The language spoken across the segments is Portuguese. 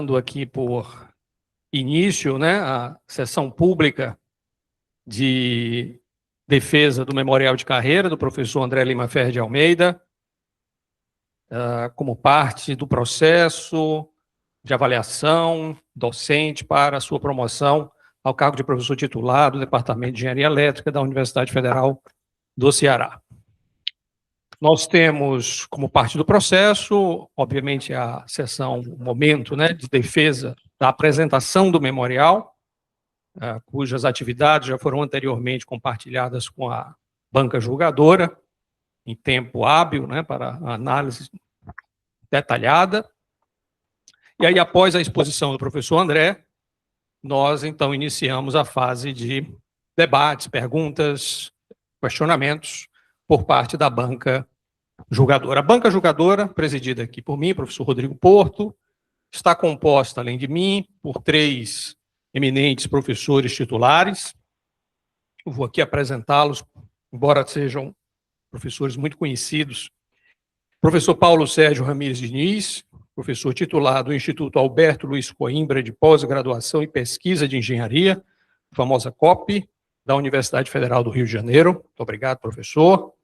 Dando aqui por início, a sessão pública de defesa do memorial de carreira do professor André Lima Ferreira de Almeida, como parte do processo de avaliação docente para a sua promoção ao cargo de professor titular do Departamento de Engenharia Elétrica da Universidade Federal do Ceará. Nós temos, como parte do processo, obviamente, a sessão, o momento de defesa da apresentação do memorial, cujas atividades já foram anteriormente compartilhadas com a banca julgadora, em tempo hábil, para análise detalhada. E aí, após a exposição do professor André, nós, então, iniciamos a fase de debates, perguntas, questionamentos por parte da banca julgadora. A banca julgadora, presidida aqui por mim, professor Rodrigo Porto, está composta, além de mim, por 3 eminentes professores titulares. Eu vou aqui apresentá-los, embora sejam professores muito conhecidos. Professor Paulo Sérgio Ramires Diniz, professor titular do Instituto Alberto Luiz Coimbra de Pós-Graduação e Pesquisa de Engenharia, famosa COP, da Universidade Federal do Rio de Janeiro. Muito obrigado, professor.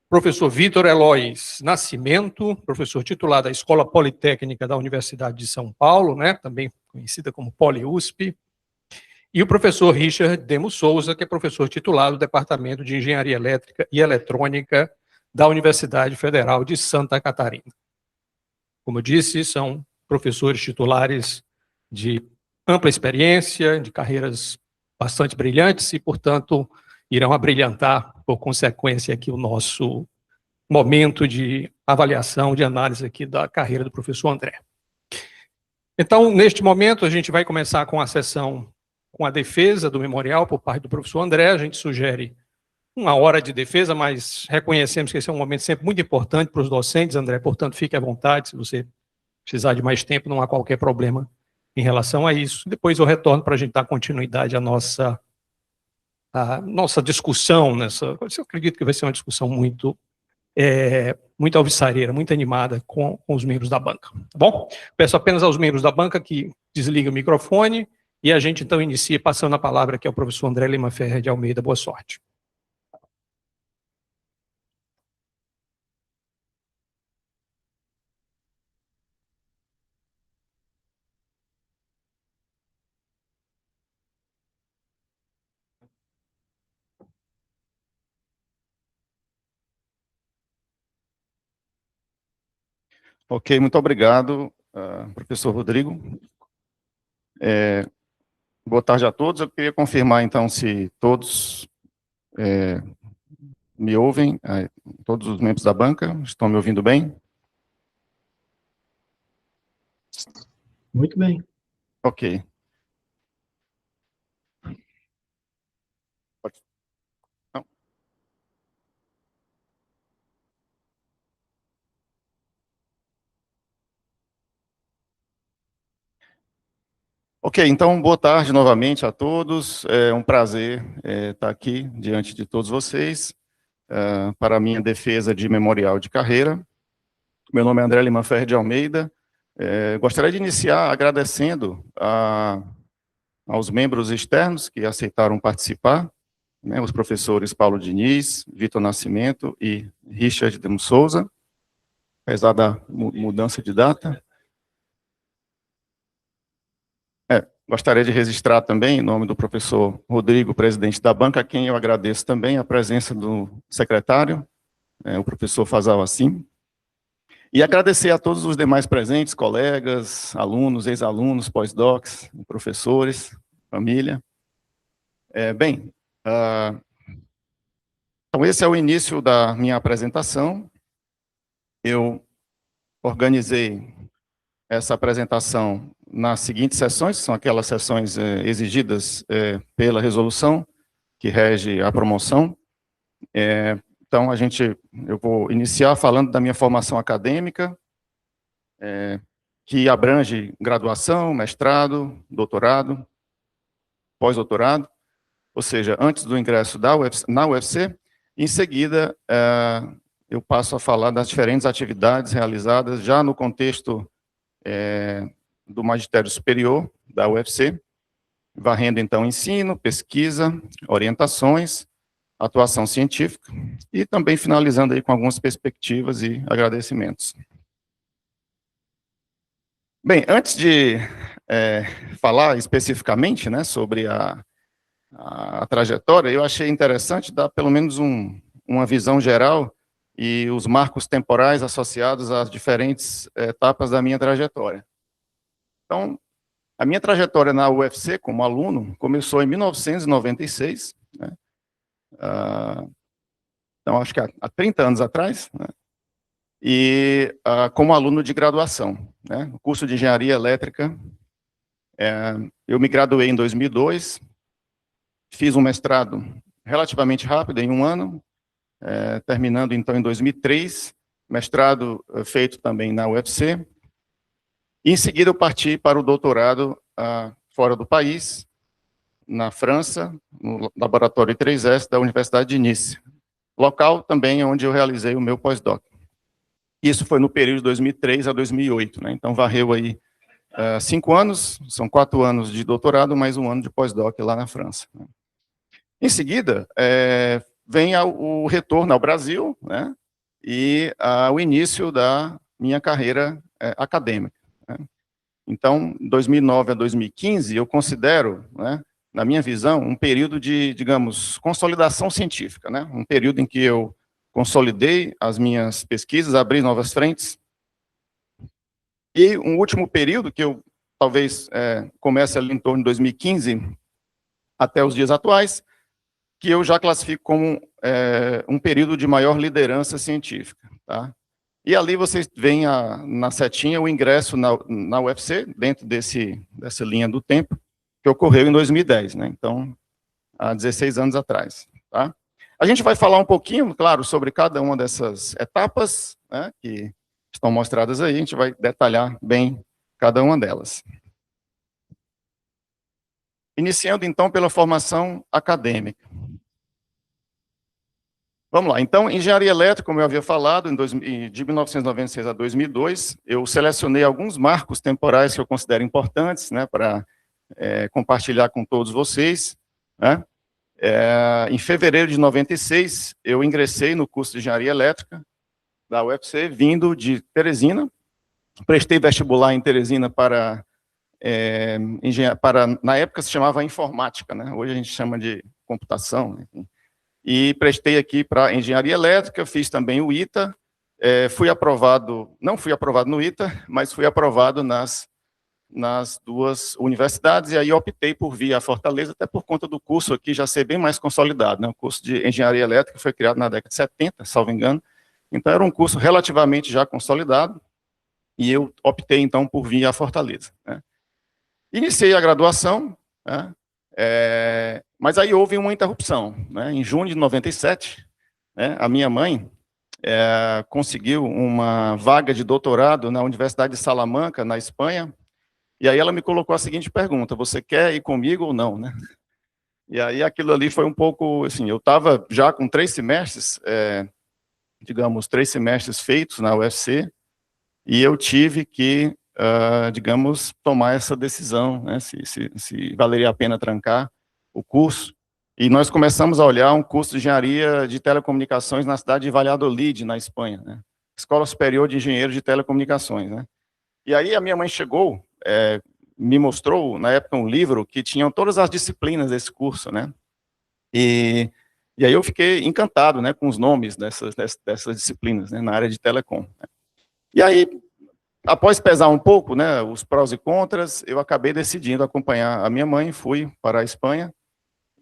Professor Vitor Eloís Nascimento, professor titular da Escola Politécnica da Universidade de São Paulo, também conhecida como PoliUSP. E o professor Richard Demos Souza, que é professor titular do Departamento de Engenharia Elétrica e Eletrônica da Universidade Federal de Santa Catarina. Como eu disse, são professores titulares de ampla experiência, de carreiras bastante brilhantes e, portanto, irão abrilhantar, por consequência, aqui o nosso momento de avaliação, de análise aqui da carreira do professor André. Então, neste momento, a gente vai começar com a sessão, com a defesa do memorial por parte do professor André. A gente sugere 1 hora de defesa, mas reconhecemos que esse é um momento sempre muito importante para os docentes, André, portanto, fique à vontade, se você precisar de mais tempo, não há qualquer problema em relação a isso. Depois eu retorno para a gente dar continuidade à nossa discussão. Eu acredito que vai ser uma discussão muito alvissareira, muito animada com os membros da banca. Tá bom? Peço apenas aos membros da banca que desliguem o microfone e a gente, então, inicia passando a palavra aqui ao professor André Lima Ferreira de Almeida. Boa sorte. Ok, muito obrigado, professor Rodrigo. Boa tarde a todos. Eu queria confirmar, então, se todos me ouvem, todos os membros da banca estão me ouvindo bem? Muito bem. Ok. Não. Ok, então, boa tarde novamente a todos. É um prazer estar aqui diante de todos vocês para a minha defesa de memorial de carreira. Meu nome é André Lima Ferreira de Almeida. Gostaria de iniciar agradecendo aos membros externos que aceitaram participar, os professores Paulo Diniz, Vitor Nascimento e Richard Demos Souza, apesar da mudança de data. Gostaria de registrar também, em nome do professor Rodrigo, presidente da banca, a quem eu agradeço também a presença do secretário, o professor Fazal Assim, e agradecer a todos os demais presentes, colegas, alunos, ex-alunos, pós-docs, professores, família. Então esse é o início da minha apresentação. Eu organizei essa apresentação nas seguintes sessões, que são aquelas sessões exigidas pela resolução que rege a promoção. Então, eu vou iniciar falando da minha formação acadêmica, que abrange graduação, mestrado, doutorado, pós-doutorado, ou seja, antes do ingresso na UFC. Em seguida, eu passo a falar das diferentes atividades realizadas já no contexto do Magistério Superior da UFC, varrendo, então, ensino, pesquisa, orientações, atuação científica, e também finalizando aí com algumas perspectivas e agradecimentos. Bem, antes de falar especificamente, né, sobre a trajetória, eu achei interessante dar pelo menos uma visão geral e os marcos temporais associados às diferentes etapas da minha trajetória. Então, a minha trajetória na UFC como aluno começou em 1996, né? Então, acho que há 30 anos atrás, né? E como aluno de graduação, né? No curso de Engenharia Elétrica. Eu me graduei em 2002, fiz um mestrado relativamente rápido, em um ano, terminando então em 2003, mestrado feito também na UFC, e em seguida eu parti para o doutorado fora do país, na França, no laboratório 3S da Universidade de Nice, local também onde eu realizei o meu pós-doc. Isso foi no período de 2003 a 2008, né? Então varreu aí 5 anos, são 4 anos de doutorado, mais um ano de pós-doc lá na França. Em seguida, vem o retorno ao Brasil, né? E o início da minha carreira acadêmica, né? Então, 2009 a 2015, eu considero, né, na minha visão, um período de, digamos, consolidação científica, né? Um período em que eu consolidei as minhas pesquisas, abri novas frentes. E um último período, que eu talvez comece ali em torno de 2015 até os dias atuais, que eu já classifico como um período de maior liderança científica, tá? E ali vocês veem na setinha o ingresso na UFC, dentro dessa linha do tempo, que ocorreu em 2010, né? Então, há 16 anos atrás, tá? A gente vai falar um pouquinho, claro, sobre cada uma dessas etapas, né, que estão mostradas aí, a gente vai detalhar bem cada uma delas. Iniciando, então, pela formação acadêmica. Vamos lá, então, engenharia elétrica, como eu havia falado, de 1996 a 2002, eu selecionei alguns marcos temporais que eu considero importantes, né, para compartilhar com todos vocês, né? Em fevereiro de 96, eu ingressei no curso de engenharia elétrica da UFC, vindo de Teresina, prestei vestibular em Teresina para, na época se chamava informática, né? Hoje a gente chama de computação, enfim. E prestei aqui para engenharia elétrica, fiz também o ITA, fui aprovado, não fui aprovado no ITA, mas fui aprovado nas 2 universidades, e aí optei por vir a Fortaleza, até por conta do curso aqui já ser bem mais consolidado, né? O curso de engenharia elétrica foi criado na década de 70, salvo engano, então era um curso relativamente já consolidado, e eu optei então por vir a Fortaleza, né? Iniciei a graduação, né? Mas aí houve uma interrupção, né? Em junho de 97, né, a minha mãe conseguiu uma vaga de doutorado na Universidade de Salamanca, na Espanha, e aí ela me colocou a seguinte pergunta: você quer ir comigo ou não, né? E aí aquilo ali foi um pouco, assim, eu estava já com 3 semestres, digamos, 3 semestres feitos na UFC, e eu tive que, digamos, tomar essa decisão, né, se valeria a pena trancar o curso, e nós começamos a olhar um curso de engenharia de telecomunicações na cidade de Valladolid, na Espanha, né? Escola Superior de Engenheiros de Telecomunicações, né? E aí a minha mãe chegou, me mostrou, na época, um livro que tinha todas as disciplinas desse curso, né? E aí eu fiquei encantado, né, com os nomes dessas disciplinas, né, na área de telecom, né? E aí, após pesar um pouco, né, os prós e contras, eu acabei decidindo acompanhar a minha mãe, fui para a Espanha,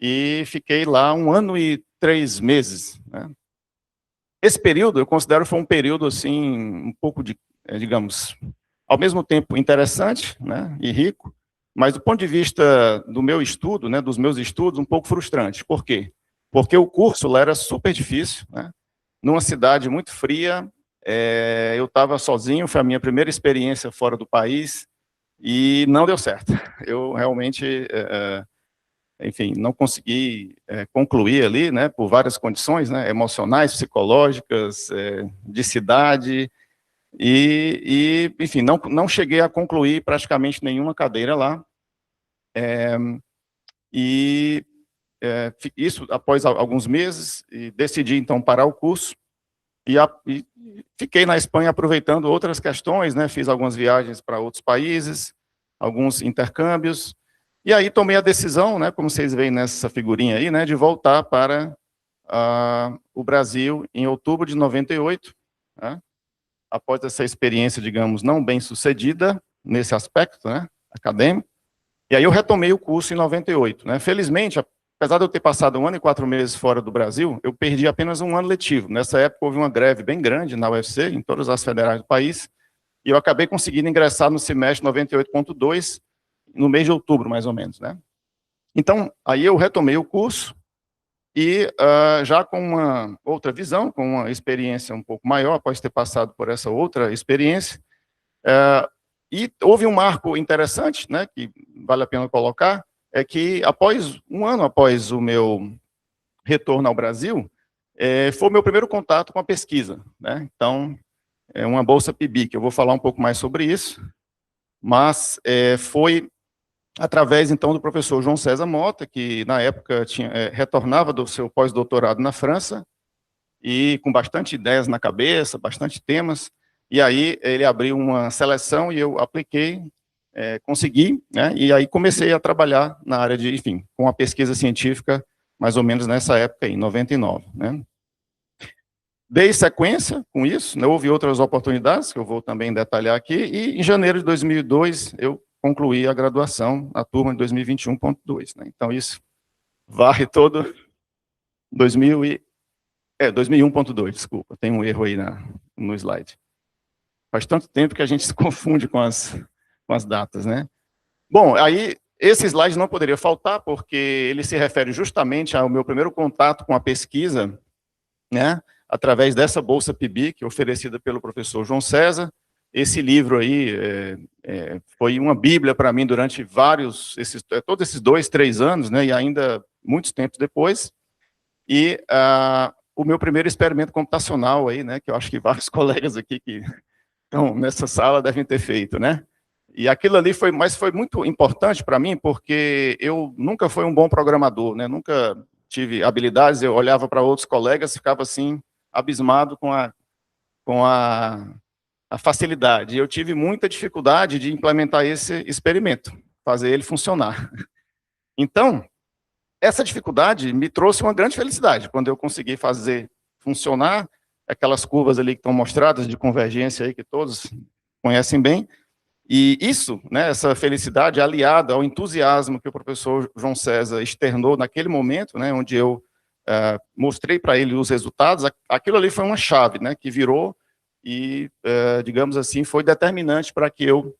e fiquei lá 1 ano e 3 meses, né? Esse período, eu considero, foi um período, assim, um pouco de, digamos, ao mesmo tempo interessante, né, e rico, mas do ponto de vista do meu estudo, né, dos meus estudos, um pouco frustrante. Por quê? Porque o curso lá era super difícil, né, numa cidade muito fria, eu estava sozinho, foi a minha primeira experiência fora do país, e não deu certo. Eu realmente, enfim, não consegui concluir ali, né, por várias condições, né, emocionais, psicológicas, de cidade, Enfim, não cheguei a concluir praticamente nenhuma cadeira lá, isso após alguns meses, e decidi, então, parar o curso, e fiquei na Espanha aproveitando outras questões, né, fiz algumas viagens para outros países, alguns intercâmbios, e aí tomei a decisão, né, como vocês veem nessa figurinha aí, né, de voltar para o Brasil em outubro de 98, né, após essa experiência, digamos, não bem sucedida nesse aspecto, né, acadêmico, e aí eu retomei o curso em 98, né, felizmente, apesar de eu ter passado 1 ano e 4 meses fora do Brasil, eu perdi apenas 1 ano letivo. Nessa época houve uma greve bem grande na UFC, em todas as federais do país, e eu acabei conseguindo ingressar no semestre 98.2, no mês de outubro, mais ou menos, né. Então, aí eu retomei o curso, e já com uma outra visão, com uma experiência um pouco maior, após ter passado por essa outra experiência, e houve um marco interessante, né, que vale a pena colocar, é que um ano após o meu retorno ao Brasil, foi o meu primeiro contato com a pesquisa, né, então, é uma bolsa PIBIC, que eu vou falar um pouco mais sobre isso, mas foi através, então, do professor João César Mota, que, na época, retornava do seu pós-doutorado na França, e com bastante ideias na cabeça, bastante temas, e aí ele abriu uma seleção e eu apliquei, consegui, né, e aí comecei a trabalhar na área de, enfim, com a pesquisa científica, mais ou menos nessa época, em 99, né. Dei sequência com isso, né, houve outras oportunidades, que eu vou também detalhar aqui, e em janeiro de 2002, eu concluí a graduação, a turma de 2021.2, né, então isso varre todo 2001.2, desculpa, tem um erro aí no slide. Faz tanto tempo que a gente se confunde com as datas, né. Bom, aí, esse slide não poderia faltar, porque ele se refere justamente ao meu primeiro contato com a pesquisa, né, através dessa bolsa PIBIC, oferecida pelo professor João César. Esse livro aí foi uma bíblia para mim durante todos esses 2, 3 anos, né, e ainda muitos tempos depois, e o meu primeiro experimento computacional aí, né, que eu acho que vários colegas aqui que estão nessa sala devem ter feito, né, e aquilo ali foi muito importante para mim, porque eu nunca fui um bom programador, né, nunca tive habilidades, eu olhava para outros colegas, ficava assim, abismado com a facilidade. Eu tive muita dificuldade de implementar esse experimento, fazer ele funcionar. Então, essa dificuldade me trouxe uma grande felicidade, quando eu consegui fazer funcionar aquelas curvas ali que estão mostradas, de convergência aí, que todos conhecem bem, e isso, né, essa felicidade aliada ao entusiasmo que o professor João César externou naquele momento, né, onde eu mostrei para ele os resultados, aquilo ali foi uma chave, né, que virou e, digamos assim, foi determinante para que eu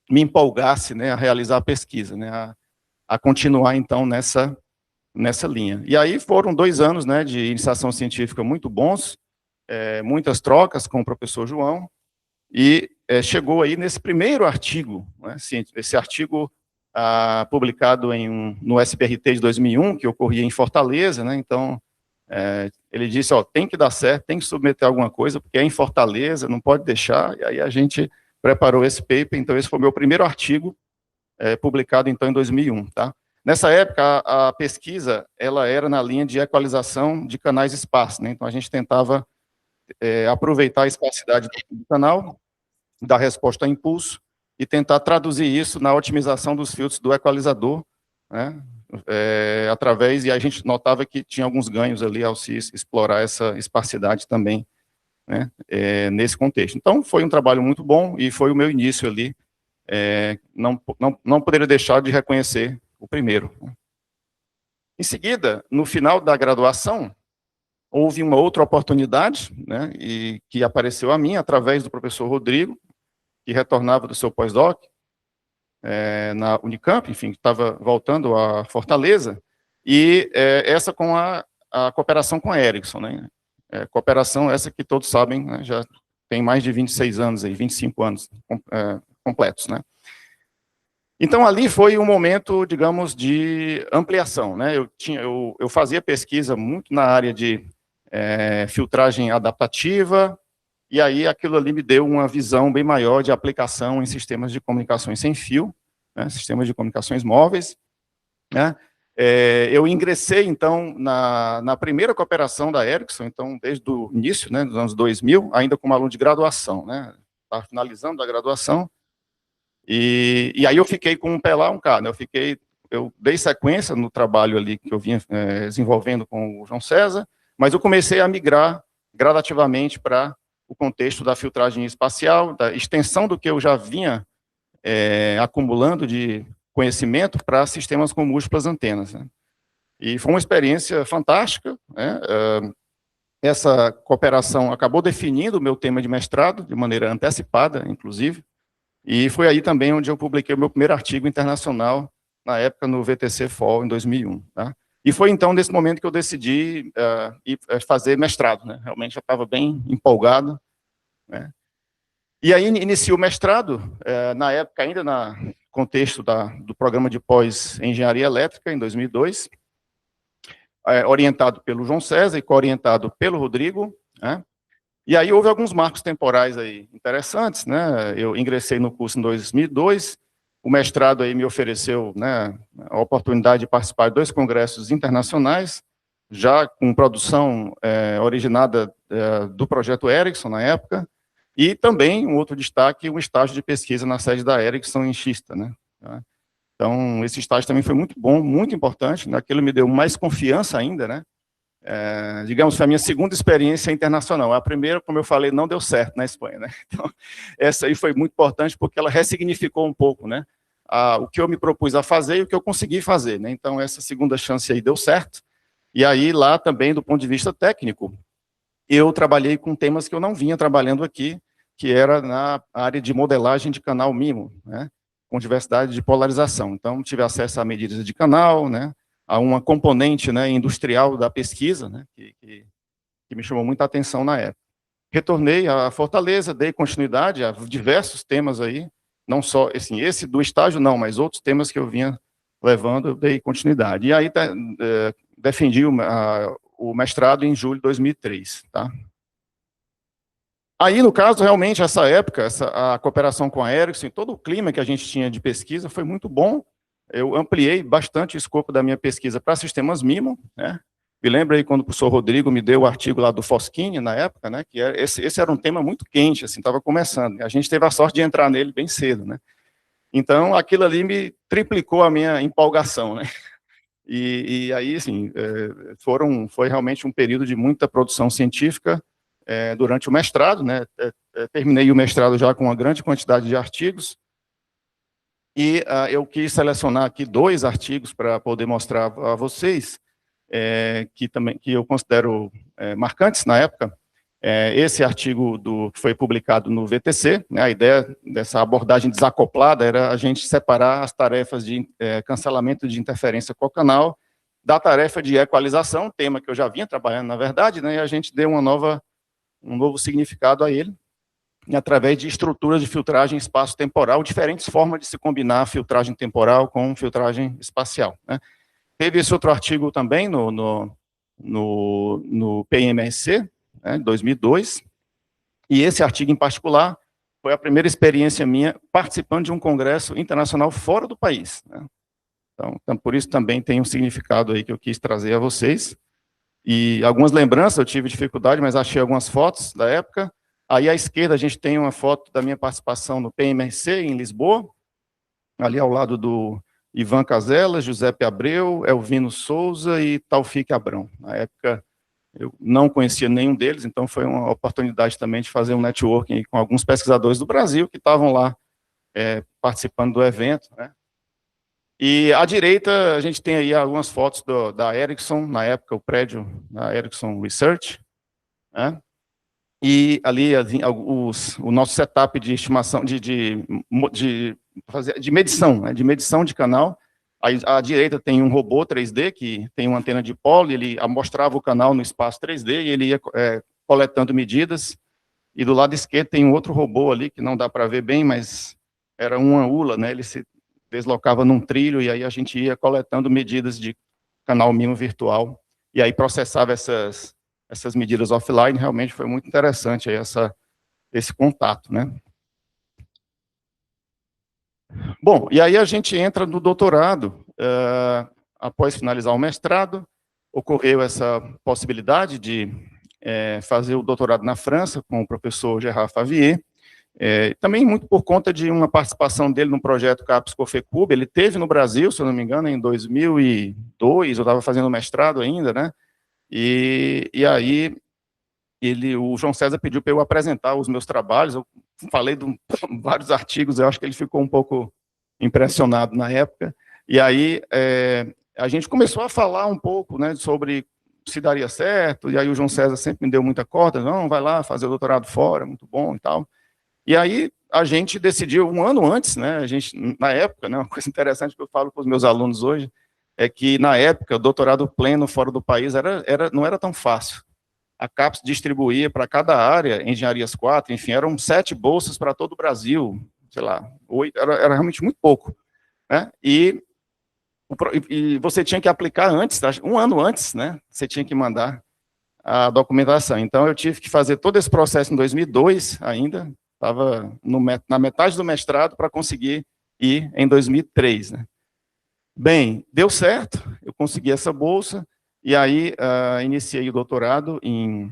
me empolgasse, né, a realizar a pesquisa, né, a continuar, então, nessa linha. E aí foram 2 anos, né, de iniciação científica muito bons, muitas trocas com o professor João, e chegou aí nesse primeiro artigo, né, esse artigo publicado no SBRT de 2001, que ocorria em Fortaleza, né, então, ele disse, tem que dar certo, tem que submeter alguma coisa, porque é em Fortaleza, não pode deixar, e aí a gente preparou esse paper, então esse foi o meu primeiro artigo, publicado então em 2001, tá? Nessa época, a pesquisa, ela era na linha de equalização de canais esparsos, né, então a gente tentava aproveitar a espacidade do canal, dar resposta a impulso, e tentar traduzir isso na otimização dos filtros do equalizador, né, através, e a gente notava que tinha alguns ganhos ali ao se explorar essa espacidade também, né, nesse contexto. Então, foi um trabalho muito bom, e foi o meu início ali, não poderia deixar de reconhecer o primeiro. Em seguida, no final da graduação, houve uma outra oportunidade, né, e que apareceu a mim, através do professor Rodrigo, que retornava do seu pós-doc, na Unicamp, enfim, estava voltando a Fortaleza, e essa com a cooperação com a Ericsson, né, cooperação essa que todos sabem, né, já tem mais de 26 anos, aí, 25 anos completos, né. Então, ali foi um momento, digamos, de ampliação, né, eu fazia pesquisa muito na área de filtragem adaptativa, e aí aquilo ali me deu uma visão bem maior de aplicação em sistemas de comunicações sem fio, né, sistemas de comunicações móveis, né. Eu ingressei, então, na primeira cooperação da Ericsson, então, desde o início, né, dos anos 2000, ainda como aluno de graduação, né, estava finalizando a graduação, e aí eu fiquei com um pé lá, um cá, né, eu dei sequência no trabalho ali que eu vinha desenvolvendo com o João César, mas eu comecei a migrar gradativamente para o contexto da filtragem espacial, da extensão do que eu já vinha acumulando de conhecimento para sistemas com múltiplas antenas, né. E foi uma experiência fantástica, né. Essa cooperação acabou definindo o meu tema de mestrado, de maneira antecipada, inclusive, e foi aí também onde eu publiquei o meu primeiro artigo internacional, na época no VTC Fall, em 2001. Tá? E foi então, nesse momento, que eu decidi fazer mestrado, né? Realmente já estava bem empolgado, né? E aí inicio o mestrado, na época ainda no contexto do programa de pós-engenharia elétrica, em 2002, orientado pelo João César e co-orientado pelo Rodrigo, né? E aí houve alguns marcos temporais aí interessantes, né? Eu ingressei no curso em 2002, o mestrado aí me ofereceu, né, a oportunidade de participar de 2 congressos internacionais, já com produção originada do projeto Ericsson na época, e também um outro destaque, um estágio de pesquisa na sede da Ericsson em Xista, né? Então, esse estágio também foi muito bom, muito importante, né? Aquilo me deu mais confiança ainda, né? Digamos, foi a minha segunda experiência internacional. A primeira, como eu falei, não deu certo na Espanha, né? Então, essa aí foi muito importante porque ela ressignificou um pouco, né? O que eu me propus a fazer e o que eu consegui fazer, né? Então, essa segunda chance aí deu certo. E aí, lá também, do ponto de vista técnico, eu trabalhei com temas que eu não vinha trabalhando aqui, que era na área de modelagem de canal MIMO, né? Com diversidade de polarização. Então, tive acesso a medidas de canal, né? A uma componente, né, industrial da pesquisa, né, que me chamou muita atenção na época. Retornei à Fortaleza, dei continuidade a diversos temas aí, não só assim, esse do estágio não, mas outros temas que eu vinha levando, eu dei continuidade. E aí defendi o mestrado em julho de 2003. Tá? Aí, no caso, realmente, essa época, a cooperação com a Ericsson, todo o clima que a gente tinha de pesquisa foi muito bom. Eu ampliei bastante o escopo da minha pesquisa para sistemas MIMO, né? Me lembro aí quando o professor Rodrigo me deu o artigo lá do Foschini, na época, né? Que esse era um tema muito quente, assim, estava começando. A gente teve a sorte de entrar nele bem cedo, né? Então, aquilo ali me triplicou a minha empolgação, né? E aí, assim, foi realmente um período de muita produção científica durante o mestrado, né? Terminei o mestrado já com uma grande quantidade de artigos, e eu quis selecionar aqui 2 artigos para poder mostrar a vocês, que eu considero marcantes na época. Esse artigo que foi publicado no VTC, né, a ideia dessa abordagem desacoplada era a gente separar as tarefas de cancelamento de interferência cocanal da tarefa de equalização, tema que eu já vinha trabalhando, na verdade, né, e a gente deu um novo significado a ele, através de estruturas de filtragem espaço-temporal, diferentes formas de se combinar filtragem temporal com filtragem espacial, né? Teve esse outro artigo também no PMRC, né, 2002, e esse artigo em particular foi a primeira experiência minha participando de um congresso internacional fora do país, né? Então, por isso também tem um significado aí que eu quis trazer a vocês. E algumas lembranças, eu tive dificuldade, mas achei algumas fotos da época. Aí à esquerda a gente tem uma foto da minha participação no PMRC em Lisboa, ali ao lado do Ivan Casella, Giuseppe Abreu, Elvino Souza e Taufik Abrão. Na época eu não conhecia nenhum deles, então foi uma oportunidade também de fazer um networking com alguns pesquisadores do Brasil que estavam lá participando do evento, né? E à direita a gente tem aí algumas fotos da Ericsson, na época o prédio da Ericsson Research, né? E ali o nosso setup de estimação, de medição, né, de medição de canal. Aí, à direita tem um robô 3D, que tem uma antena de polo, ele mostrava o canal no espaço 3D, e ele ia coletando medidas, e do lado esquerdo tem um outro robô ali, que não dá para ver bem, mas era uma ULA, né, ele se deslocava num trilho, e aí a gente ia coletando medidas de canal MIMO virtual, e aí processava essas medidas offline. Realmente foi muito interessante aí esse contato, né? Bom, e aí a gente entra no doutorado. Após finalizar o mestrado, ocorreu essa possibilidade de fazer o doutorado na França com o professor Gérard Favier, também muito por conta de uma participação dele no projeto CAPES-COFECUB. Ele teve no Brasil, se eu não me engano, em 2002, eu estava fazendo mestrado ainda, né? E aí o João César pediu para eu apresentar os meus trabalhos. Eu falei de vários artigos, eu acho que ele ficou um pouco impressionado na época. E aí a gente começou a falar um pouco, né, sobre se daria certo, e aí o João César sempre me deu muita corda, não, vai lá fazer o doutorado fora, muito bom e tal. E aí a gente decidiu um ano antes, né, a gente, na época, né, uma coisa interessante que eu falo com os meus alunos hoje, é que na época o doutorado pleno fora do país não era tão fácil. A CAPES distribuía para cada área, engenharias 4, enfim, eram 7 bolsas para todo o Brasil, sei lá, 8, era realmente muito pouco, né? E você tinha que aplicar antes, um ano antes, né? Você tinha que mandar a documentação. Então, eu tive que fazer todo esse processo em 2002 ainda, estava na metade do mestrado para conseguir ir em 2003, né? Bem, deu certo, eu consegui essa bolsa, e aí iniciei o doutorado em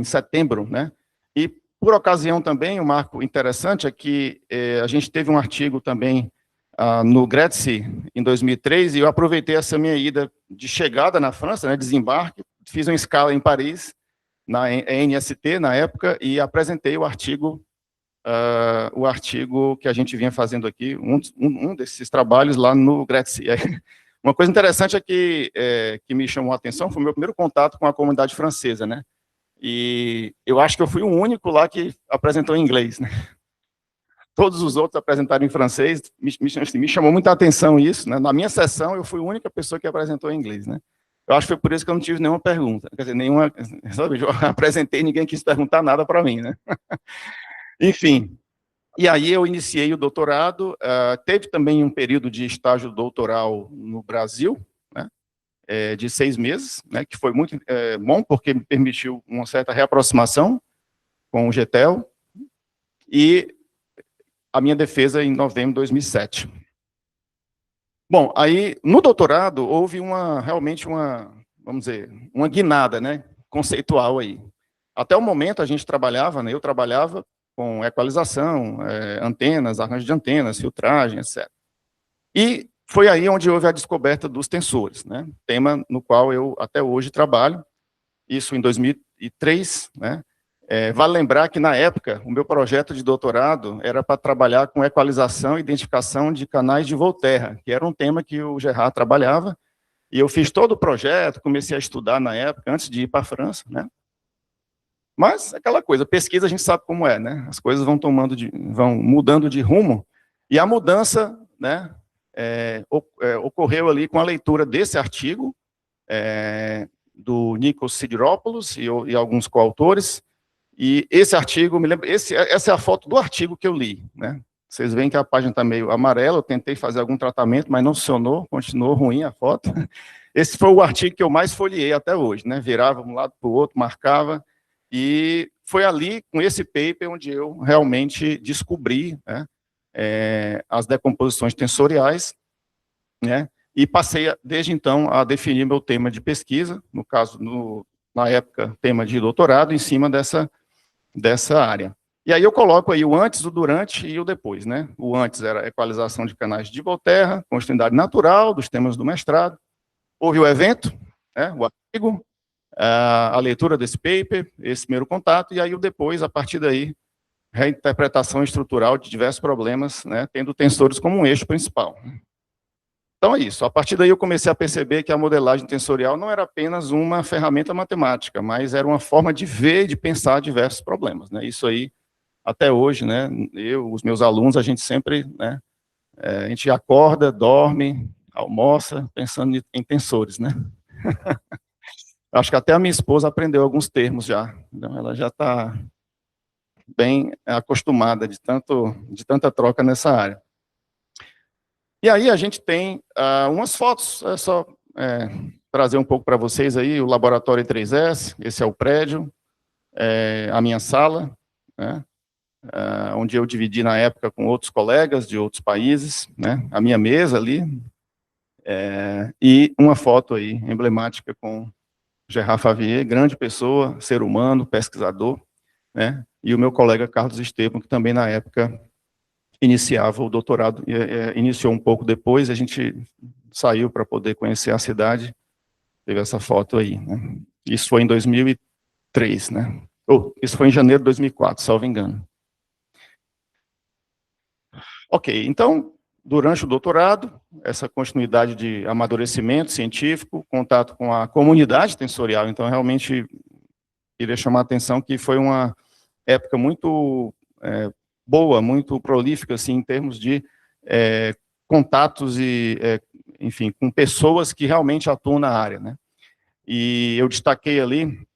setembro, né? E, por ocasião também, um marco interessante é que a gente teve um artigo também no GRETC, em 2003, e eu aproveitei essa minha ida de chegada na França, né, desembarque, fiz uma escala em Paris, na NST, na época, e apresentei o artigo que a gente vinha fazendo aqui, um desses trabalhos lá no GRETC. Uma coisa interessante é que me chamou a atenção, foi o meu primeiro contato com a comunidade francesa, né? E eu acho que eu fui o único lá que apresentou em inglês, né? Todos os outros apresentaram em francês, me chamou muita atenção isso, né? Na minha sessão, eu fui a única pessoa que apresentou em inglês, né? Eu acho que foi por isso que eu não tive nenhuma pergunta, quer dizer, sabe, eu apresentei e ninguém quis perguntar nada para mim, né? Enfim, e aí eu iniciei o doutorado, teve também um período de estágio doutoral no Brasil, né, de 6 meses, né, que foi muito bom, porque me permitiu uma certa reaproximação com o GTEL, e a minha defesa em novembro de 2007. Bom, aí, no doutorado, houve realmente vamos dizer, uma guinada, né, conceitual aí. Até o momento, a gente trabalhava, né, eu trabalhava com equalização, antenas, arranjo de antenas, filtragem, etc. E foi aí onde houve a descoberta dos tensores, né, tema no qual eu até hoje trabalho, isso em 2003, né. Vale lembrar que, na época, o meu projeto de doutorado era para trabalhar com equalização e identificação de canais de Volterra, que era um tema que o Gérard trabalhava, e eu fiz todo o projeto, comecei a estudar na época, antes de ir para a França, né. Mas, aquela coisa, pesquisa a gente sabe como é, né? As coisas vão mudando de rumo, e a mudança, né, ocorreu ali com a leitura desse artigo, do Nikos Sidiropoulos e alguns coautores, e esse artigo, me lembro, essa é a foto do artigo que eu li, né? Vocês veem que a página está meio amarela, eu tentei fazer algum tratamento, mas não funcionou, continuou ruim a foto. Esse foi o artigo que eu mais folheei até hoje, né? Virava de um lado para o outro, marcava, e foi ali, com esse paper, onde eu realmente descobri, né, as decomposições tensoriais, né, e passei, desde então, a definir meu tema de pesquisa, no caso, na época, tema de doutorado, em cima dessa área. E aí eu coloco aí o antes, o durante e o depois, né? O antes era a equalização de canais de Volterra, continuidade natural dos temas do mestrado. Houve o evento, né, o artigo, a leitura desse paper, esse primeiro contato, e aí o depois, a partir daí, reinterpretação estrutural de diversos problemas, né, tendo tensores como um eixo principal. Então é isso, a partir daí eu comecei a perceber que a modelagem tensorial não era apenas uma ferramenta matemática, mas era uma forma de ver e de pensar diversos problemas, né? Isso aí, até hoje, né, os meus alunos, a gente sempre, né, a gente acorda, dorme, almoça, pensando em tensores, né? Acho que até a minha esposa aprendeu alguns termos já, então ela já está bem acostumada de tanta troca nessa área. E aí a gente tem umas fotos, é só trazer um pouco para vocês aí, o laboratório 3S, esse é o prédio, a minha sala, né, onde eu dividi na época com outros colegas de outros países, né, a minha mesa ali, e uma foto aí emblemática com Gerard Favier, grande pessoa, ser humano, pesquisador, né, e o meu colega Carlos Estevam, que também na época iniciava o doutorado, iniciou um pouco depois, a gente saiu para poder conhecer a cidade, teve essa foto aí, né. Isso foi em 2003, né, isso foi em janeiro de 2004, salvo engano. Ok, então, durante o doutorado, essa continuidade de amadurecimento científico, contato com a comunidade tensorial, então, realmente, queria chamar a atenção que foi uma época muito boa, muito prolífica, assim, em termos de contatos e, enfim, com pessoas que realmente atuam na área, né? E eu destaquei ali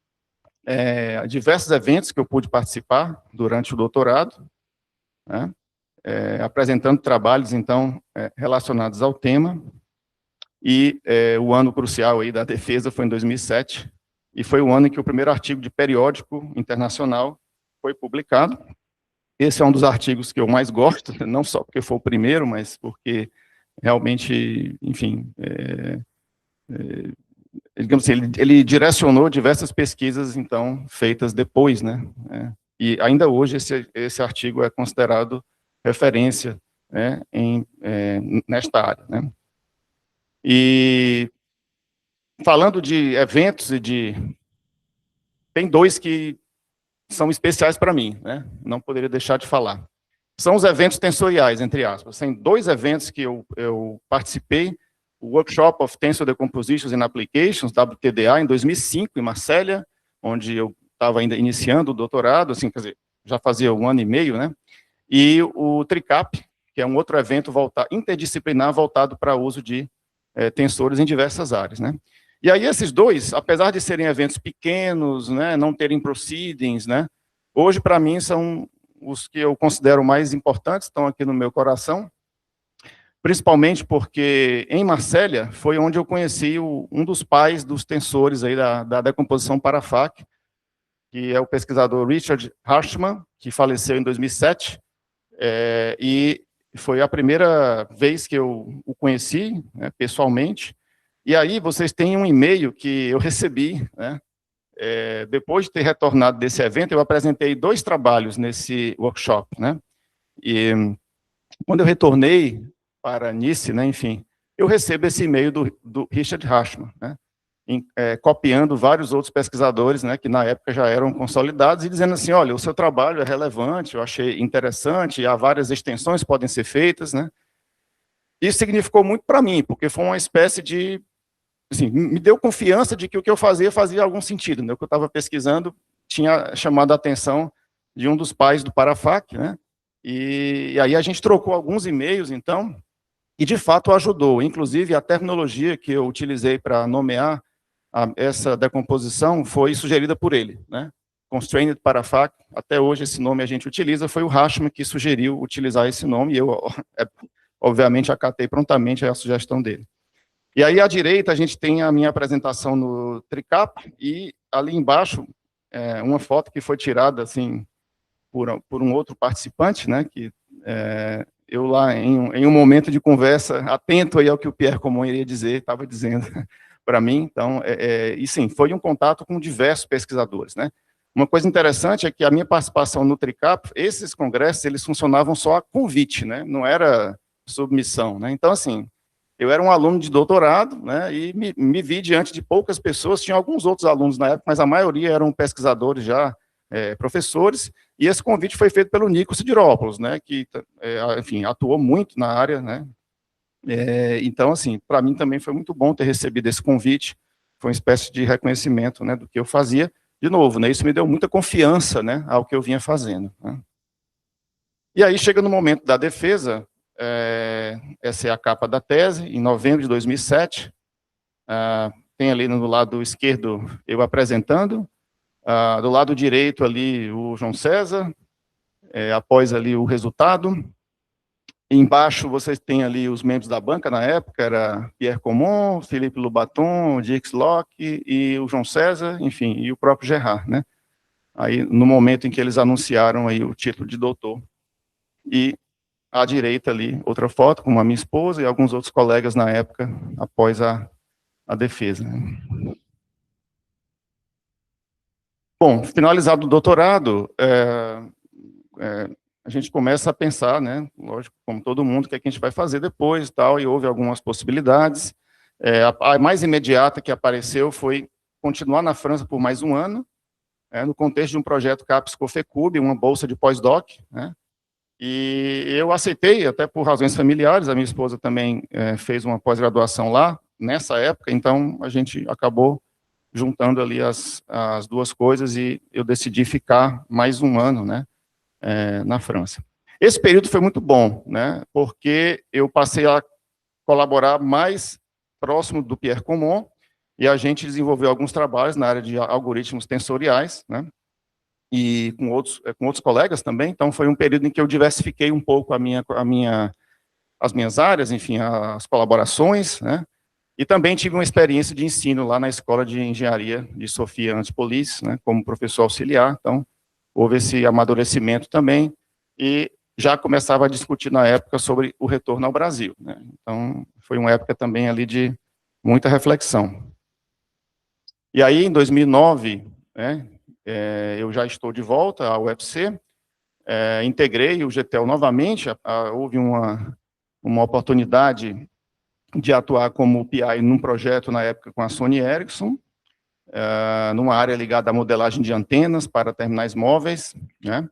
diversos eventos que eu pude participar durante o doutorado, né? Apresentando trabalhos, então, relacionados ao tema, e o ano crucial aí da defesa foi em 2007, e foi o ano em que o primeiro artigo de periódico internacional foi publicado. Esse é um dos artigos que eu mais gosto, não só porque foi o primeiro, mas porque realmente, enfim, digamos assim, ele direcionou diversas pesquisas, então, feitas depois, né? E ainda hoje esse artigo é considerado referência, né, nesta área, né? E falando de eventos tem dois que são especiais para mim, né? Não poderia deixar de falar. São os eventos tensoriais, entre aspas. Tem dois eventos que eu participei: o Workshop of Tensor Decompositions and Applications, WTDA, em 2005, em Marsella, onde eu estava ainda iniciando o doutorado, assim, quer dizer, já fazia 1 ano e meio, né? E o TRICAP, que é um outro evento interdisciplinar voltado para o uso de tensores em diversas áreas, né? E aí esses dois, apesar de serem eventos pequenos, né, não terem proceedings, né, hoje para mim são os que eu considero mais importantes, estão aqui no meu coração, principalmente porque em Marsella foi onde eu conheci um dos pais dos tensores aí da decomposição para FAC, que é o pesquisador Richard Harshman, que faleceu em 2007, e foi a primeira vez que eu o conheci, né, pessoalmente. E aí vocês têm um e-mail que eu recebi, né, depois de ter retornado desse evento, eu apresentei 2 trabalhos nesse workshop, né, e quando eu retornei para Nice, né, enfim, eu recebo esse e-mail do Richard Harshman, né, copiando vários outros pesquisadores, né, que na época já eram consolidados, e dizendo assim: olha, o seu trabalho é relevante, eu achei interessante, há várias extensões que podem ser feitas, né. Isso significou muito para mim, porque foi uma espécie de, assim, me deu confiança de que o que eu fazia algum sentido, né, o que eu estava pesquisando tinha chamado a atenção de um dos pais do Parafac, né, e aí a gente trocou alguns e-mails, então, e de fato ajudou, inclusive a terminologia que eu utilizei para nomear essa decomposição foi sugerida por ele, né? Constrained Parafac, até hoje esse nome a gente utiliza, foi o Harshman que sugeriu utilizar esse nome, e eu, obviamente, acatei prontamente a sugestão dele. E aí, à direita, a gente tem a minha apresentação no TRICAP, e ali embaixo, uma foto que foi tirada, assim, por um outro participante, né, que eu lá, em um momento de conversa, atento aí ao que o Pierre Comon iria dizer, estava dizendo para mim, então, e sim, foi um contato com diversos pesquisadores, né. Uma coisa interessante é que a minha participação no TRICAP, esses congressos, eles funcionavam só a convite, né, não era submissão, né, então, assim, eu era um aluno de doutorado, né, e me vi diante de poucas pessoas, tinha alguns outros alunos na época, mas a maioria eram pesquisadores já, professores, e esse convite foi feito pelo Nico Sidiropoulos, né, que, enfim, atuou muito na área, né. Então, assim, para mim também foi muito bom ter recebido esse convite, foi uma espécie de reconhecimento, né, do que eu fazia. De novo, né, isso me deu muita confiança, né, ao que eu vinha fazendo, né. E aí chega no momento da defesa, essa é a capa da tese, em novembro de 2007, tem ali no lado esquerdo eu apresentando, do lado direito ali o João César, após ali o resultado. Embaixo vocês têm ali os membros da banca na época, era Pierre Comon, Philippe Lobaton, Dix Locke e o João César, enfim, e o próprio Gerard, né? aí no momento em que eles anunciaram aí o título de doutor. E à direita ali, outra foto com a minha esposa e alguns outros colegas na época, após a defesa. Bom, finalizado o doutorado, a gente começa a pensar, né, lógico, como todo mundo, o que é que a gente vai fazer depois e tal, e houve algumas possibilidades. A mais imediata que apareceu foi continuar na França por mais um ano, no contexto de um projeto CAPES-COFECUB, uma bolsa de pós-doc, né, e eu aceitei, até por razões familiares, a minha esposa também fez uma pós-graduação lá, nessa época, então a gente acabou juntando ali as duas coisas e eu decidi ficar mais um ano, né, na França. Esse período foi muito bom, né, porque eu passei a colaborar mais próximo do Pierre Comon e a gente desenvolveu alguns trabalhos na área de algoritmos tensoriais, né, e com outros colegas também, então foi um período em que eu diversifiquei um pouco as minhas áreas, enfim, as colaborações, né, e também tive uma experiência de ensino lá na Escola de Engenharia de Sofia Antipolis, né, como professor auxiliar, então houve esse amadurecimento também, e já começava a discutir na época sobre o retorno ao Brasil, né, então foi uma época também ali de muita reflexão. E aí, em 2009, né, eu já estou de volta ao UFC, integrei o GTEL novamente, houve uma oportunidade de atuar como PI num projeto na época com a Sony Ericsson, numa área ligada à modelagem de antenas para terminais móveis, né?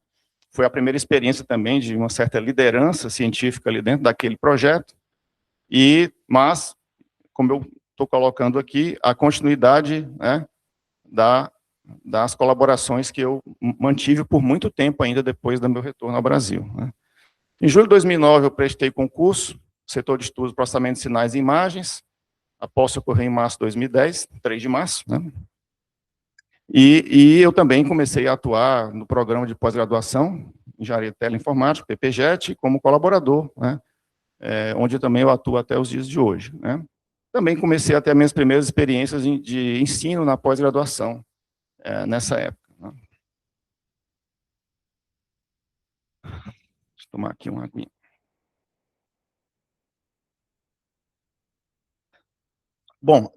Foi a primeira experiência também de uma certa liderança científica ali dentro daquele projeto, mas, como eu estou colocando aqui, a continuidade, né, das colaborações que eu mantive por muito tempo ainda depois do meu retorno ao Brasil, né? Em julho de 2009, eu prestei concurso, setor de estudos, processamento de sinais e imagens, após ocorrer em março de 2010, 3 de março, né? E eu também comecei a atuar no programa de pós-graduação, Engenharia de Teleinformática, PPJET, como colaborador, né? Onde também eu atuo até os dias de hoje, né? Também comecei a ter as minhas primeiras experiências de ensino na pós-graduação, nessa época, né? Deixa eu tomar aqui uma aguinha. Bom,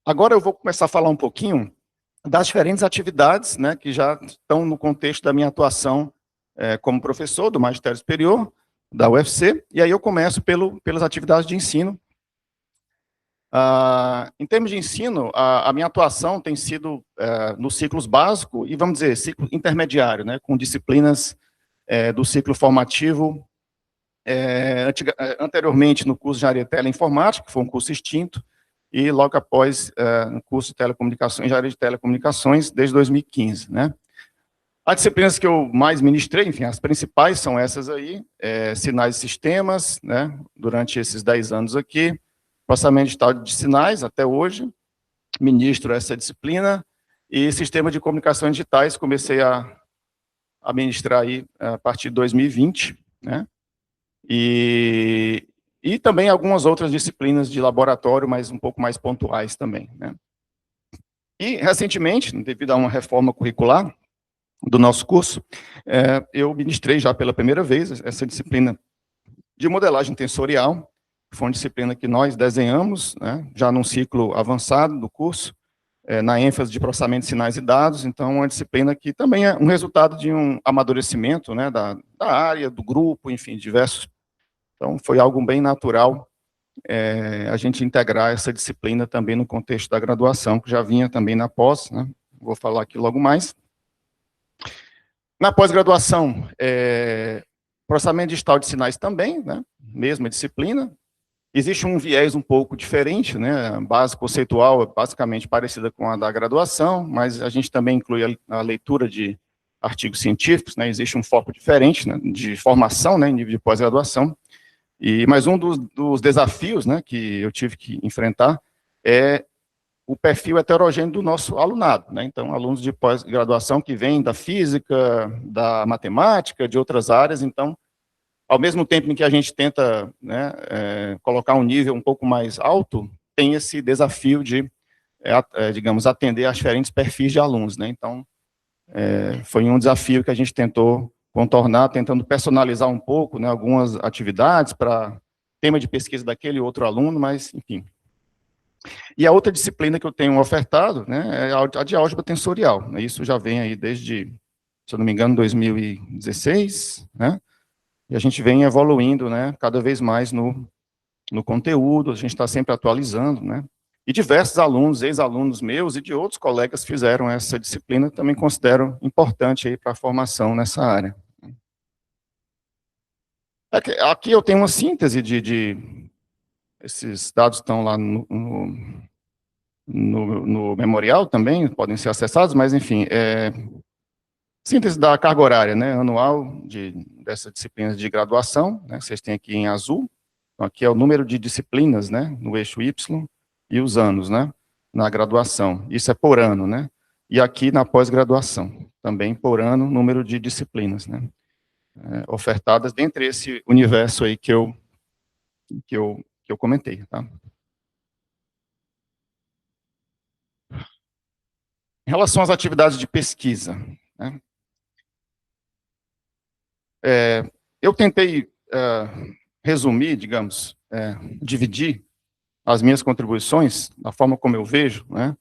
agora eu vou começar a falar um pouquinho das diferentes atividades, né, que já estão no contexto da minha atuação como professor do magistério superior da UFC, e aí eu começo pelas atividades de ensino. Em termos de ensino, a minha atuação tem sido nos ciclos básico e, vamos dizer, ciclo intermediário, né, com disciplinas do ciclo formativo, anteriormente no curso de Engenharia de Teleinformática, que foi um curso extinto, e logo após no curso de Telecomunicações, Engenharia de Telecomunicações, desde 2015, né. As disciplinas que eu mais ministrei, enfim, as principais são essas aí, sinais e sistemas, né, durante esses 10 anos aqui, processamento digital de sinais, até hoje, ministro essa disciplina, e sistema de comunicações digitais, comecei a ministrar aí a partir de 2020, né, e também algumas outras disciplinas de laboratório, mas um pouco mais pontuais também, né. E, recentemente, devido a uma reforma curricular do nosso curso, eu ministrei já pela primeira vez essa disciplina de modelagem tensorial, que foi uma disciplina que nós desenhamos, né, já num ciclo avançado do curso, na ênfase de processamento de sinais e dados, então uma disciplina que também é um resultado de um amadurecimento, né, da área, do grupo, enfim, diversos. Então, foi algo bem natural a gente integrar essa disciplina também no contexto da graduação, que já vinha também na pós, né, vou falar aqui logo mais. Na pós-graduação, processamento digital de sinais também, né, mesma disciplina. Existe um viés um pouco diferente, né, a base conceitual é basicamente parecida com a da graduação, mas a gente também inclui a leitura de artigos científicos, né, existe um foco diferente, né, de formação, né, em nível de pós-graduação. Mas um dos desafios, né, que eu tive que enfrentar é o perfil heterogêneo do nosso alunado, né? Então, alunos de pós-graduação que vêm da física, da matemática, de outras áreas. Então, ao mesmo tempo em que a gente tenta, né, colocar um nível um pouco mais alto, tem esse desafio de, digamos, atender a diferentes perfis de alunos, né? Então, foi um desafio que a gente tentou contornar, tentando personalizar um pouco, né, algumas atividades para tema de pesquisa daquele outro aluno, mas, enfim. E a outra disciplina que eu tenho ofertado, né, é a de álgebra tensorial. Isso já vem aí desde, se eu não me engano, 2016, né, e a gente vem evoluindo, né, cada vez mais no conteúdo, a gente está sempre atualizando, né, e diversos alunos, ex-alunos meus e de outros colegas fizeram essa disciplina, também considero importante aí para a formação nessa área. Aqui eu tenho uma síntese esses dados estão lá no memorial também, podem ser acessados, mas enfim, síntese da carga horária, né, anual dessa disciplina de graduação, né, vocês têm aqui em azul, então aqui é o número de disciplinas, né, no eixo Y, e os anos, né, na graduação, isso é por ano, né, e aqui na pós-graduação, também por ano, número de disciplinas, né, ofertadas dentre esse universo aí que eu comentei, tá. Em relação às atividades de pesquisa, né, eu tentei resumir, digamos, dividir as minhas contribuições, da forma como eu vejo, né,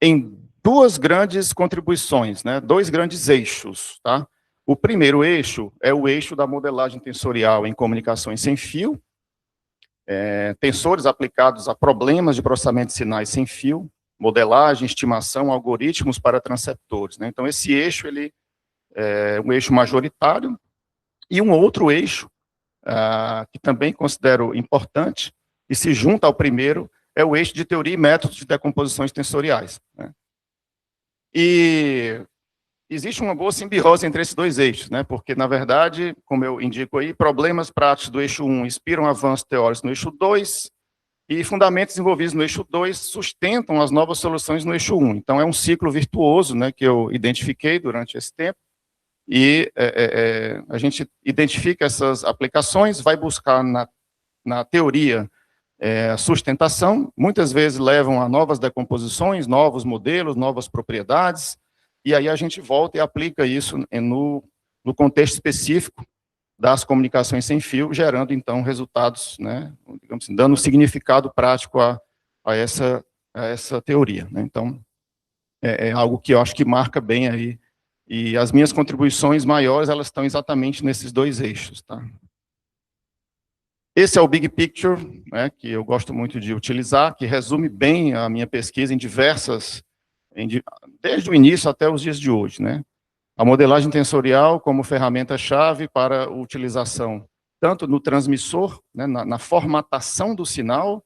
em duas grandes contribuições, né, dois grandes eixos, tá? O primeiro eixo é o eixo da modelagem tensorial em comunicações sem fio, tensores aplicados a problemas de processamento de sinais sem fio, modelagem, estimação, algoritmos para transceptores, né? Então, esse eixo, ele é um eixo majoritário, e um outro eixo, que também considero importante, e se junta ao primeiro, é o eixo de teoria e métodos de decomposições tensoriais, né? E existe uma boa simbiose entre esses dois eixos, né? Porque, na verdade, como eu indico aí, problemas práticos do eixo 1 inspiram avanços teóricos no eixo 2, e fundamentos desenvolvidos no eixo 2 sustentam as novas soluções no eixo 1. Então, é um ciclo virtuoso, né, que eu identifiquei durante esse tempo, e a gente identifica essas aplicações, vai buscar na teoria sustentação, muitas vezes levam a novas decomposições, novos modelos, novas propriedades, e aí a gente volta e aplica isso no contexto específico das comunicações sem fio, gerando, então, resultados, né, digamos assim, dando significado prático a essa teoria, né? Então, é algo que eu acho que marca bem aí, e as minhas contribuições maiores, elas estão exatamente nesses dois eixos, tá? Esse é o Big Picture, né, que eu gosto muito de utilizar, que resume bem a minha pesquisa em desde o início até os dias de hoje, né? A modelagem tensorial como ferramenta-chave para utilização tanto no transmissor, né, na formatação do sinal,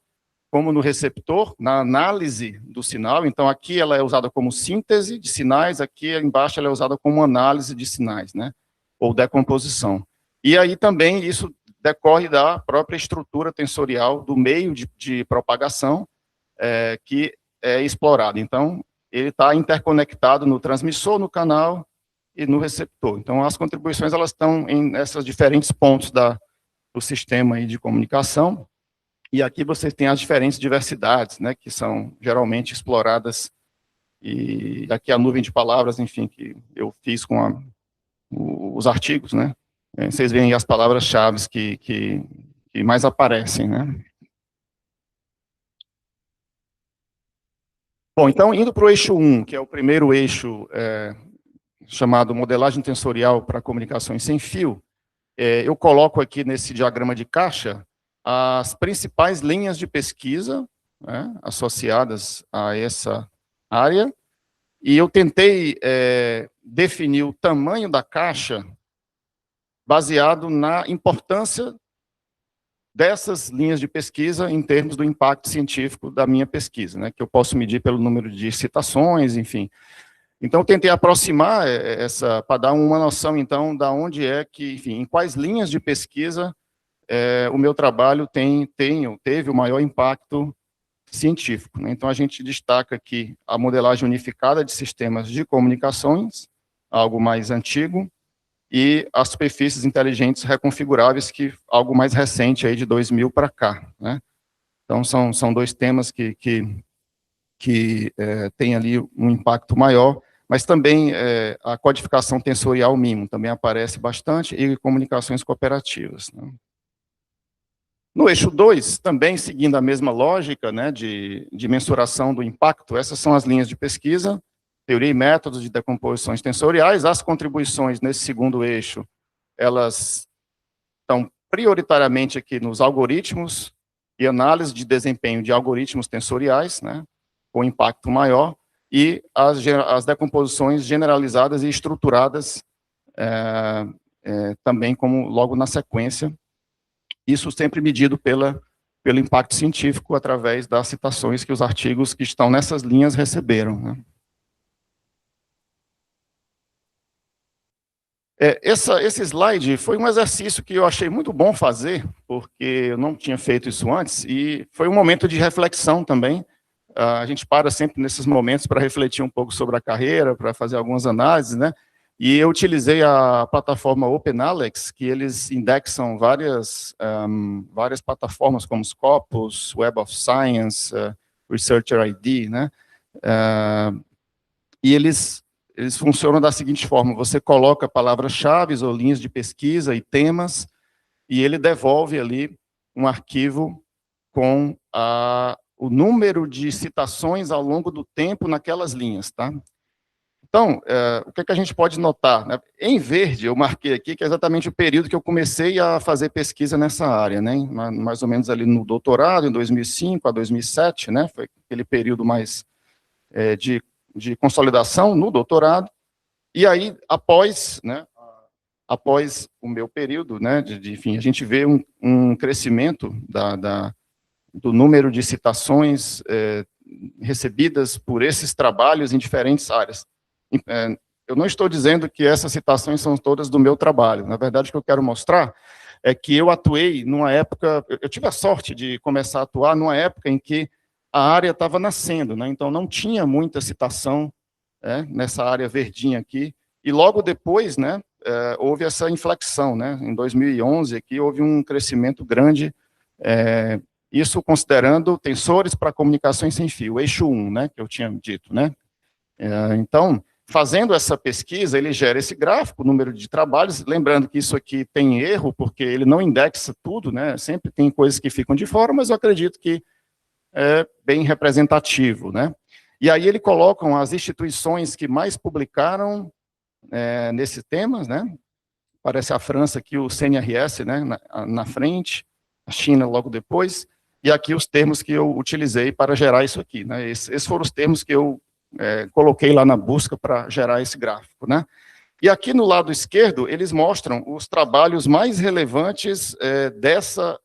como no receptor, na análise do sinal. Então, aqui ela é usada como síntese de sinais, aqui embaixo ela é usada como análise de sinais, né, ou decomposição. E aí também isso decorre da própria estrutura tensorial do meio de propagação que é explorado. Então, ele está interconectado no transmissor, no canal e no receptor. Então, as contribuições elas estão nesses diferentes pontos do sistema aí de comunicação. E aqui vocês têm as diferentes diversidades, né, que são geralmente exploradas, e aqui a nuvem de palavras, enfim, que eu fiz com os artigos, né, vocês veem as palavras-chave que mais aparecem, né. Bom, então, indo para o eixo 1, que é o primeiro eixo chamado modelagem tensorial para comunicações sem fio, eu coloco aqui nesse diagrama de caixa as principais linhas de pesquisa, né, associadas a essa área, e eu tentei definir o tamanho da caixa baseado na importância dessas linhas de pesquisa em termos do impacto científico da minha pesquisa, né, que eu posso medir pelo número de citações, enfim. Então, eu tentei aproximar para dar uma noção, então, da onde é que, enfim, em quais linhas de pesquisa o meu trabalho teve o maior impacto científico, né? Então, a gente destaca aqui a modelagem unificada de sistemas de comunicações, algo mais antigo, e as superfícies inteligentes reconfiguráveis, que algo mais recente, aí de 2000 para cá, né? Então, são dois temas que têm ali um impacto maior, mas também a codificação tensorial MIMO também aparece bastante, e comunicações cooperativas, né? No eixo 2, também seguindo a mesma lógica, né, de mensuração do impacto, essas são as linhas de pesquisa, teoria e métodos de decomposições tensoriais. As contribuições nesse segundo eixo, elas estão prioritariamente aqui nos algoritmos e análise de desempenho de algoritmos tensoriais, né, com impacto maior, e as decomposições generalizadas e estruturadas também como logo na sequência, isso sempre medido pelo impacto científico através das citações que os artigos que estão nessas linhas receberam, né. Esse slide foi um exercício que eu achei muito bom fazer, porque eu não tinha feito isso antes, e foi um momento de reflexão também. A gente para sempre nesses momentos para refletir um pouco sobre a carreira, para fazer algumas análises, né? E eu utilizei a plataforma OpenAlex, que eles indexam várias plataformas como Scopus, Web of Science, Researcher ID, né? E eles funcionam da seguinte forma: você coloca palavras-chave ou linhas de pesquisa e temas, e ele devolve ali um arquivo com o número de citações ao longo do tempo naquelas linhas, tá? Então, o que a gente pode notar, né? Em verde, eu marquei aqui que é exatamente o período que eu comecei a fazer pesquisa nessa área, né? Mais ou menos ali no doutorado, em 2005 a 2007, né? Foi aquele período mais de consolidação no doutorado. E aí, após o meu período, né, enfim, a gente vê um crescimento do número de citações recebidas por esses trabalhos em diferentes áreas. Eu não estou dizendo que essas citações são todas do meu trabalho. Na verdade, o que eu quero mostrar é que eu atuei numa época, eu tive a sorte de começar a atuar numa época em que a área estava nascendo, né? Então não tinha muita citação nessa área verdinha aqui, e logo depois, né, houve essa inflexão, né? Em 2011 aqui houve um crescimento grande, isso considerando tensores para comunicações sem fio, eixo 1, né, que eu tinha dito, né? Então, fazendo essa pesquisa, ele gera esse gráfico, o número de trabalhos, lembrando que isso aqui tem erro, porque ele não indexa tudo, né? Sempre tem coisas que ficam de fora, mas eu acredito que é bem representativo, né? E aí ele colocam as instituições que mais publicaram nesses temas, né? Aparece a França aqui, o CNRS, né, na frente, a China logo depois, e aqui os termos que eu utilizei para gerar isso aqui, né? Esses foram os termos que eu coloquei lá na busca para gerar esse gráfico, né? E aqui no lado esquerdo, eles mostram os trabalhos mais relevantes dessa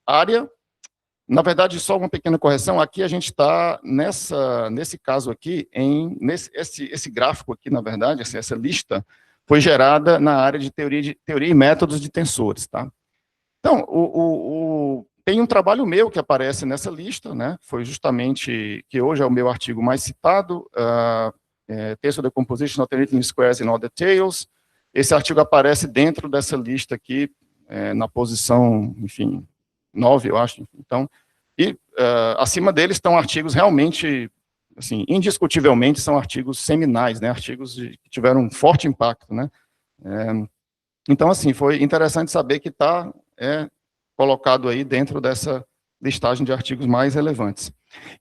área. Na verdade, só uma pequena correção, aqui a gente está nesse caso aqui, esse gráfico aqui, na verdade, essa lista, foi gerada na área de teoria e métodos de tensores, tá? Então, tem um trabalho meu que aparece nessa lista, né? Foi justamente, que hoje é o meu artigo mais citado, Tensor Decomposition Alternating Squares in All Details. Esse artigo aparece dentro dessa lista aqui, na posição, enfim, 9, eu acho. Então, acima deles estão artigos realmente, assim, indiscutivelmente são artigos seminais, né, artigos que tiveram um forte impacto, né. Então, assim, foi interessante saber que está colocado aí dentro dessa listagem de artigos mais relevantes.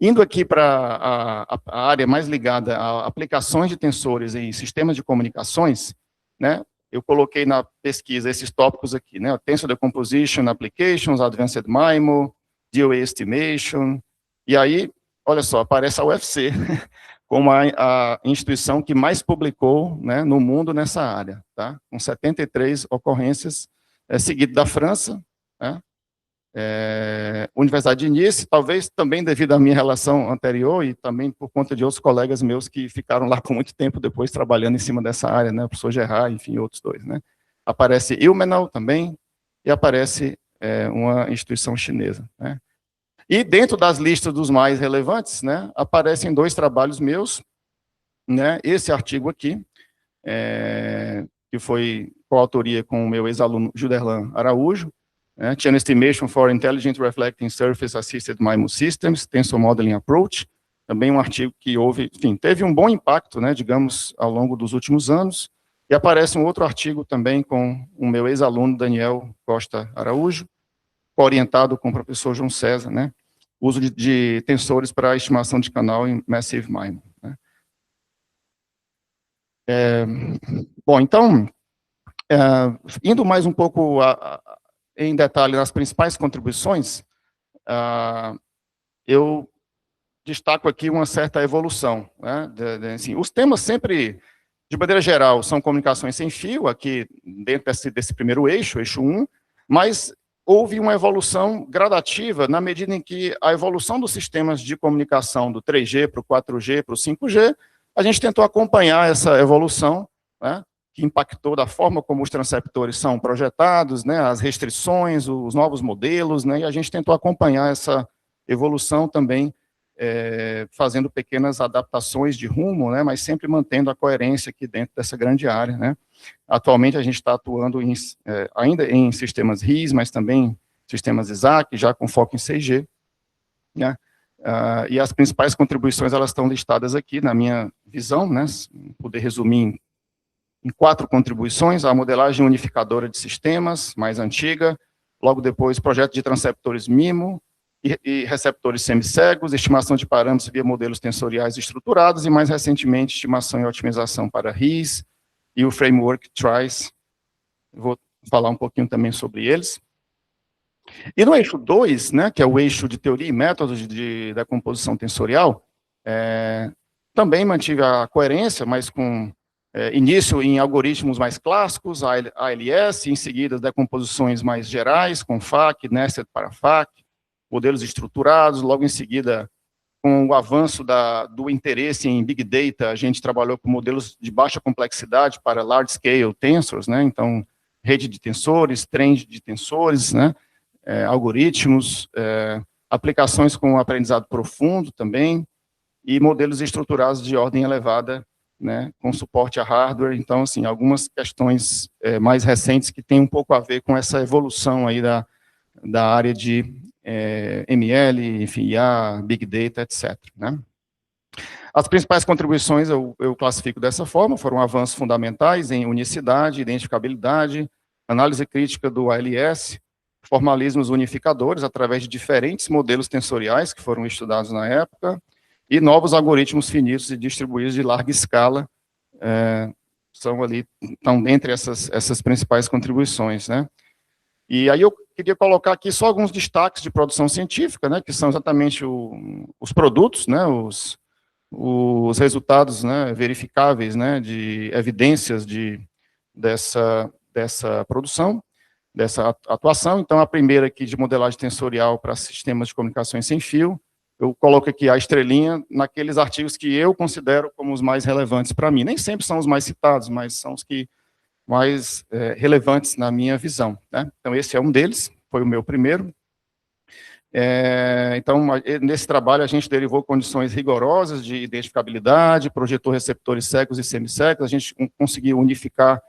Indo aqui para a área mais ligada a aplicações de tensores em sistemas de comunicações, né, eu coloquei na pesquisa esses tópicos aqui, né, Tensor Decomposition Applications, Advanced MIMO, DOA Estimation, e aí, olha só, aparece a UFC como a instituição que mais publicou, né, no mundo nessa área, tá, com 73 ocorrências, seguido da França, né, Universidade de Nice, talvez também devido à minha relação anterior e também por conta de outros colegas meus que ficaram lá por muito tempo depois trabalhando em cima dessa área, né, o professor Gerard, enfim, outros dois, né. Aparece Ilmenau também, e aparece uma instituição chinesa, né. E dentro das listas dos mais relevantes, né, aparecem 2 trabalhos meus, né, esse artigo aqui, que foi coautoria com o meu ex-aluno Juderlan Araújo, Chain Estimation for Intelligent Reflecting Surface Assisted MIMO Systems, Tensor Modeling Approach, também um artigo que houve, enfim, teve um bom impacto, né, digamos, ao longo dos últimos anos, e aparece um outro artigo também com o meu ex-aluno Daniel Costa Araújo, orientado com o professor João César, né, uso de tensores para estimação de canal em Massive MIMO, né. Bom, então, indo mais um pouco em detalhe nas principais contribuições, eu destaco aqui uma certa evolução, né, assim, os temas sempre, de maneira geral, são comunicações sem fio, aqui dentro desse primeiro eixo 1, mas houve uma evolução gradativa na medida em que a evolução dos sistemas de comunicação do 3G para o 4G, para o 5G, a gente tentou acompanhar essa evolução, né, que impactou da forma como os transceptores são projetados, né, as restrições, os novos modelos, né, e a gente tentou acompanhar essa evolução também, fazendo pequenas adaptações de rumo, né, mas sempre mantendo a coerência aqui dentro dessa grande área, né. Atualmente a gente está atuando ainda em sistemas RIS, mas também sistemas ISAC, já com foco em 6G, né. E as principais contribuições, elas estão listadas aqui, na minha visão, né, poder resumir em 4 contribuições: a modelagem unificadora de sistemas, mais antiga, logo depois projeto de transceptores MIMO e receptores semicegos, estimação de parâmetros via modelos tensoriais estruturados, e mais recentemente, estimação e otimização para RIS, e o framework TRICE. Vou falar um pouquinho também sobre eles. E no eixo 2, né, que é o eixo de teoria e métodos de decomposição tensorial, também mantive a coerência, mas com início em algoritmos mais clássicos, ALS, em seguida decomposições mais gerais, com FAC, nested para FAC, modelos estruturados, logo em seguida, com o avanço do interesse em Big Data, a gente trabalhou com modelos de baixa complexidade para Large Scale Tensors, né, então, rede de tensores, trend de tensores, né, algoritmos, aplicações com aprendizado profundo também, e modelos estruturados de ordem elevada, né, com suporte a hardware. Então, assim, algumas questões mais recentes que têm um pouco a ver com essa evolução aí da área de ML, enfim, IA, Big Data, etc., né. As principais contribuições eu classifico dessa forma: foram avanços fundamentais em unicidade, identificabilidade, análise crítica do ALS, formalismos unificadores através de diferentes modelos tensoriais que foram estudados na época, e novos algoritmos finitos e distribuídos de larga escala, estão dentre essas principais contribuições, né. E aí eu queria colocar aqui só alguns destaques de produção científica, né, que são exatamente os produtos, né, os resultados, né, verificáveis, né, de evidências dessa produção, dessa atuação. Então, a primeira aqui de modelagem tensorial para sistemas de comunicações sem fio, eu coloco aqui a estrelinha naqueles artigos que eu considero como os mais relevantes para mim. Nem sempre são os mais citados, mas são os que mais relevantes na minha visão, né? Então, esse é um deles, foi o meu primeiro. Então, nesse trabalho, a gente derivou condições rigorosas de identificabilidade, projetou receptores cegos e semicegos, a gente conseguiu unificar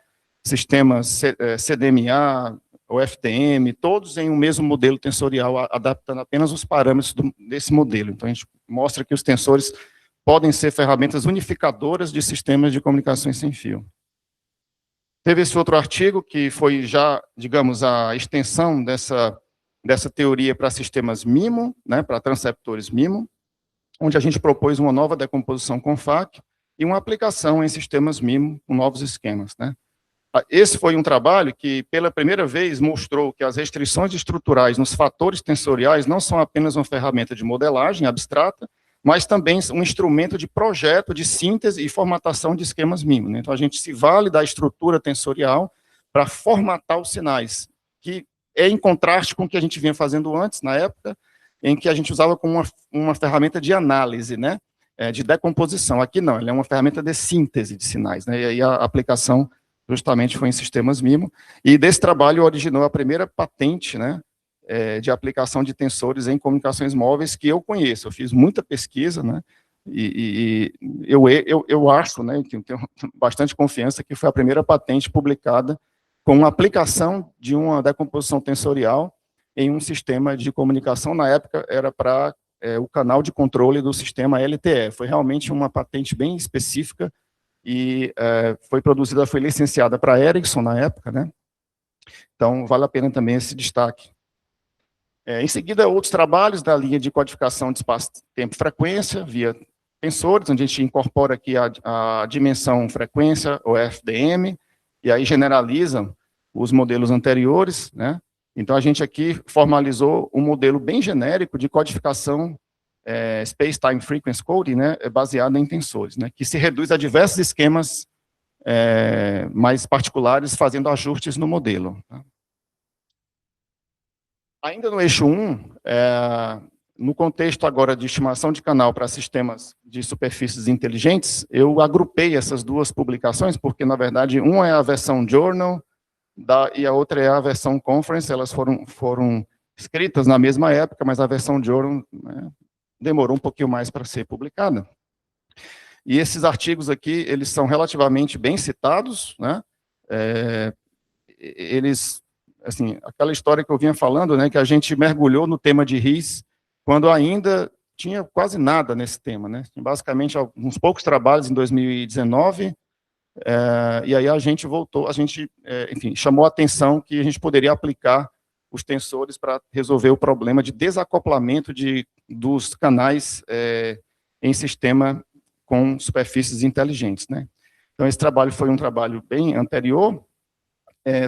sistemas CDMA, ou FTM, todos em um mesmo modelo tensorial, adaptando apenas os parâmetros desse modelo. Então, a gente mostra que os tensores podem ser ferramentas unificadoras de sistemas de comunicações sem fio. Teve esse outro artigo, que foi já, digamos, a extensão dessa teoria para sistemas MIMO, né, para transceptores MIMO, onde a gente propôs uma nova decomposição com FAC e uma aplicação em sistemas MIMO com novos esquemas, né. Esse foi um trabalho que, pela primeira vez, mostrou que as restrições estruturais nos fatores tensoriais não são apenas uma ferramenta de modelagem abstrata, mas também um instrumento de projeto, de síntese e formatação de esquemas MIMO, né? Então, a gente se vale da estrutura tensorial para formatar os sinais, que é em contraste com o que a gente vinha fazendo antes, na época, em que a gente usava como uma ferramenta de análise, né, de decomposição. Aqui não, ela é uma ferramenta de síntese de sinais, né, e aí a aplicação justamente foi em sistemas MIMO, e desse trabalho originou a primeira patente, né, de aplicação de tensores em comunicações móveis que eu conheço. Eu fiz muita pesquisa, né, e eu acho, né, que eu tenho bastante confiança que foi a primeira patente publicada com uma aplicação de uma decomposição tensorial em um sistema de comunicação. Na época era para o canal de controle do sistema LTE. Foi realmente uma patente bem específica e foi produzida, foi licenciada para a Ericsson na época, né? Então, vale a pena também esse destaque. Em seguida, outros trabalhos da linha de codificação de espaço-tempo-frequência, via tensores, onde a gente incorpora aqui a dimensão frequência, ou FDM, e aí generaliza os modelos anteriores, né? Então, a gente aqui formalizou um modelo bem genérico de codificação Space-Time Frequency Coding, né, baseado em tensores, né, que se reduz a diversos esquemas mais particulares, fazendo ajustes no modelo. Tá? Ainda no eixo 1, no contexto agora de estimação de canal para sistemas de superfícies inteligentes, eu agrupei essas duas publicações, porque, na verdade, uma é a versão Journal, e a outra é a versão Conference, elas foram escritas na mesma época, mas a versão Journal, né, demorou um pouquinho mais para ser publicada. E esses artigos aqui, eles são relativamente bem citados, né? Eles, assim, aquela história que eu vinha falando, né, que a gente mergulhou no tema de RIS, quando ainda tinha quase nada nesse tema, né? Basicamente, uns poucos trabalhos em 2019, e aí a gente voltou, enfim, chamou a atenção que a gente poderia aplicar os tensores para resolver o problema de desacoplamento dos canais em sistema com superfícies inteligentes, né? Então, esse trabalho foi um trabalho bem anterior,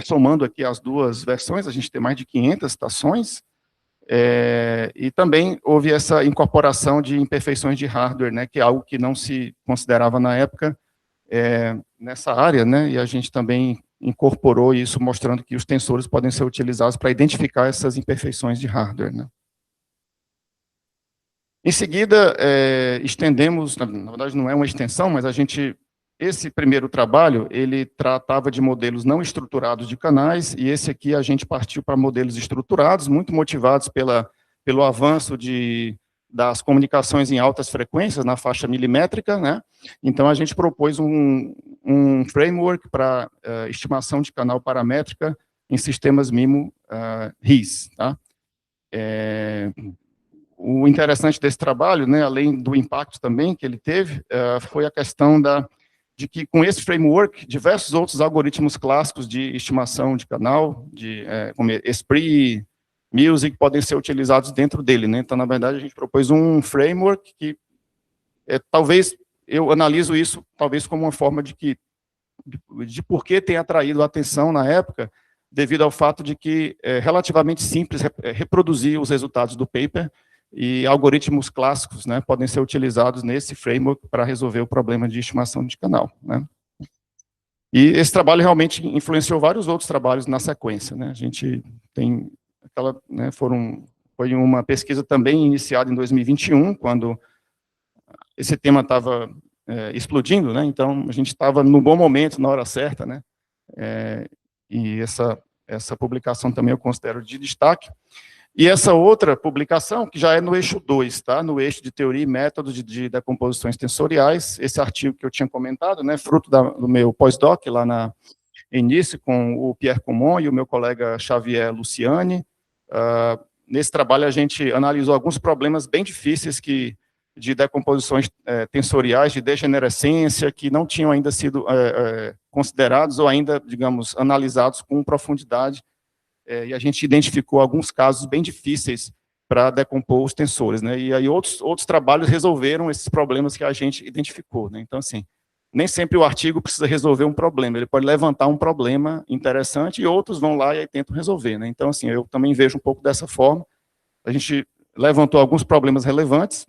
somando aqui as duas versões, a gente tem mais de 500 citações, e também houve essa incorporação de imperfeições de hardware, né, que é algo que não se considerava na época nessa área, né, e a gente também incorporou isso, mostrando que os tensores podem ser utilizados para identificar essas imperfeições de hardware, né. Em seguida, estendemos, na verdade não é uma extensão, mas esse primeiro trabalho, ele tratava de modelos não estruturados de canais, e esse aqui a gente partiu para modelos estruturados, muito motivados pelo avanço das comunicações em altas frequências, na faixa milimétrica, né? Então, a gente propôs um framework para estimação de canal paramétrica em sistemas MIMO RIS, tá? O interessante desse trabalho, né, além do impacto também que ele teve, foi a questão de que, com esse framework, diversos outros algoritmos clássicos de estimação de canal, como Esprit, Music, podem ser utilizados dentro dele, né? Então, na verdade, a gente propôs um framework que, talvez, eu analiso isso, talvez, como uma forma de por que tem atraído a atenção na época, devido ao fato de que é relativamente simples reproduzir os resultados do paper, e algoritmos clássicos, né, podem ser utilizados nesse framework para resolver o problema de estimação de canal, né. E esse trabalho realmente influenciou vários outros trabalhos na sequência, né. A gente tem né, foi uma pesquisa também iniciada em 2021, quando esse tema estava explodindo, né. Então a gente estava no bom momento, na hora certa, né. E essa publicação também eu considero de destaque. E essa outra publicação, que já é no eixo 2, tá? No eixo de teoria e métodos de decomposições tensoriais, esse artigo que eu tinha comentado, né, fruto do meu pós-doc lá na Enice, com o Pierre Comon e o meu colega Xavier Luciani. Nesse trabalho a gente analisou alguns problemas bem difíceis de decomposições tensoriais, de degenerescência, que não tinham ainda sido considerados ou ainda, digamos, analisados com profundidade, e a gente identificou alguns casos bem difíceis para decompor os tensores, né? E aí outros trabalhos resolveram esses problemas que a gente identificou, né? Então, assim, nem sempre o artigo precisa resolver um problema, ele pode levantar um problema interessante e outros vão lá e aí tentam resolver, né? Então, assim, eu também vejo um pouco dessa forma. A gente levantou alguns problemas relevantes,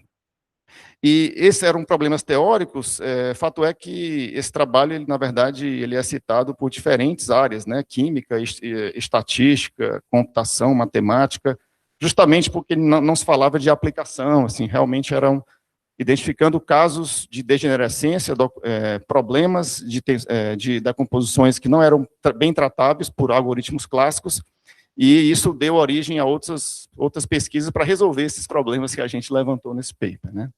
e esses eram problemas teóricos. Fato é que esse trabalho, na verdade, ele é citado por diferentes áreas, né, química, estatística, computação, matemática, justamente porque não se falava de aplicação, assim, realmente eram identificando casos de degenerescência, problemas de decomposições que não eram bem tratáveis por algoritmos clássicos, e isso deu origem a outras pesquisas para resolver esses problemas que a gente levantou nesse paper, né?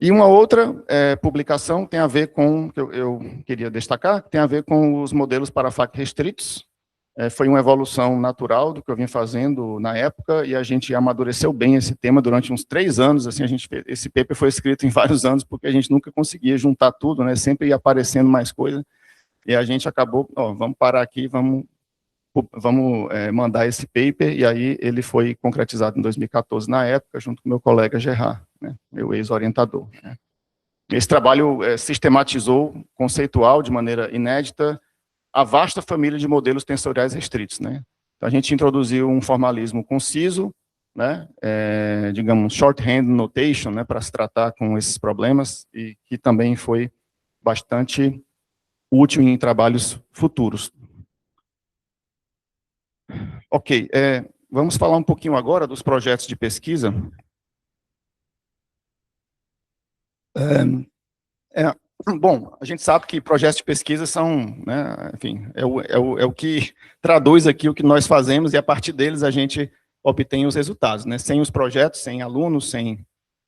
E uma outra publicação tem a ver com, que eu queria destacar, tem a ver com os modelos para FAC restritos, foi uma evolução natural do que eu vinha fazendo na época, e a gente amadureceu bem esse tema durante uns 3 anos, assim, esse paper foi escrito em vários anos, porque a gente nunca conseguia juntar tudo, né, sempre ia aparecendo mais coisa, e a gente acabou, vamos parar aqui, vamos mandar esse paper, e aí ele foi concretizado em 2014, na época, junto com meu colega Gerard, né, meu ex-orientador. Né. Esse trabalho sistematizou, conceitual, de maneira inédita, a vasta família de modelos tensoriais restritos, né? Então, a gente introduziu um formalismo conciso, né, digamos, shorthand notation, né, para se tratar com esses problemas, e que também foi bastante útil em trabalhos futuros. Ok, vamos falar um pouquinho agora dos projetos de pesquisa. Bom, a gente sabe que projetos de pesquisa são, né, enfim, é o que traduz aqui o que nós fazemos, e a partir deles a gente obtém os resultados, né? Sem os projetos, sem alunos, sem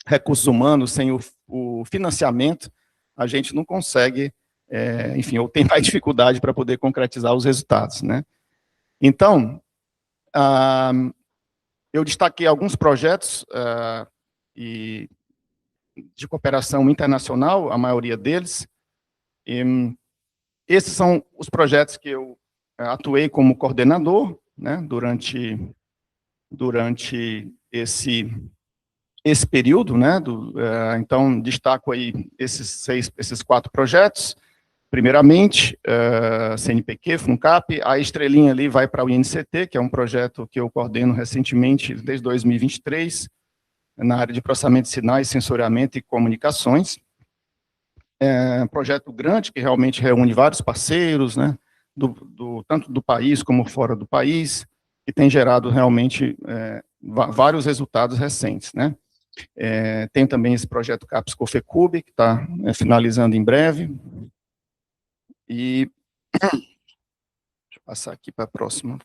recursos humanos, sem o financiamento, a gente não consegue, enfim, ou tem mais dificuldade para poder concretizar os resultados, né? Então, eu destaquei alguns projetos de cooperação internacional, a maioria deles. E esses são os projetos que eu atuei como coordenador, né, durante esse período, né, então destaco aí esses 4 projetos. Primeiramente, CNPq, FUNCAP, a estrelinha ali vai para o INCT, que é um projeto que eu coordeno recentemente, desde 2023, na área de processamento de sinais, sensoriamento e comunicações. Um projeto grande, que realmente reúne vários parceiros, né, tanto do país como fora do país, que tem gerado realmente vários resultados recentes, né. Tem também esse projeto CAPES-COFECUB, que está finalizando em breve. E deixa eu passar aqui para a próxima.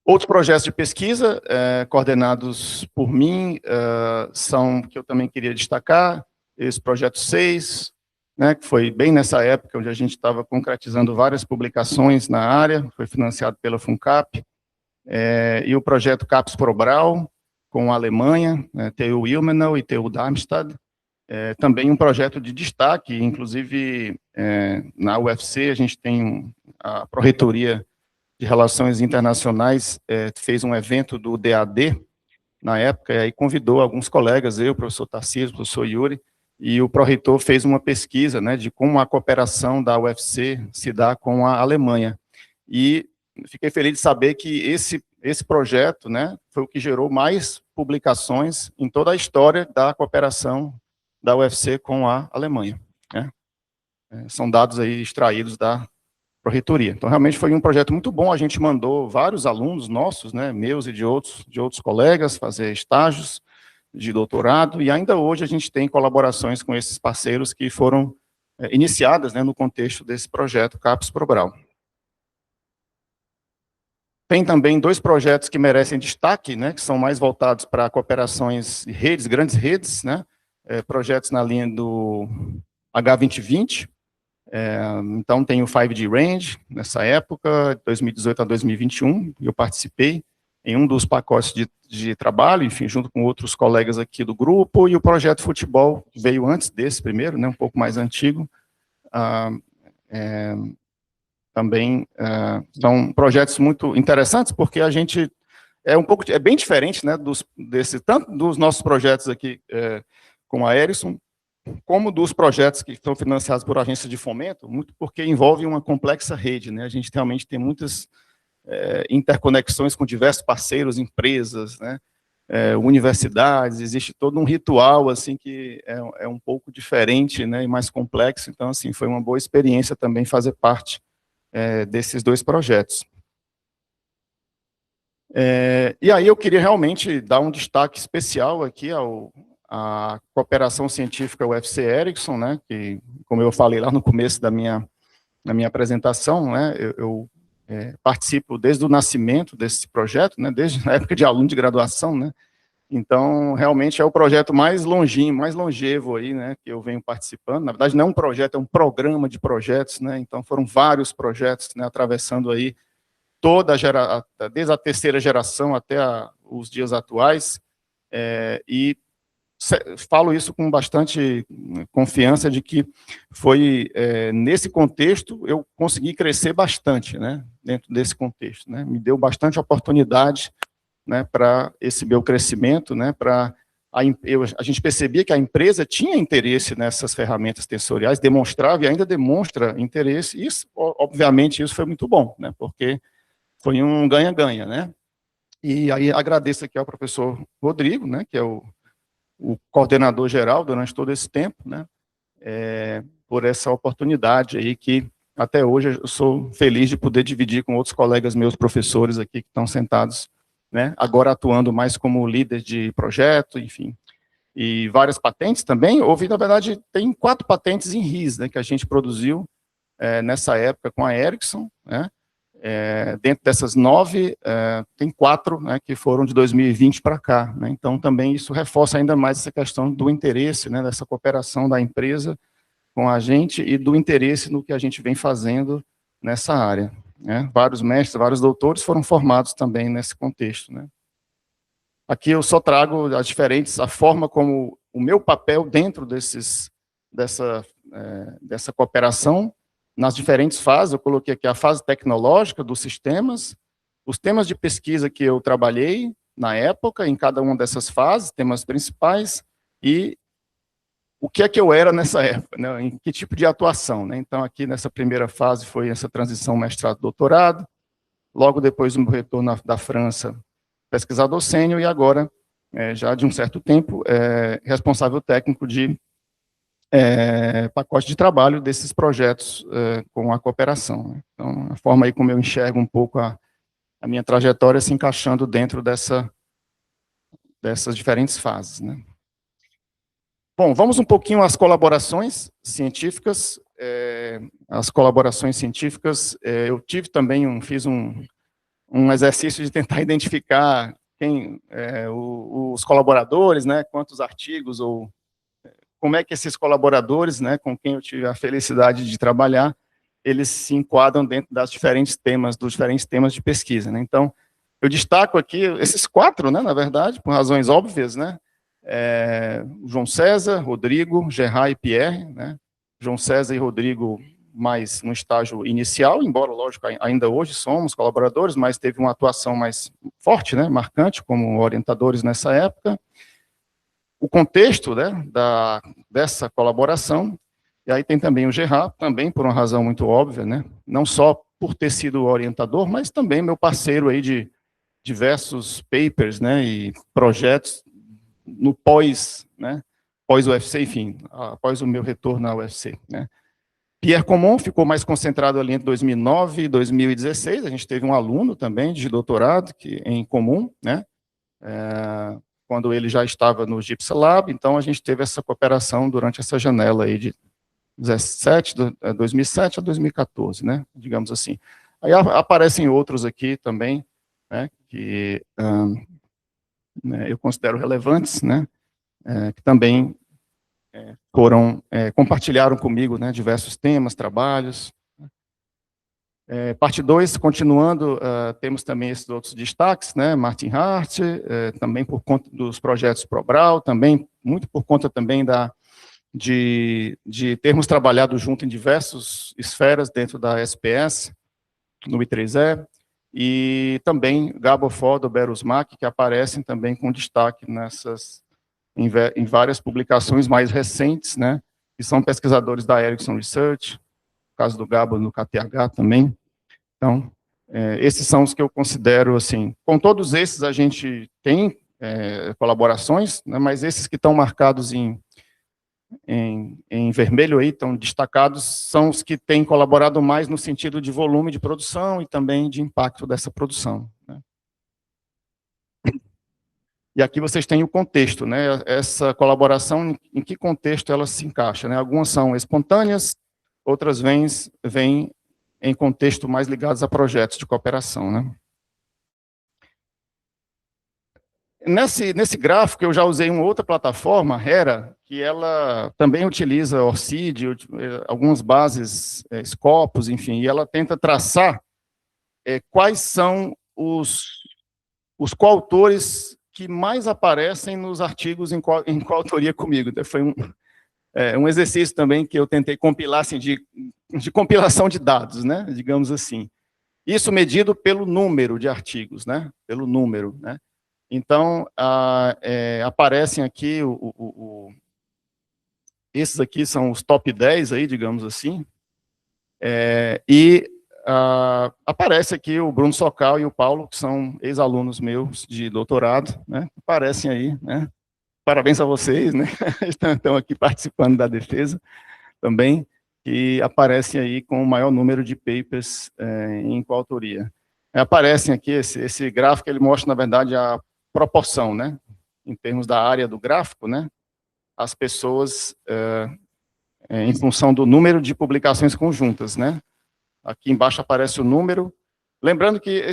Outros projetos de pesquisa coordenados por mim são, que eu também queria destacar, esse projeto 6, né, que foi bem nessa época onde a gente estava concretizando várias publicações na área, foi financiado pela FUNCAP, e o projeto CAPES Probral, com a Alemanha, TU Ilmenau e TU Darmstadt, também um projeto de destaque, inclusive na UFC a gente tem a Pró-Reitoria de Relações Internacionais, fez um evento do DAD, na época, e aí convidou alguns colegas, eu, o professor Tarcísio, o professor Yuri, e o pró-reitor fez uma pesquisa, né, de como a cooperação da UFC se dá com a Alemanha. E fiquei feliz de saber que esse projeto, né, foi o que gerou mais publicações em toda a história da cooperação da UFC com a Alemanha, né. São dados aí extraídos da pró-reitoria. Então, realmente foi um projeto muito bom, a gente mandou vários alunos nossos, né, meus e de outros colegas, fazer estágios de doutorado, e ainda hoje a gente tem colaborações com esses parceiros que foram iniciadas, né, no contexto desse projeto CAPES Probral. Tem também 2 projetos que merecem destaque, né, que são mais voltados para cooperações de redes, grandes redes, né, projetos na linha do H2020, então tem o 5G Range, nessa época, 2018 a 2021, e eu participei em um dos pacotes de trabalho, enfim, junto com outros colegas aqui do grupo, e o projeto Futebol veio antes desse primeiro, né, um pouco mais antigo. Também são projetos muito interessantes, porque a gente é bem diferente, né, tanto dos nossos projetos aqui com a Ericsson, como dos projetos que estão financiados por agências de fomento, muito porque envolve uma complexa rede, né? A gente realmente tem muitas interconexões com diversos parceiros, empresas, né? Universidades, existe todo um ritual, assim, que é um pouco diferente, né, e mais complexo, então, assim, foi uma boa experiência também fazer parte desses 2 projetos. E aí eu queria realmente dar um destaque especial aqui a cooperação científica UFC Ericsson, né, que, como eu falei lá no começo na minha apresentação, né, eu participo desde o nascimento desse projeto, né, desde a época de aluno de graduação, né, então, realmente é o projeto mais longevo aí, né, que eu venho participando. Na verdade, não é um projeto, é um programa de projetos, né, então foram vários projetos, né, atravessando aí desde a terceira geração até os dias atuais, e falo isso com bastante confiança de que foi, nesse contexto, eu consegui crescer bastante, né, dentro desse contexto, né, me deu bastante oportunidade, né, para esse meu crescimento, né, para a gente percebia que a empresa tinha interesse nessas ferramentas tensoriais, demonstrava e ainda demonstra interesse, e isso, obviamente, isso foi muito bom, né, porque foi um ganha-ganha, né, e aí agradeço aqui ao professor Rodrigo, né, que é o coordenador geral durante todo esse tempo, né, por essa oportunidade aí que até hoje eu sou feliz de poder dividir com outros colegas meus professores aqui que estão sentados, né, agora atuando mais como líder de projeto, enfim, e várias patentes também. Houve, na verdade, tem 4 patentes em RIS, né, que a gente produziu nessa época com a Ericsson, né, dentro dessas 9, tem 4, né, que foram de 2020 para cá, né, então também isso reforça ainda mais essa questão do interesse, né, dessa cooperação da empresa com a gente e do interesse no que a gente vem fazendo nessa área, né. Vários mestres, vários doutores foram formados também nesse contexto, né. Aqui eu só trago a forma como o meu papel dentro dessa cooperação, nas diferentes fases. Eu coloquei aqui a fase tecnológica dos sistemas, os temas de pesquisa que eu trabalhei na época, em cada uma dessas fases, temas principais, e o que é que eu era nessa época, né, em que tipo de atuação, né. Então, aqui nessa primeira fase foi essa transição mestrado-doutorado, logo depois do meu retorno da França, pesquisador sênior, e agora, já de um certo tempo, responsável técnico de pacote de trabalho desses projetos com a cooperação, né. Então, a forma aí como eu enxergo um pouco a minha trajetória se encaixando dentro dessas diferentes fases, né. Bom, vamos um pouquinho às colaborações científicas. As colaborações científicas, eu tive também, fiz um exercício de tentar identificar os colaboradores, né, quantos artigos, ou como é que esses colaboradores, né, com quem eu tive a felicidade de trabalhar, eles se enquadram dentro dos diferentes temas de pesquisa, né. Então, eu destaco aqui esses 4, né, na verdade, por razões óbvias, né, João César, Rodrigo, Gerard e Pierre, né, João César e Rodrigo mais no estágio inicial, embora, lógico, ainda hoje somos colaboradores, mas teve uma atuação mais forte, né, marcante, como orientadores nessa época. O contexto, né, dessa colaboração, e aí tem também o Gerard, também por uma razão muito óbvia, né, não só por ter sido orientador, mas também meu parceiro aí de diversos papers, né, e projetos no pós-UFC, enfim, após o meu retorno à UFC, né. Pierre Comon ficou mais concentrado ali entre 2009 e 2016, a gente teve um aluno também de doutorado em comum, né, quando ele já estava no Gypsy Lab, então a gente teve essa cooperação durante essa janela aí de 2007 a 2014, né, digamos assim. Aí aparecem outros aqui também, né, que né, eu considero relevantes, né, que também compartilharam comigo, né, diversos temas, trabalhos. Parte 2, continuando, temos também esses outros destaques, né, Martin Hart, também por conta dos projetos Probral, também, muito por conta também de termos trabalhado junto em diversas esferas dentro da SPS, no I3E, e também Gabor Ford, Berus Mack, que aparecem também com destaque em várias publicações mais recentes, né, que são pesquisadores da Ericsson Research, no caso do Gabor no KTH também. Então, esses são os que eu considero, assim, com todos esses a gente tem colaborações, né, mas esses que estão marcados em vermelho aí, estão destacados, são os que têm colaborado mais no sentido de volume de produção e também de impacto dessa produção, né. E aqui vocês têm o contexto, né, essa colaboração, em que contexto ela se encaixa, né, algumas são espontâneas, outras vêm em contexto mais ligados a projetos de cooperação, né. Nesse gráfico, eu já usei uma outra plataforma, Hera, que ela também utiliza ORCID, algumas bases, Scopus, enfim, e ela tenta traçar quais são os coautores que mais aparecem nos artigos em coautoria comigo. Então, foi um exercício também que eu tentei compilar, assim, de compilação de dados, né, digamos assim. Isso medido pelo número de artigos, né, pelo número, né. Então, aparecem aqui, esses aqui são os top 10 aí, digamos assim, aparece aqui o Bruno Socal e o Paulo, que são ex-alunos meus de doutorado, né, aparecem aí, né. Parabéns a vocês, né, estão aqui participando da defesa também, que aparecem aí com o maior número de papers em coautoria. Aparecem aqui, esse gráfico, ele mostra, na verdade, a proporção, né, em termos da área do gráfico, né, as pessoas em função do número de publicações conjuntas, né. Aqui embaixo aparece o número. Lembrando que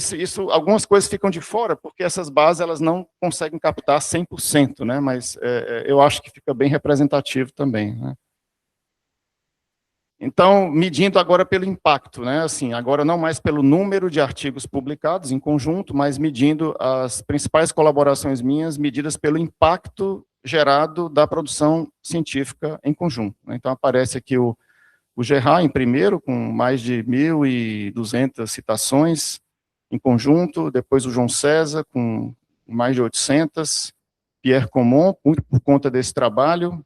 algumas coisas ficam de fora, porque essas bases elas não conseguem captar 100%, né, mas eu acho que fica bem representativo também, né. Então, medindo agora pelo impacto, né, assim, agora não mais pelo número de artigos publicados em conjunto, mas medindo as principais colaborações minhas, medidas pelo impacto gerado da produção científica em conjunto, né. Então, aparece aqui o Gerard em primeiro, com mais de 1.200 citações em conjunto, depois o João César, com mais de 800, Pierre Comon, muito por conta desse trabalho,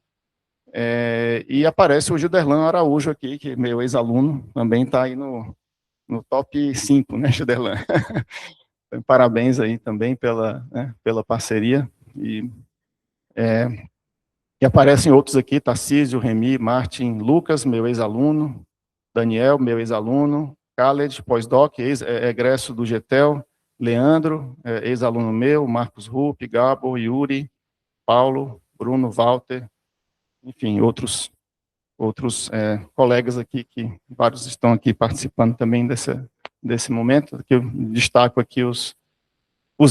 e aparece o Gilderlan Araújo aqui, que é meu ex-aluno, também está aí no top 5, né, Gilderlan? Parabéns aí também pela parceria, e aparecem outros aqui, Tarcísio, Remy, Martin, Lucas, meu ex-aluno, Daniel, meu ex-aluno, Khaled, pós-doc, egresso do GETEL, Leandro, ex-aluno meu, Marcos Rupp, Gabo, Yuri, Paulo, Bruno, Walter, enfim, outros colegas aqui, que vários estão aqui participando também desse momento, que eu destaco aqui os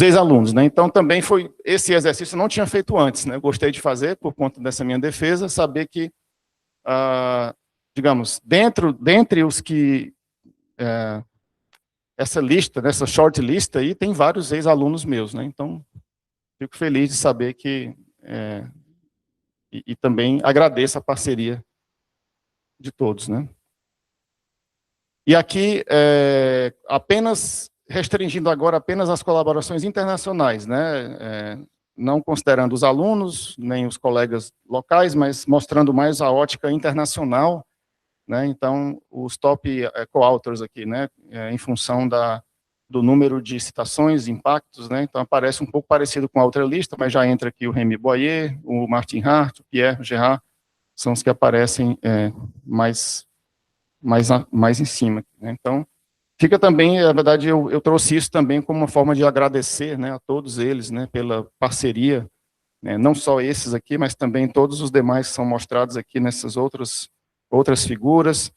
ex-alunos, né? Então, também esse exercício eu não tinha feito antes, né? Eu gostei de fazer, por conta dessa minha defesa, saber que, digamos, dentre os que, essa lista, nessa short list aí, tem vários ex-alunos meus, né? Então, fico feliz de saber que, e também agradeço a parceria de todos, né? E aqui, restringindo agora apenas as colaborações internacionais, né, não considerando os alunos, nem os colegas locais, mas mostrando mais a ótica internacional, né, então, os top co-authors aqui, né, em função do número de citações, impactos, né, então aparece um pouco parecido com a outra lista, mas já entra aqui o Remy Boyer, o Martin Hart, o Pierre Gerard, são os que aparecem mais em cima, né, então, fica também, na verdade, eu trouxe isso também como uma forma de agradecer, né, a todos eles, né, pela parceria, né, não só esses aqui, mas também todos os demais que são mostrados aqui nessas outras figuras,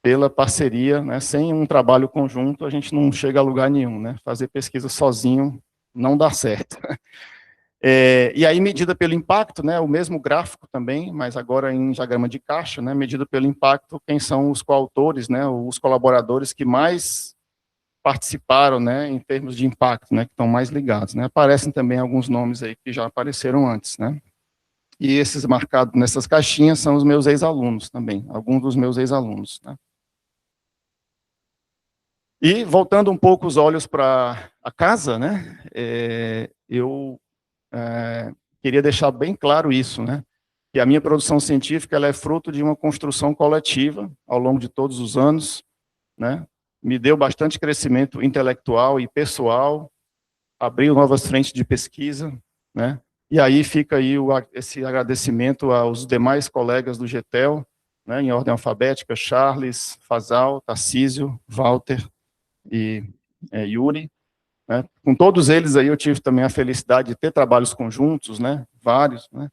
pela parceria, né, sem um trabalho conjunto, a gente não chega a lugar nenhum, né, fazer pesquisa sozinho não dá certo. E aí, medida pelo impacto, né, o mesmo gráfico também, mas agora em diagrama de caixa, né, medida pelo impacto, quem são os coautores, né, os colaboradores que mais participaram, né, em termos de impacto, né, que estão mais ligados, né, aparecem também alguns nomes aí que já apareceram antes, né, e esses marcados nessas caixinhas são os meus ex-alunos também, alguns dos meus ex-alunos, né. E, voltando um pouco os olhos para a casa, né, eu queria deixar bem claro isso, né, que a minha produção científica ela é fruto de uma construção coletiva ao longo de todos os anos, né, me deu bastante crescimento intelectual e pessoal, abriu novas frentes de pesquisa, né, e aí fica aí esse agradecimento aos demais colegas do GETEL, né, em ordem alfabética, Charles, Fazal, Tarcísio, Walter e Yuri, né, com todos eles aí eu tive também a felicidade de ter trabalhos conjuntos, né, vários, né,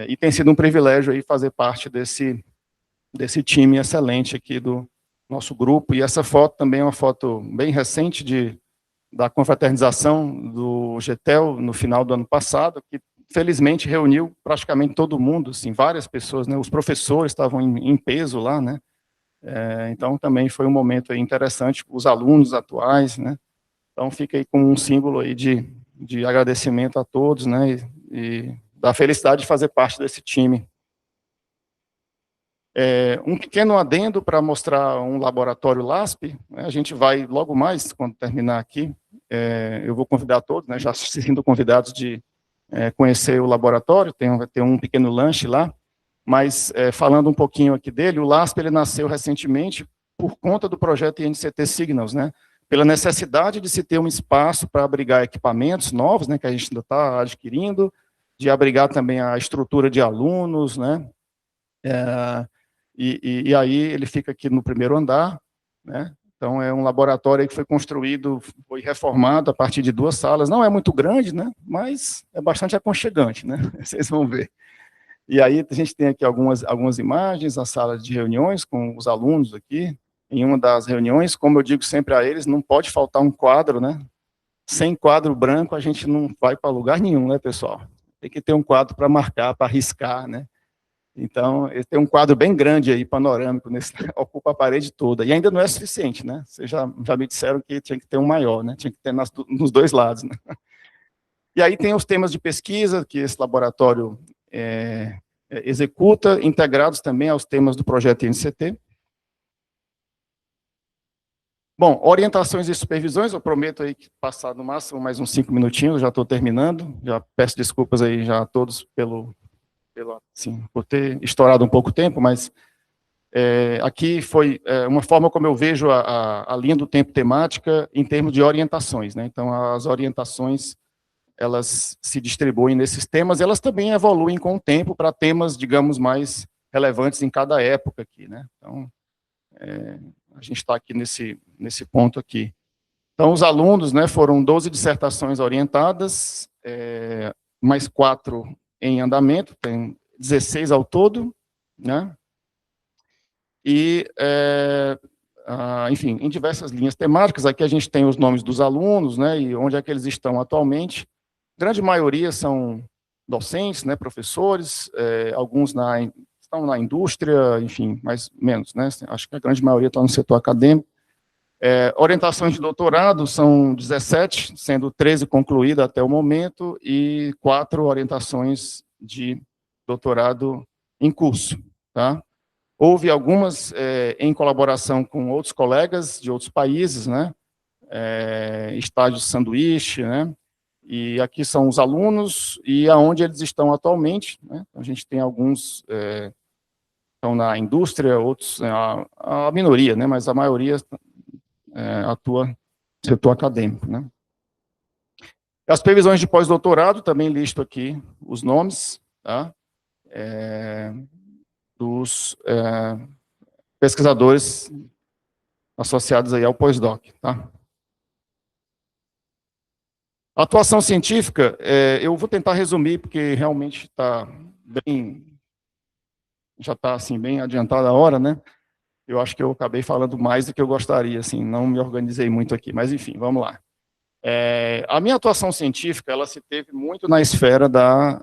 e tem sido um privilégio aí fazer parte desse time excelente aqui do nosso grupo, e essa foto também é uma foto bem recente da confraternização do GETEL no final do ano passado, que felizmente reuniu praticamente todo mundo, assim, várias pessoas, né, os professores estavam em peso lá, né, Então, também foi um momento aí interessante para os alunos atuais, né? Então, fica aí com um símbolo aí de agradecimento a todos, né? E da felicidade de fazer parte desse time. Um pequeno adendo para mostrar um laboratório LASP, né? A gente vai, logo mais, quando terminar aqui, eu vou convidar todos, né? Já sendo convidados de conhecer o laboratório, vai ter um pequeno lanche lá, mas falando um pouquinho aqui dele, o LASP ele nasceu recentemente por conta do projeto INCT Signals, né? Pela necessidade de se ter um espaço para abrigar equipamentos novos, né, que a gente ainda está adquirindo, de abrigar também a estrutura de alunos, né? E aí ele fica aqui no primeiro andar, né? Então é um laboratório que foi construído, foi reformado a partir de 2 salas. Não é muito grande, né? Mas é bastante aconchegante, né? Vocês vão ver. E aí a gente tem aqui algumas imagens, a sala de reuniões com os alunos aqui. Em uma das reuniões, como eu digo sempre a eles, não pode faltar um quadro, né? Sem quadro branco a gente não vai para lugar nenhum, né, pessoal? Tem que ter um quadro para marcar, para riscar, né? Então, ele tem um quadro bem grande aí, panorâmico, ocupa a parede toda. E ainda não é suficiente, né? Vocês já me disseram que tinha que ter um maior, né? Tinha que ter nos 2 lados, né? E aí tem os temas de pesquisa que esse laboratório executa, integrados também aos temas do projeto INCT. Bom, orientações e supervisões, eu prometo aí que passar no máximo mais uns 5 minutinhos, já estou terminando, já peço desculpas aí já a todos por ter estourado um pouco o tempo, mas aqui foi uma forma como eu vejo a linha do tempo temática em termos de orientações, né? Então, as orientações, elas se distribuem nesses temas, elas também evoluem com o tempo para temas, digamos, mais relevantes em cada época aqui, né? Então, a gente está aqui nesse ponto aqui. Então, os alunos, né, foram 12 dissertações orientadas, mais 4 em andamento, tem 16 ao todo, né? E, enfim, em diversas linhas temáticas, aqui a gente tem os nomes dos alunos, né, e onde é que eles estão atualmente. A grande maioria são docentes, né, professores, alguns estão na indústria, enfim, mais menos, né? Acho que a grande maioria está no setor acadêmico. Orientações de doutorado são 17, sendo 13 concluídas até o momento, e 4 orientações de doutorado em curso, tá? Houve algumas em colaboração com outros colegas de outros países, né? Estágio sanduíche, né? E aqui são os alunos e aonde eles estão atualmente, né? A gente tem alguns estão na indústria, outros a minoria, né? Mas a maioria atua no setor acadêmico, né? As previsões de pós-doutorado, também listo aqui os nomes, tá? Dos pesquisadores associados aí ao pós-doc, tá? A atuação científica, eu vou tentar resumir, porque realmente está já está assim, bem adiantada a hora, né? Eu acho que eu acabei falando mais do que eu gostaria, assim, não me organizei muito aqui, mas enfim, vamos lá. A minha atuação científica, ela se teve muito na esfera da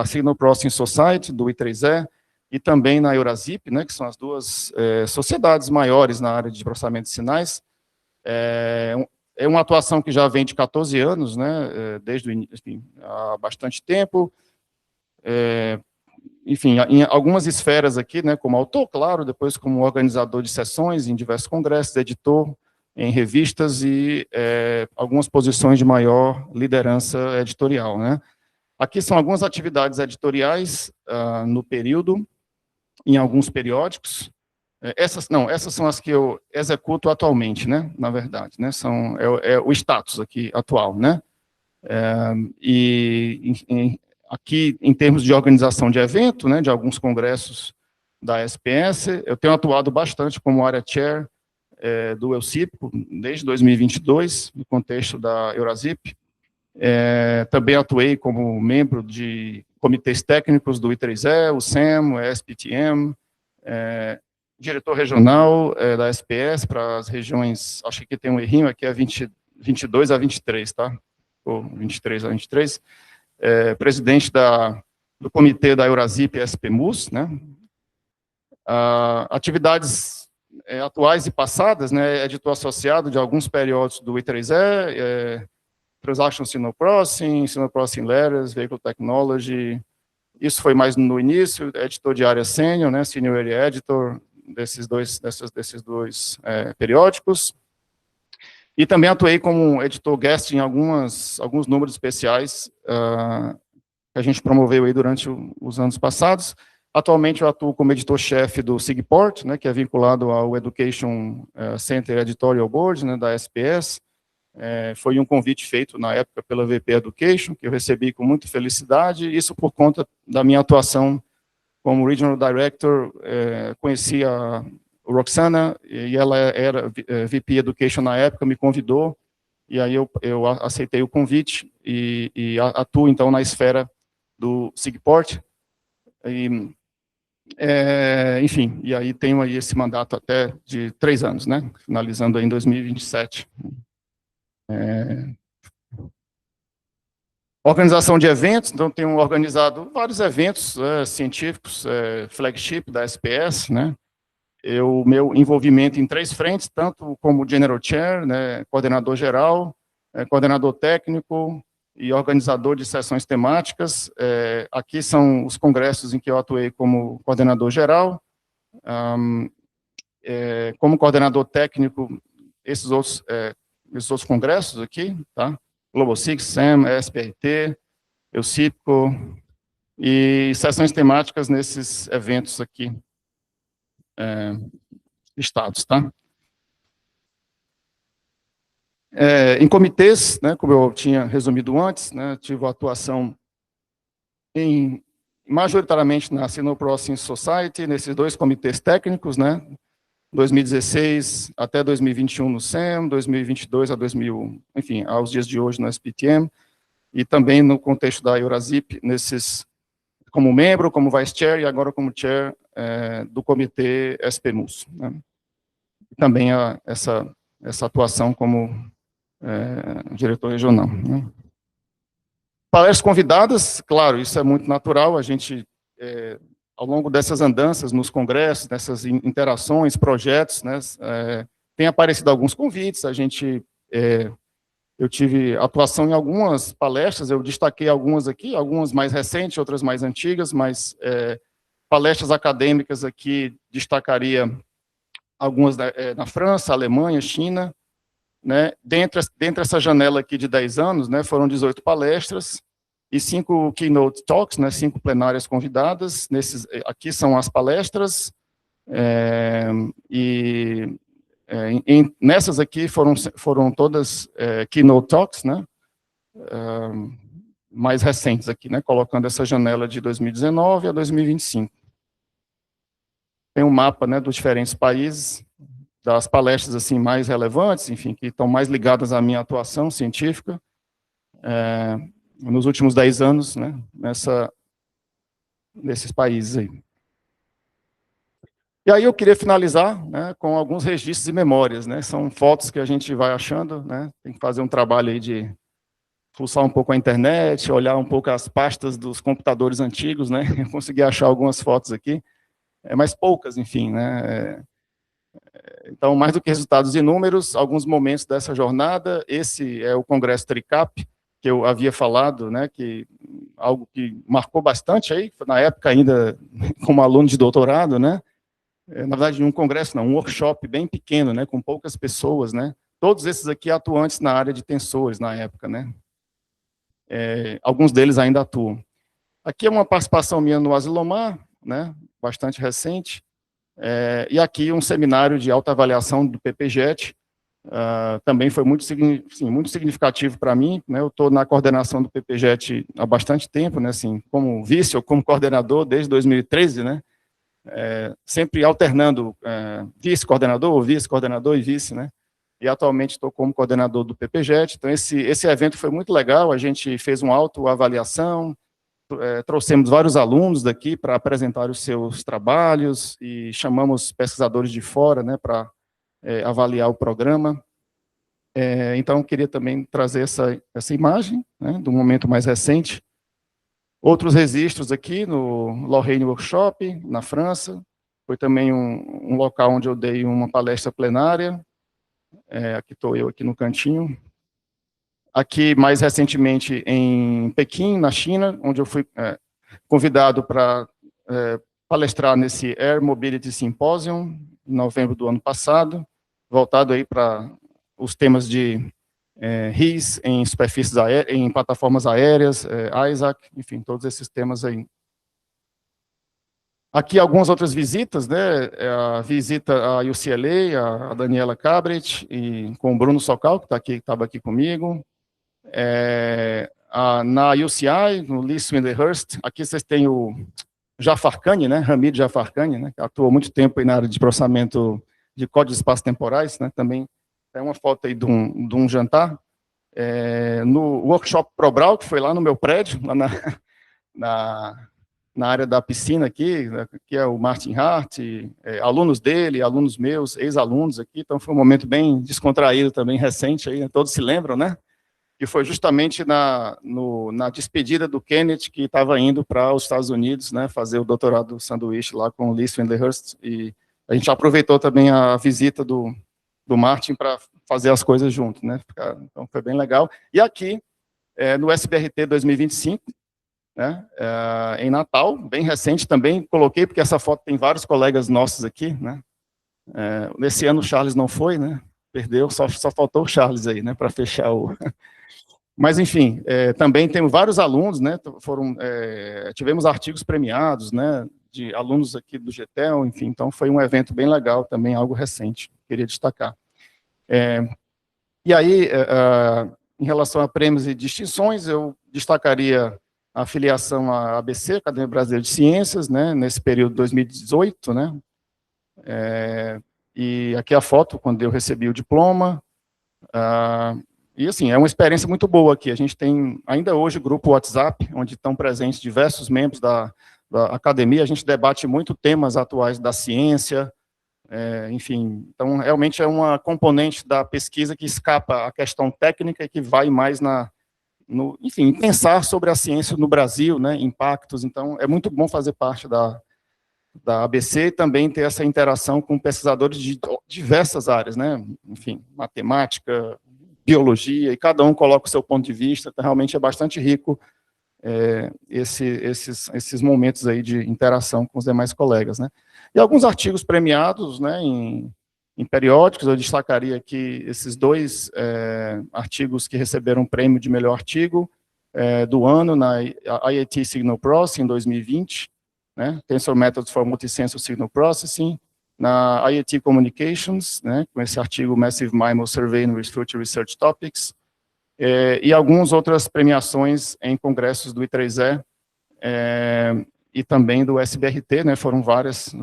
Signal Processing Society, do I3E, e também na Eurasip, né, que são as 2 sociedades maiores na área de processamento de sinais. É uma atuação que já vem de 14 anos, né, desde o início, enfim, há bastante tempo. Enfim, em algumas esferas aqui, né, como autor, claro, depois como organizador de sessões em diversos congressos, editor em revistas e algumas posições de maior liderança editorial, né. Aqui são algumas atividades editoriais no período, em alguns periódicos. Essas são as que eu executo atualmente, né, na verdade, né, o status aqui atual, né. Aqui, em termos de organização de evento, né, de alguns congressos da SPS, eu tenho atuado bastante como área chair do EUCIP, desde 2022, no contexto da Eurasip. Também atuei como membro de comitês técnicos do I3E, o SEM, o SPTM, diretor regional da SPS para as regiões, acho que aqui tem um errinho, aqui é 22 a 23, tá? Ou 23 a 23. Presidente do comitê da Eurasip SPMUS, né? Atividades atuais e passadas, né, editor associado de alguns periódicos do I3E, Transaction Signal Processing Letters, Vehicle Technology. Isso foi mais no início, editor de área sênior, né, Senior Area Editor, desses dois periódicos. E também atuei como editor guest em alguns números especiais que a gente promoveu aí durante os anos passados. Atualmente eu atuo como editor-chefe do SIGPORT, né, que é vinculado ao Education Center Editorial Board, né, da SPS. Foi um convite feito na época pela VP Education, que eu recebi com muita felicidade, isso por conta da minha atuação como Regional Director. Conheci a Roxana, e ela era VP Education na época, me convidou, e aí eu aceitei o convite, e atuo então na esfera do SIGPORT, enfim, e aí tenho aí esse mandato até de 3 anos, né, finalizando aí em 2027. Organização de eventos, então tenho organizado vários eventos científicos, flagship da SPS, né, meu envolvimento em 3 frentes, tanto como General Chair, né, coordenador geral, coordenador técnico e organizador de sessões temáticas. Aqui são os congressos em que eu atuei como coordenador geral. Como coordenador técnico, esses outros congressos aqui, tá? Global Six, SAM, SPRT, EUCIPCO, e sessões temáticas nesses eventos aqui, listados, tá? Em comitês, né, como eu tinha resumido antes, né, tive atuação majoritariamente na Signal Processing Society, nesses 2 comitês técnicos, né, 2016 até 2021 no SAM, 2022 a enfim, aos dias de hoje no SPTM, e também no contexto da Eurasip, como membro, como Vice Chair, e agora como Chair do comitê SPMUS, né. E também essa atuação como diretor regional, né. Palestras convidadas, claro, isso é muito natural, a gente, ao longo dessas andanças nos congressos, dessas interações, projetos, né, tem aparecido alguns convites, eu tive atuação em algumas palestras, eu destaquei algumas aqui, algumas mais recentes, outras mais antigas, mas palestras acadêmicas aqui, destacaria algumas na França, Alemanha, China, né, dentro dessa janela aqui de 10 anos, né, foram 18 palestras e 5 keynote talks, né, 5 plenárias convidadas. Aqui são as palestras, nessas aqui foram todas keynote talks, né, mais recentes aqui, né, colocando essa janela de 2019 a 2025. Tem um mapa, né, dos diferentes países, das palestras assim mais relevantes, enfim, que estão mais ligadas à minha atuação científica nos últimos 10 anos, né, nesses países aí. E aí eu queria finalizar, né, com alguns registros e memórias, né, são fotos que a gente vai achando, né, tem que fazer um trabalho aí de fuçar um pouco a internet, olhar um pouco as pastas dos computadores antigos, né, eu consegui achar algumas fotos aqui, mas poucas, enfim, né. Então, mais do que resultados e números, alguns momentos dessa jornada. Esse é o Congresso TRICAP, que eu havia falado, né, que algo que marcou bastante aí, na época ainda como aluno de doutorado, né, na verdade, um congresso não, um workshop bem pequeno, né, com poucas pessoas, né, todos esses aqui atuantes na área de tensores na época, né, alguns deles ainda atuam. Aqui é uma participação minha no Asilomar, né, bastante recente, e aqui um seminário de autoavaliação do PPJET, também foi muito significativo para mim, né, eu estou na coordenação do PPJET há bastante tempo, né, assim, como vice ou como coordenador desde 2013, né, sempre alternando vice-coordenador e vice, né, e atualmente estou como coordenador do PPJET. Então esse evento foi muito legal, a gente fez uma autoavaliação, trouxemos vários alunos daqui para apresentar os seus trabalhos e chamamos pesquisadores de fora, né, para avaliar o programa. Então, queria também trazer essa imagem, né, do momento mais recente. Outros registros aqui no Lorraine Workshop, na França, Foi também um local onde eu dei uma palestra plenária. Aqui estou eu, aqui no cantinho. Aqui, mais recentemente, em Pequim, na China, onde eu fui convidado para palestrar nesse Air Mobility Symposium, em novembro do ano passado, voltado aí para os temas de RIS em superfícies aéreas, em plataformas aéreas, ISAC, enfim, todos esses temas aí. Aqui algumas outras visitas, né? A visita à UCLA, a Daniela Cabret, e com o Bruno Socal, que estava aqui comigo. Na UCI, no Lee Swinderhurst, aqui vocês têm o Jafarkhani, né? Hamid Jafarkhani, né? Que atuou muito tempo aí na área de processamento de códigos espaço-temporais, né? Também tem uma foto aí de um jantar. No workshop Probral, que foi lá no meu prédio, lá na área da piscina aqui, que é o Martin Hart, alunos dele, alunos meus, ex-alunos aqui, então foi um momento bem descontraído também, recente, aí, né? Todos se lembram, né? Que foi justamente na despedida do Kenneth, que estava indo para os Estados Unidos, né, fazer o doutorado do sanduíche lá com o Lee Swinderhurst, e a gente aproveitou também a visita do Martin para fazer as coisas juntos, né? Então foi bem legal. E aqui, no SBRT 2025, né, em Natal, bem recente também, coloquei, porque essa foto tem vários colegas nossos aqui, né? Nesse ano o Charles não foi, né? Perdeu, só faltou o Charles aí, né, para fechar o... Mas, enfim, também temos vários alunos, né? Tivemos artigos premiados, né? De alunos aqui do GTEL, enfim, então foi um evento bem legal também, algo recente, queria destacar. E aí, em relação a prêmios e distinções, eu destacaria a filiação à ABC, Academia Brasileira de Ciências, né, nesse período de 2018, né, e aqui a foto, quando eu recebi o diploma, e assim, é uma experiência muito boa aqui, a gente tem ainda hoje o grupo WhatsApp, onde estão presentes diversos membros da academia, a gente debate muito temas atuais da ciência, enfim, então realmente é uma componente da pesquisa que escapa à questão técnica e que vai mais enfim, pensar sobre a ciência no Brasil, né, impactos, então é muito bom fazer parte da ABC e também ter essa interação com pesquisadores de diversas áreas, né, enfim, matemática, biologia, e cada um coloca o seu ponto de vista, então realmente é bastante rico esses momentos aí de interação com os demais colegas, né. E alguns artigos premiados, né, em periódicos, eu destacaria aqui esses dois artigos que receberam o prêmio de melhor artigo do ano na IAT Signal Processing, em 2020, né, Tensor Methods for Multisensor Signal Processing, na IAT Communications, né, com esse artigo Massive MIMO Surveying with Future Research Topics, e algumas outras premiações em congressos do I3E, e também do SBRT, né, foram várias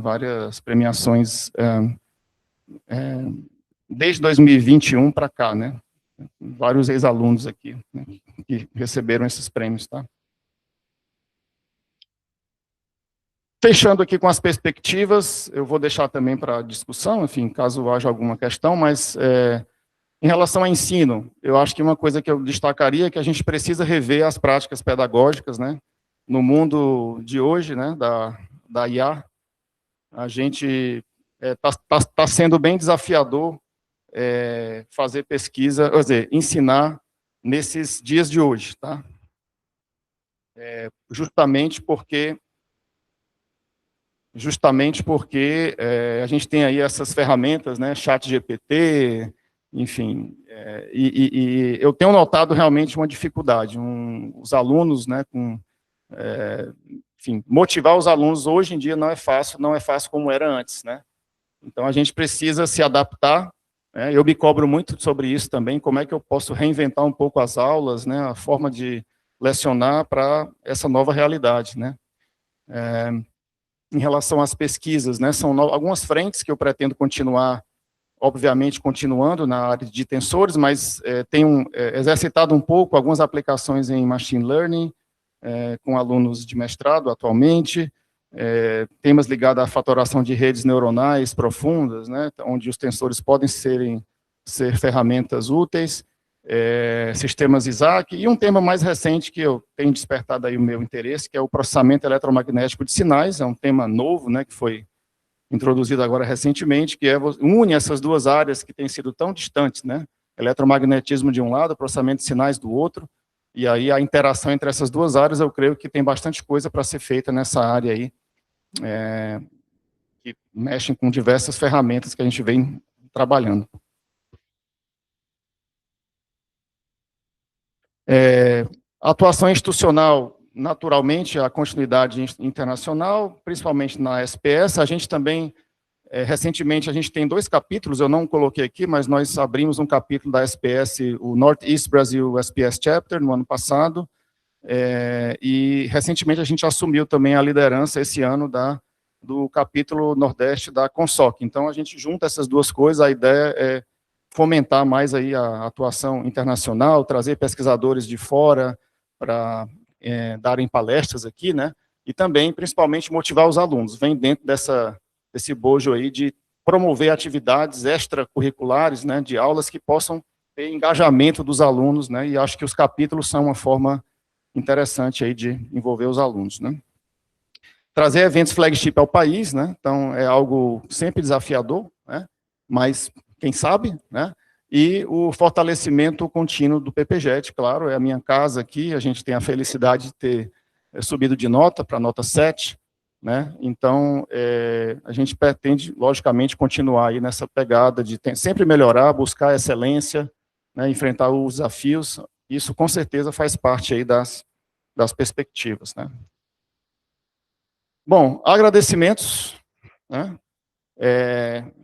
premiações desde 2021 para cá, né, vários ex-alunos aqui, né, que receberam esses prêmios, tá? Fechando aqui com as perspectivas, eu vou deixar também para discussão, enfim, caso haja alguma questão, mas em relação ao ensino, eu acho que uma coisa que eu destacaria é que a gente precisa rever as práticas pedagógicas, né, no mundo de hoje, né, da IA, a gente está sendo bem desafiador fazer pesquisa, quer dizer, ensinar nesses dias de hoje, tá? Justamente porque a gente tem aí essas ferramentas, né, ChatGPT, enfim, e eu tenho notado realmente uma dificuldade, os alunos, né, enfim, motivar os alunos hoje em dia não é fácil como era antes, né? Então a gente precisa se adaptar, né? Eu me cobro muito sobre isso também, como é que eu posso reinventar um pouco as aulas, né, a forma de lecionar para essa nova realidade, né? Em relação às pesquisas, né, são algumas frentes que eu pretendo continuar, obviamente continuando na área de tensores, mas tenho exercitado um pouco algumas aplicações em machine learning, com alunos de mestrado atualmente, temas ligados à fatoração de redes neuronais profundas, né, onde os tensores podem ser ferramentas úteis, sistemas Isaac, e um tema mais recente que eu tenho despertado aí o meu interesse, que é o processamento eletromagnético de sinais, é um tema novo, né, que foi introduzido agora recentemente, que une essas duas áreas que têm sido tão distantes, né? Eletromagnetismo de um lado, processamento de sinais do outro, e aí a interação entre essas duas áreas, eu creio que tem bastante coisa para ser feita nessa área aí, que mexem com diversas ferramentas que a gente vem trabalhando. A atuação institucional, naturalmente, a continuidade internacional, principalmente na SPS. A gente também, recentemente, a gente tem 2 capítulos, eu não coloquei aqui, mas nós abrimos um capítulo da SPS, o Northeast Brazil SPS Chapter, no ano passado, e recentemente a gente assumiu também a liderança esse ano do capítulo Nordeste da Consoc. Então, a gente junta essas duas coisas, a ideia é fomentar mais aí a atuação internacional, trazer pesquisadores de fora para darem palestras aqui, né? E também, principalmente, motivar os alunos. Vem dentro desse bojo aí de promover atividades extracurriculares, né? De aulas que possam ter engajamento dos alunos, né? E acho que os capítulos são uma forma interessante aí de envolver os alunos, né? Trazer eventos flagship ao país, né? Então, é algo sempre desafiador, né? Mas quem sabe, né? E o fortalecimento contínuo do PPJET, claro, é a minha casa aqui, a gente tem a felicidade de ter subido de nota para nota 7, né? Então, a gente pretende, logicamente, continuar aí nessa pegada de sempre melhorar, buscar excelência, né? Enfrentar os desafios, isso com certeza faz parte aí das perspectivas, né? Bom, agradecimentos, né?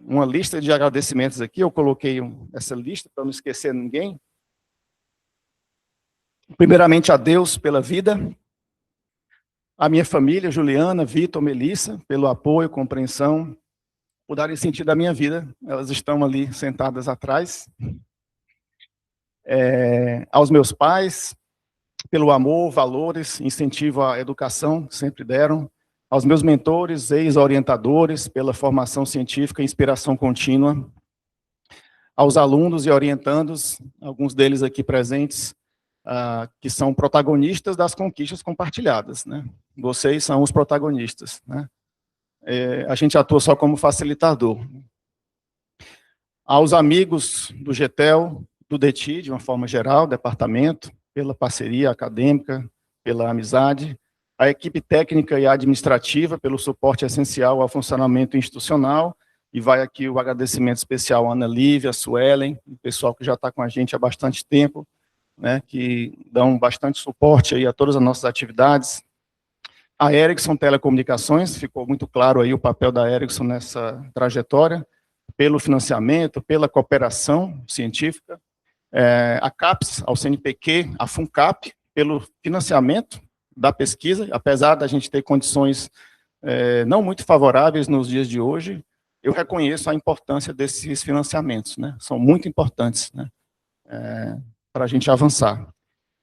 Uma lista de agradecimentos aqui, eu coloquei essa lista para não esquecer ninguém. Primeiramente a Deus pela vida, a minha família, Juliana, Vitor, Melissa, pelo apoio, compreensão, por darem sentido à minha vida, elas estão ali sentadas atrás. Aos meus pais, pelo amor, valores, incentivo à educação, sempre deram. Aos meus mentores, ex-orientadores, pela formação científica e inspiração contínua. Aos alunos e orientandos, alguns deles aqui presentes, que são protagonistas das conquistas compartilhadas, né? Vocês são os protagonistas, né? A gente atua só como facilitador. Aos amigos do GETEL, do DETI, de uma forma geral, departamento, pela parceria acadêmica, pela amizade, a equipe técnica e administrativa pelo suporte essencial ao funcionamento institucional, e vai aqui o agradecimento especial à Ana Lívia, a Suelen, o pessoal que já está com a gente há bastante tempo, né, que dão bastante suporte aí a todas as nossas atividades. A Ericsson Telecomunicações, ficou muito claro aí o papel da Ericsson nessa trajetória, pelo financiamento, pela cooperação científica, a CAPES, ao CNPq, a FUNCAP, pelo financiamento da pesquisa, apesar da gente ter condições não muito favoráveis nos dias de hoje, eu reconheço a importância desses financiamentos, né? São muito importantes, né? Para a gente avançar.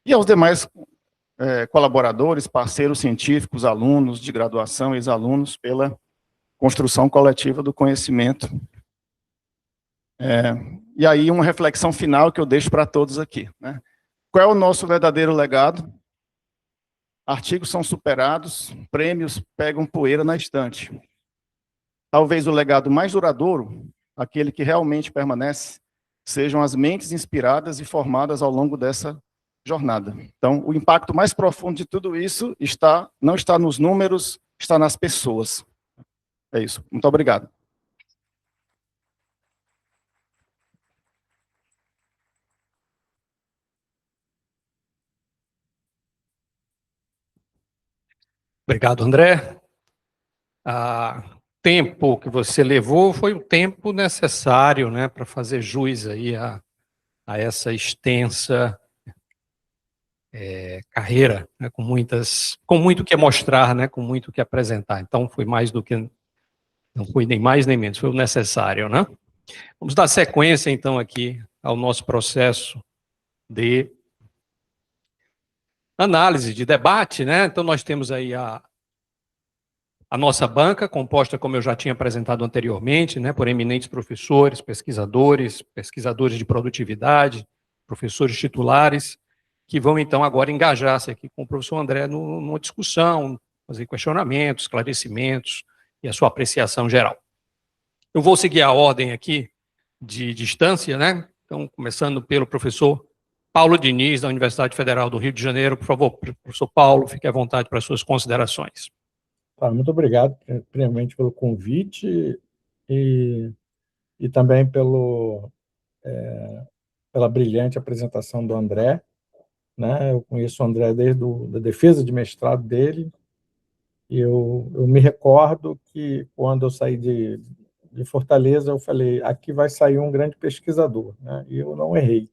E aos demais colaboradores, parceiros científicos, alunos de graduação, ex-alunos, pela construção coletiva do conhecimento. E aí uma reflexão final que eu deixo para todos aqui, né? Qual é o nosso verdadeiro legado? Artigos são superados, prêmios pegam poeira na estante. Talvez o legado mais duradouro, aquele que realmente permanece, sejam as mentes inspiradas e formadas ao longo dessa jornada. Então, o impacto mais profundo de tudo isso não está nos números, está nas pessoas. É isso. Muito obrigado. Obrigado, André. O tempo que você levou foi o tempo necessário, né, para fazer jus aí a essa extensa carreira, né, com muito que mostrar, né, com muito que apresentar. Então, foi mais do que, não foi nem mais nem menos, foi o necessário, né? Vamos dar sequência, então, aqui ao nosso processo de análise, de debate, né? Então, nós temos aí a nossa banca, composta, como eu já tinha apresentado anteriormente, né, por eminentes professores, pesquisadores de produtividade, professores titulares, que vão, então, agora engajar-se aqui com o professor André numa discussão, fazer questionamentos, esclarecimentos e a sua apreciação geral. Eu vou seguir a ordem aqui de distância, né? Então, começando pelo professor Paulo Diniz, da Universidade Federal do Rio de Janeiro. Por favor, professor Paulo, fique à vontade para as suas considerações. Muito obrigado, primeiramente, pelo convite e, e também pela brilhante apresentação do André, né? Eu conheço o André desde a defesa de mestrado dele, e eu me recordo que, quando eu saí de Fortaleza, eu falei, aqui vai sair um grande pesquisador, né? E eu não errei,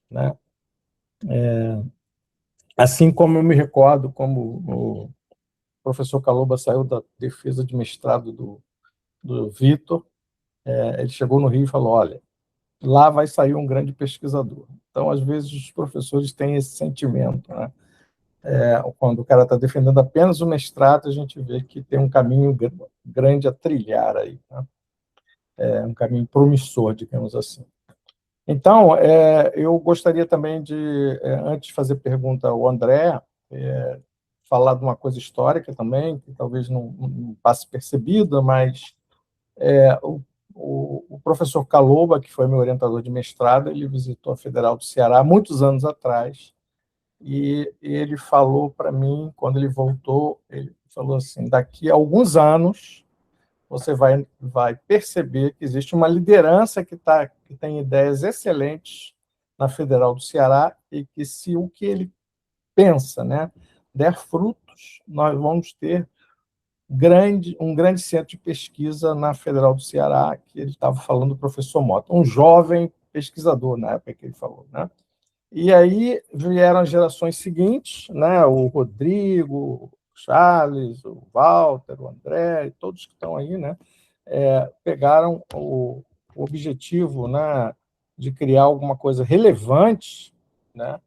né? Assim como eu me recordo como o professor Caloba saiu da defesa de mestrado do Vitor, ele chegou no Rio e falou, olha, lá vai sair um grande pesquisador. Então, às vezes, os professores têm esse sentimento, né? Quando o cara está defendendo apenas o mestrado, a gente vê que tem um caminho grande a trilhar aí, né? Um caminho promissor, digamos assim. Então, eu gostaria também de, antes de fazer pergunta ao André, falar de uma coisa histórica também, que talvez não passe percebida, mas o professor Caloba, que foi meu orientador de mestrado, ele visitou a Federal do Ceará muitos anos atrás, e ele falou para mim, quando ele voltou, ele falou assim, daqui a alguns anos você vai perceber que existe uma liderança que tem ideias excelentes na Federal do Ceará e que, se o que ele pensa, né, der frutos, nós vamos ter um grande centro de pesquisa na Federal do Ceará, que ele estava falando do professor Mota, um jovem pesquisador, na época que ele falou, né? E aí vieram as gerações seguintes, né? O Rodrigo, o Charles, o Walter, o André, todos que estão aí, né? Pegaram o objetivo, né, de criar alguma coisa relevante, né,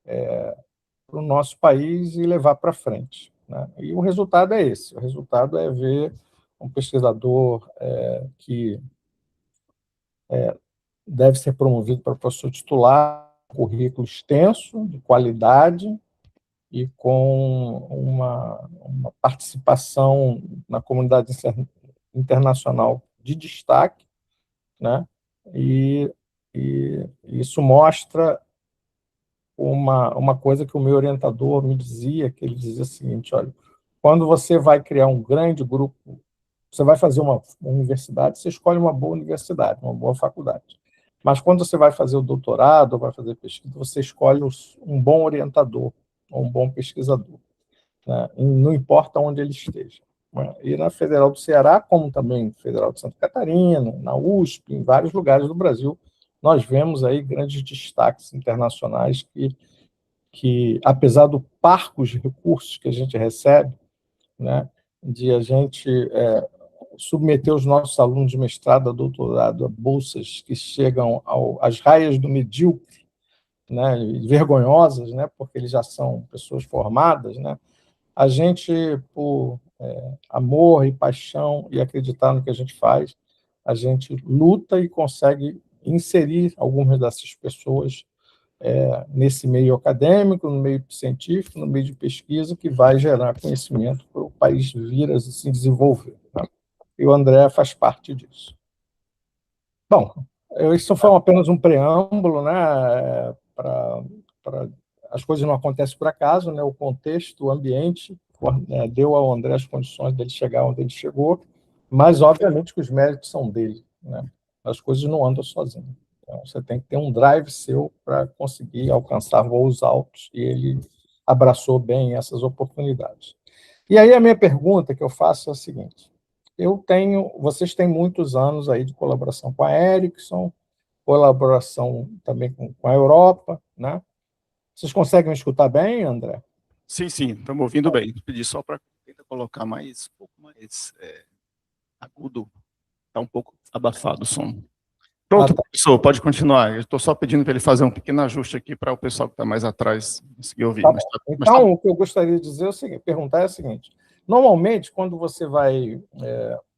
para o nosso país e levar para frente, né? E o resultado é esse. O resultado é ver um pesquisador que deve ser promovido para professor titular, currículo extenso, de qualidade e com uma participação na comunidade internacional de destaque, né? E, e isso mostra uma coisa que o meu orientador me dizia, que ele dizia o seguinte, olha, quando você vai criar um grande grupo, você vai fazer uma universidade, você escolhe uma boa universidade, uma boa faculdade. Mas quando você vai fazer o doutorado, ou vai fazer pesquisa, você escolhe um bom orientador, um bom pesquisador, né? Não importa onde ele esteja. E na Federal do Ceará, como também na Federal de Santa Catarina, na USP, em vários lugares do Brasil, nós vemos aí grandes destaques internacionais que apesar do parco de recursos que a gente recebe, né, de a gente submeter os nossos alunos de mestrado a doutorado a bolsas que chegam às raias do medíocre, né, vergonhosas, né, porque eles já são pessoas formadas, né, a gente, por amor e paixão e acreditar no que a gente faz, a gente luta e consegue inserir algumas dessas pessoas nesse meio acadêmico, no meio científico, no meio de pesquisa, que vai gerar conhecimento para o país vir a se desenvolver, né? E o André faz parte disso. Bom, isso foi apenas um preâmbulo, né, as coisas não acontecem por acaso, né, o contexto, o ambiente, deu ao André as condições dele chegar onde ele chegou, mas, obviamente, que os méritos são dele, né? As coisas não andam sozinhas. Então, você tem que ter um drive seu para conseguir alcançar voos altos, e ele abraçou bem essas oportunidades. E aí a minha pergunta que eu faço é a seguinte, vocês têm muitos anos aí de colaboração com a Ericsson, colaboração também com a Europa, né? Vocês conseguem me escutar bem, André? Sim, estamos ouvindo bem. Pedi só para colocar um pouco mais agudo. Está um pouco abafado o som. Pronto, tá. Professor, pode continuar. Eu estou só pedindo para ele fazer um pequeno ajuste aqui para o pessoal que está mais atrás conseguir ouvir. Tá. Então, o que eu gostaria de dizer perguntar é o seguinte, normalmente, quando você vai...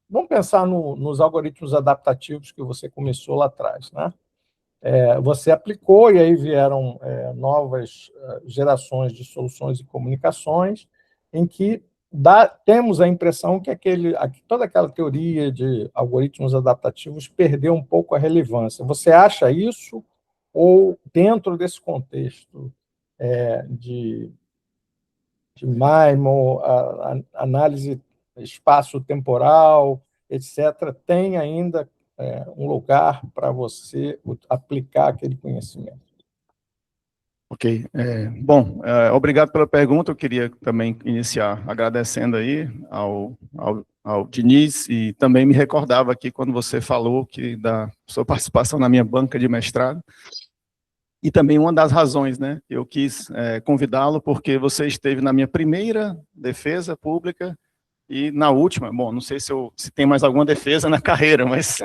vamos pensar nos algoritmos adaptativos que você começou lá atrás, né? Você aplicou e aí vieram novas gerações de soluções e comunicações em que temos a impressão que toda aquela teoria de algoritmos adaptativos perdeu um pouco a relevância. Você acha isso? Ou, dentro desse contexto de MAIMO, análise espaço-temporal, etc., tem ainda um lugar para você aplicar aquele conhecimento? Ok. Bom, obrigado pela pergunta. Eu queria também iniciar agradecendo aí ao Diniz, e também me recordava aqui quando você falou da sua participação na minha banca de mestrado, e também uma das razões, né, eu quis convidá-lo, porque você esteve na minha primeira defesa pública e na última. Bom, não sei se tem mais alguma defesa na carreira, mas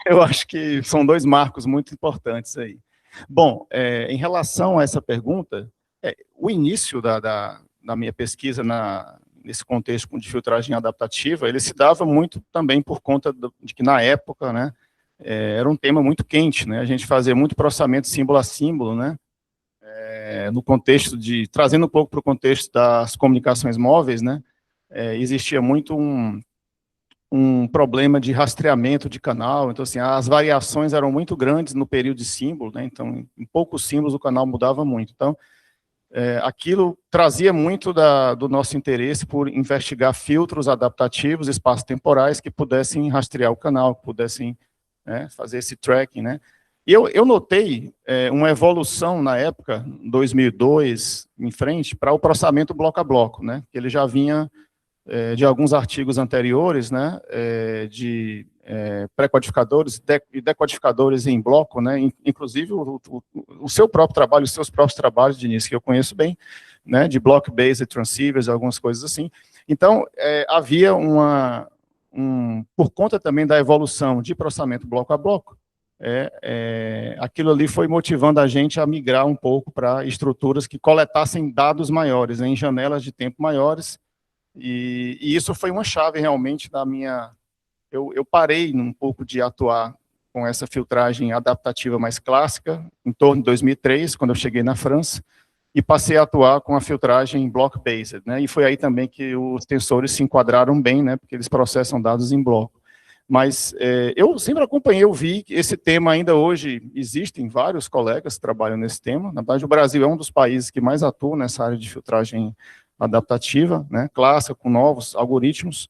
eu acho que são 2 marcos muito importantes aí. Bom, em relação a essa pergunta, o início da minha pesquisa nesse contexto de filtragem adaptativa, ele se dava muito também por conta de que, na época, né, era um tema muito quente, né, a gente fazia muito processamento símbolo a símbolo, né, no contexto trazendo um pouco para o contexto das comunicações móveis, né, existia muito um problema de rastreamento de canal. Então, assim, as variações eram muito grandes no período de símbolo, né? Então, em poucos símbolos o canal mudava muito. Então, aquilo trazia muito do nosso interesse por investigar filtros adaptativos, espaço-temporais, que pudessem rastrear o canal, que pudessem, né, fazer esse tracking, né? E eu notei uma evolução na época, 2002 em frente, para o processamento bloco a bloco, né? Ele já vinha de alguns artigos anteriores, né, de pré-codificadores e decodificadores em bloco, né, inclusive o seu próprio trabalho, os seus próprios trabalhos, Diniz, que eu conheço bem, né, de block-based transceivers, algumas coisas assim. Então, havia por conta também da evolução de processamento bloco a bloco, aquilo ali foi motivando a gente a migrar um pouco para estruturas que coletassem dados maiores, né, em janelas de tempo maiores. E isso foi uma chave realmente da minha... Eu parei um pouco de atuar com essa filtragem adaptativa mais clássica, em torno de 2003, quando eu cheguei na França, e passei a atuar com a filtragem block-based, né? E foi aí também que os tensores se enquadraram bem, né? Porque eles processam dados em bloco. Mas eu sempre acompanhei, eu vi que esse tema ainda hoje existem vários colegas que trabalham nesse tema. Na verdade, o Brasil é um dos países que mais atua nessa área de filtragem adaptativa, né, clássica, com novos algoritmos,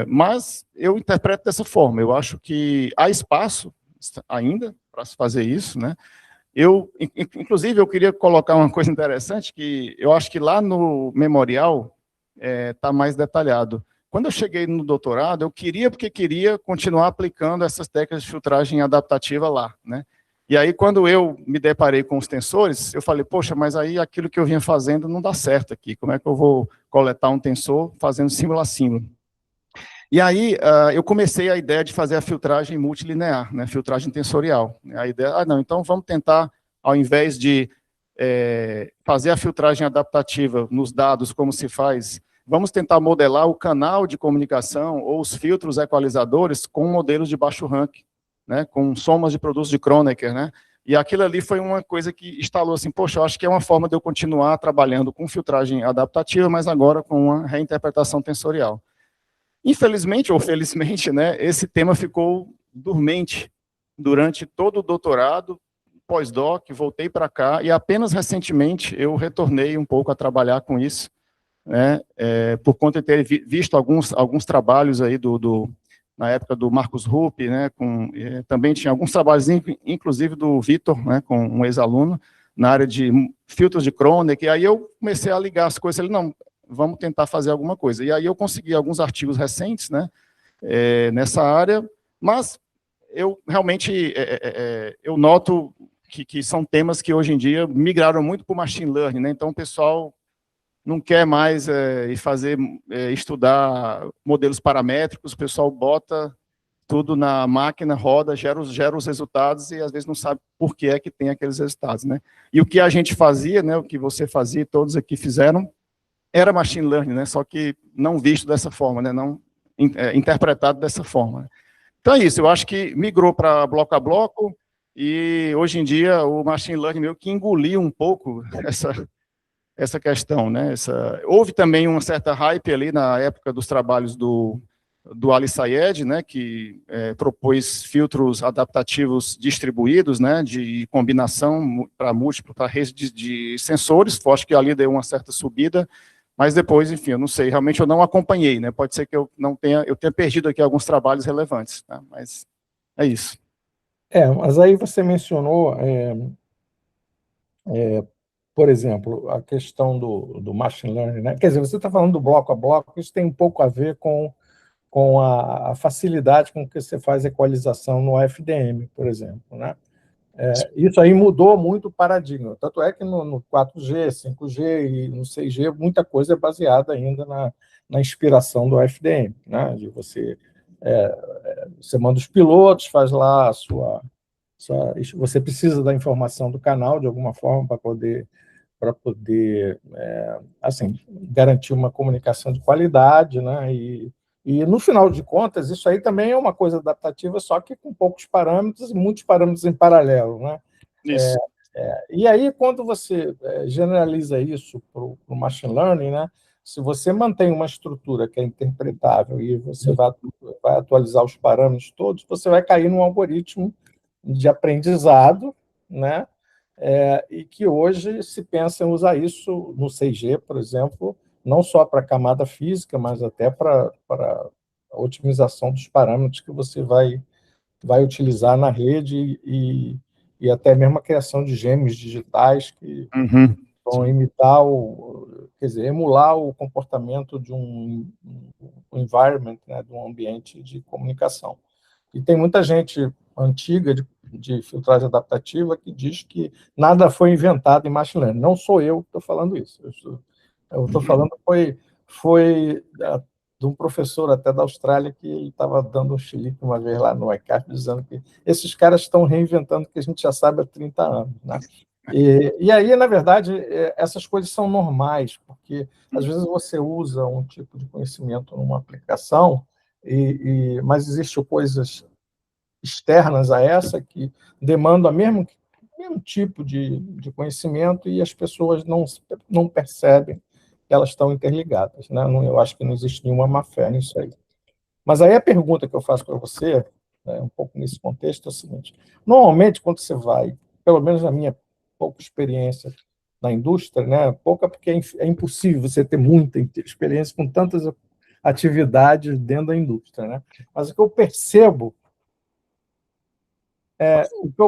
mas eu interpreto dessa forma. Eu acho que há espaço ainda para se fazer isso, né. Inclusive, eu queria colocar uma coisa interessante, que eu acho que lá no memorial está mais detalhado. Quando eu cheguei no doutorado, eu queria continuar aplicando essas técnicas de filtragem adaptativa lá, né. E aí, quando eu me deparei com os tensores, eu falei, poxa, mas aí aquilo que eu vinha fazendo não dá certo aqui. Como é que eu vou coletar um tensor fazendo símbolo a símbolo? E aí, eu comecei a ideia de fazer a filtragem multilinear, né, filtragem tensorial. A ideia, não, então vamos tentar, ao invés de fazer a filtragem adaptativa nos dados, como se faz, vamos tentar modelar o canal de comunicação ou os filtros equalizadores com modelos de baixo rank, né, com somas de produtos de Kronecker, né, e aquilo ali foi uma coisa que instalou assim, poxa, eu acho que é uma forma de eu continuar trabalhando com filtragem adaptativa, mas agora com uma reinterpretação tensorial. Infelizmente, ou felizmente, né, esse tema ficou dormente durante todo o doutorado, pós-doc, voltei para cá, e apenas recentemente eu retornei um pouco a trabalhar com isso, né, por conta de ter visto alguns trabalhos aí na época do Marcus Rupp, né, também tinha alguns trabalhos, inclusive do Vitor, né, com um ex-aluno, na área de filtros de Kronecker, e aí eu comecei a ligar as coisas, vamos tentar fazer alguma coisa. E aí eu consegui alguns artigos recentes, né, nessa área, mas eu realmente eu noto que são temas que hoje em dia migraram muito para o machine learning, né, então o pessoal não quer mais estudar modelos paramétricos, o pessoal bota tudo na máquina, roda, gera os resultados e às vezes não sabe por que é que tem aqueles resultados, né? E o que a gente fazia, né, o que você fazia, todos aqui fizeram, era machine learning, né, só que não visto dessa forma, né, não interpretado dessa forma. Então é isso, eu acho que migrou para bloco a bloco e hoje em dia o machine learning meio que engoliu um pouco essa questão, né? Houve também uma certa hype ali na época dos trabalhos do Ali Sayed, né, que propôs filtros adaptativos distribuídos, né, de combinação para múltiplo, para rede de sensores. Acho que ali deu uma certa subida, mas depois, enfim, eu não sei, realmente eu não acompanhei, né, pode ser que eu tenha perdido aqui alguns trabalhos relevantes, tá? Mas é isso. Mas aí você mencionou, por exemplo, a questão do machine learning, né? Quer dizer, você está falando do bloco a bloco, isso tem um pouco a ver com a facilidade com que você faz equalização no FDM, por exemplo, né? Isso aí mudou muito o paradigma. Tanto é que no 4G, 5G e no 6G, muita coisa é baseada ainda na inspiração do FDM, né? De você manda os pilotos, faz lá a sua você precisa da informação do canal de alguma forma para poder assim, garantir uma comunicação de qualidade, né? E no final de contas, isso aí também é uma coisa adaptativa, só que com poucos parâmetros e muitos parâmetros em paralelo, né? Isso. E aí, quando você generaliza isso para o machine learning, né? Se você mantém uma estrutura que é interpretável e você vai atualizar os parâmetros todos, você vai cair num algoritmo de aprendizado, né? E que hoje se pensa em usar isso no 6G, por exemplo, não só para a camada física, mas até para a otimização dos parâmetros que você vai utilizar na rede e até mesmo a criação de gêmeos digitais que vão imitar quer dizer, emular o comportamento de um environment, né, de um ambiente de comunicação. E tem muita gente antiga de filtragem adaptativa que diz que nada foi inventado em machine learning. Não sou eu que estou falando isso. Eu estou falando foi de um professor até da Austrália que ele estava dando um chilique uma vez lá no ICAP, dizendo que esses caras estão reinventando o que a gente já sabe há 30 anos, né? E aí, na verdade, essas coisas são normais, porque às vezes você usa um tipo de conhecimento numa aplicação, mas existem coisas externas a essa que demandam o mesmo tipo de conhecimento e as pessoas não percebem que elas estão interligadas, né? Eu acho que não existe nenhuma má-fé nisso aí. Mas aí a pergunta que eu faço para você, né, um pouco nesse contexto, é o seguinte: normalmente, quando você vai, pelo menos na minha pouca experiência na indústria, né, pouca porque é impossível você ter muita experiência com tantas atividades dentro da indústria, né? Mas o que eu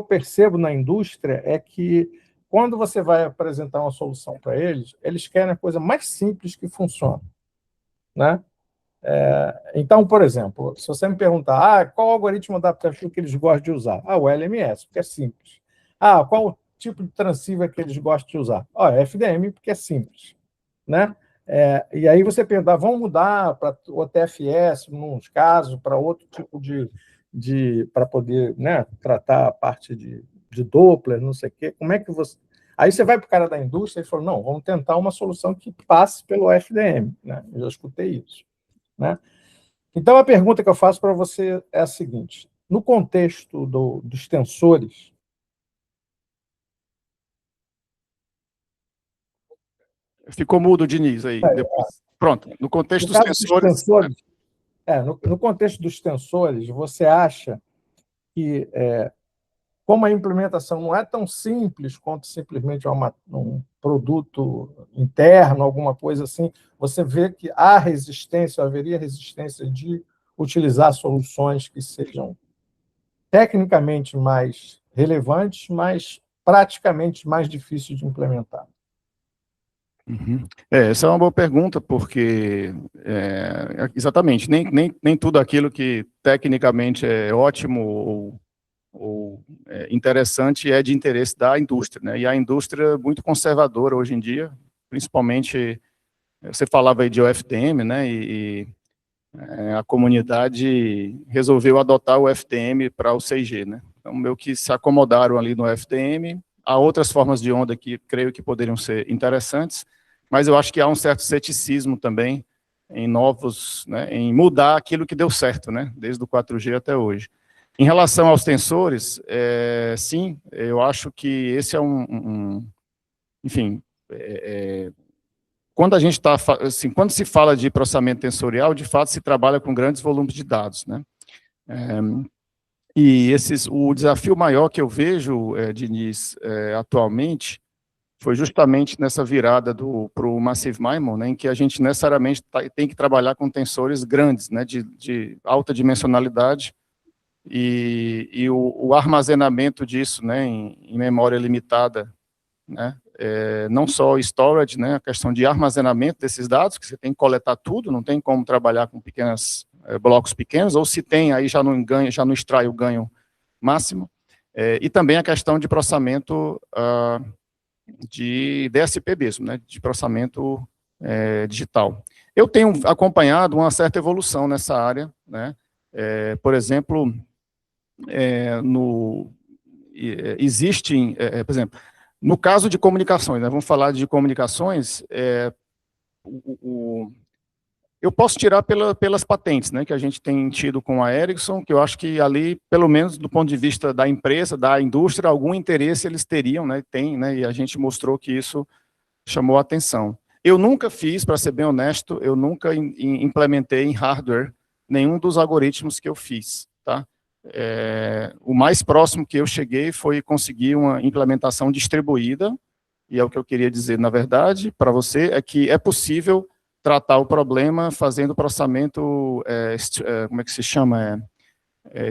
percebo na indústria é que quando você vai apresentar uma solução para eles, eles querem a coisa mais simples que funciona, né? Então, por exemplo, se você me perguntar qual algoritmo adaptativo que eles gostam de usar? O LMS, porque é simples. Qual o tipo de transceiver que eles gostam de usar? FDM, porque é simples, né? E aí você pergunta, vamos mudar para o TFS, nos casos, para outro tipo para poder, né, tratar a parte de Doppler, não sei o quê. Como é que você... Aí você vai para o cara da indústria e fala, não, vamos tentar uma solução que passe pelo FDM, né? Eu já escutei isso, né? Então, a pergunta que eu faço para você é a seguinte: no contexto dos tensores... Ficou mudo, Diniz, aí. Depois. Pronto. No contexto dos tensores... no contexto dos tensores, você acha que, como a implementação não é tão simples quanto simplesmente um produto interno, alguma coisa assim, você vê que haveria resistência de utilizar soluções que sejam tecnicamente mais relevantes, mas praticamente mais difíceis de implementar? Essa é uma boa pergunta, porque, exatamente, nem tudo aquilo que tecnicamente é ótimo ou interessante é de interesse da indústria, né? E a indústria é muito conservadora hoje em dia, principalmente, você falava aí de OFDM, né? A comunidade resolveu adotar o FDM para o 6G, né? Então, meio que se acomodaram ali no FDM. Há outras formas de onda que creio que poderiam ser interessantes, mas eu acho que há um certo ceticismo também em né, em mudar aquilo que deu certo, né? Desde o 4G até hoje. Em relação aos tensores, sim, eu acho que esse é enfim, quando a gente está, assim, quando se fala de processamento tensorial, de fato se trabalha com grandes volumes de dados, né? E o desafio maior que eu vejo, Diniz, atualmente, foi justamente nessa virada para o Massive MIMO, né, em que a gente necessariamente tem que trabalhar com tensores grandes, né, de alta dimensionalidade, e o armazenamento disso, né, em memória limitada, né, não só o storage, né, a questão de armazenamento desses dados, que você tem que coletar tudo, não tem como trabalhar com blocos pequenos, ou se tem, aí já não extrai o ganho máximo, e também a questão de processamento de DSP mesmo, né, de processamento digital. Eu tenho acompanhado uma certa evolução nessa área, né, por exemplo, existem, por exemplo, no caso de comunicações, né, vamos falar de comunicações, eu posso tirar pelas patentes, né, que a gente tem tido com a Ericsson, que eu acho que ali, pelo menos do ponto de vista da empresa, da indústria, algum interesse eles teriam, né, e a gente mostrou que isso chamou a atenção. Eu nunca fiz, para ser bem honesto, eu nunca implementei em hardware nenhum dos algoritmos que eu fiz, tá? O mais próximo que eu cheguei foi conseguir uma implementação distribuída, e é o que eu queria dizer, na verdade, para você, é que é possível tratar o problema fazendo processamento, como é que se chama?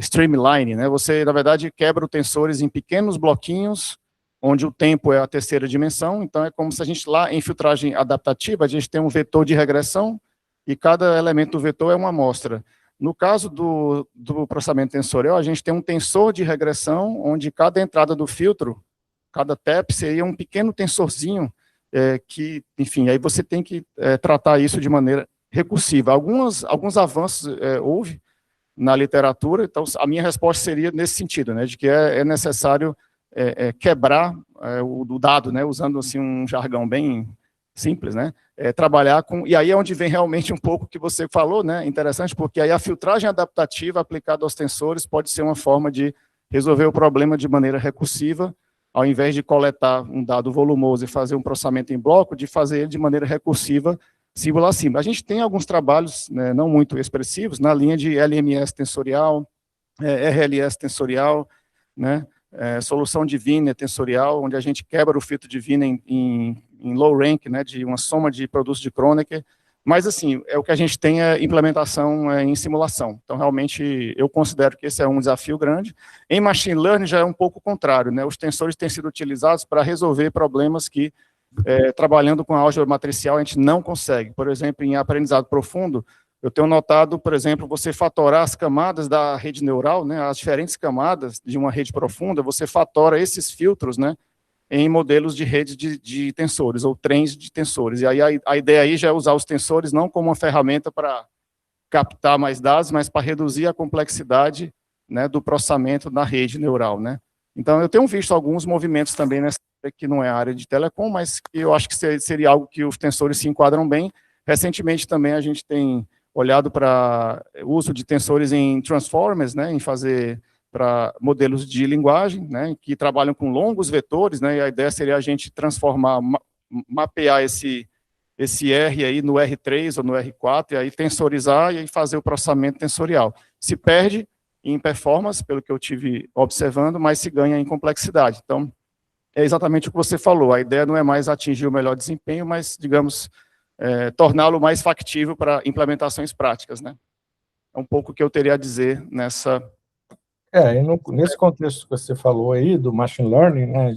Streamline, né? Você, na verdade, quebra os tensores em pequenos bloquinhos, onde o tempo é a terceira dimensão, então é como se a gente lá, em filtragem adaptativa, a gente tem um vetor de regressão, e cada elemento do vetor é uma amostra. No caso do processamento tensorial, a gente tem um tensor de regressão, onde cada entrada do filtro, cada TAP, seria um pequeno tensorzinho, que, enfim, aí você tem que tratar isso de maneira recursiva. Alguns avanços houve na literatura, então a minha resposta seria nesse sentido, né, de que é necessário quebrar o dado, né, usando assim um jargão bem simples, né, trabalhar com, e aí é onde vem realmente um pouco que você falou, né, interessante, porque aí a filtragem adaptativa aplicada aos tensores pode ser uma forma de resolver o problema de maneira recursiva, ao invés de coletar um dado volumoso e fazer um processamento em bloco, de fazer ele de maneira recursiva, símbolo a símbolo. A gente tem alguns trabalhos, né, não muito expressivos, na linha de LMS tensorial, RLS tensorial, né, solução de Wiener tensorial, onde a gente quebra o filtro de Wiener em low rank, né, de uma soma de produtos de Kronecker, mas, assim, o que a gente tem é implementação em simulação. Então, realmente, eu considero que esse é um desafio grande. Em machine learning já é um pouco o contrário, né? Os tensores têm sido utilizados para resolver problemas que, trabalhando com a álgebra matricial, a gente não consegue. Por exemplo, em aprendizado profundo, eu tenho notado, por exemplo, você fatorar as camadas da rede neural, né? As diferentes camadas de uma rede profunda, você fatora esses filtros, né, em modelos de rede de tensores, ou trens de tensores. E aí a ideia aí já é usar os tensores não como uma ferramenta para captar mais dados, mas para reduzir a complexidade, né, do processamento na rede neural, né. Então, eu tenho visto alguns movimentos também nessa área, que não é a área de telecom, mas que eu acho que seria algo que os tensores se enquadram bem. Recentemente também a gente tem olhado para o uso de tensores em transformers, né, em fazer para modelos de linguagem, né, que trabalham com longos vetores, né, e a ideia seria a gente transformar, mapear esse R aí no R3 ou no R4, e aí tensorizar e aí fazer o processamento tensorial. Se perde em performance, pelo que eu tive observando, mas se ganha em complexidade. Então, é exatamente o que você falou, a ideia não é mais atingir o melhor desempenho, mas, digamos, torná-lo mais factível para implementações práticas, né. É um pouco o que eu teria a dizer nessa... Nesse contexto que você falou aí, do machine learning, né,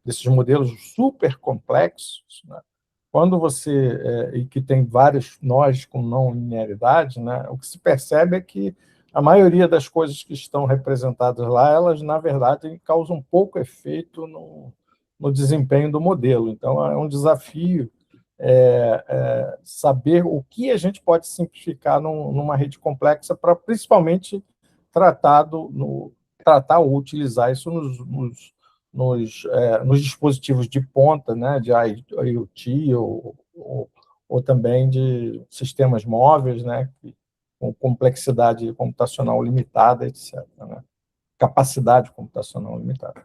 desses modelos super complexos, né, quando você, e que tem vários nós com não linearidade, né, o que se percebe é que a maioria das coisas que estão representadas lá, elas, na verdade, causam pouco efeito no desempenho do modelo. Então, é um desafio saber o que a gente pode simplificar numa rede complexa para, principalmente, tratar ou utilizar isso nos dispositivos de ponta, né, de IoT ou também de sistemas móveis, né, com complexidade computacional limitada, etc., né, capacidade computacional limitada.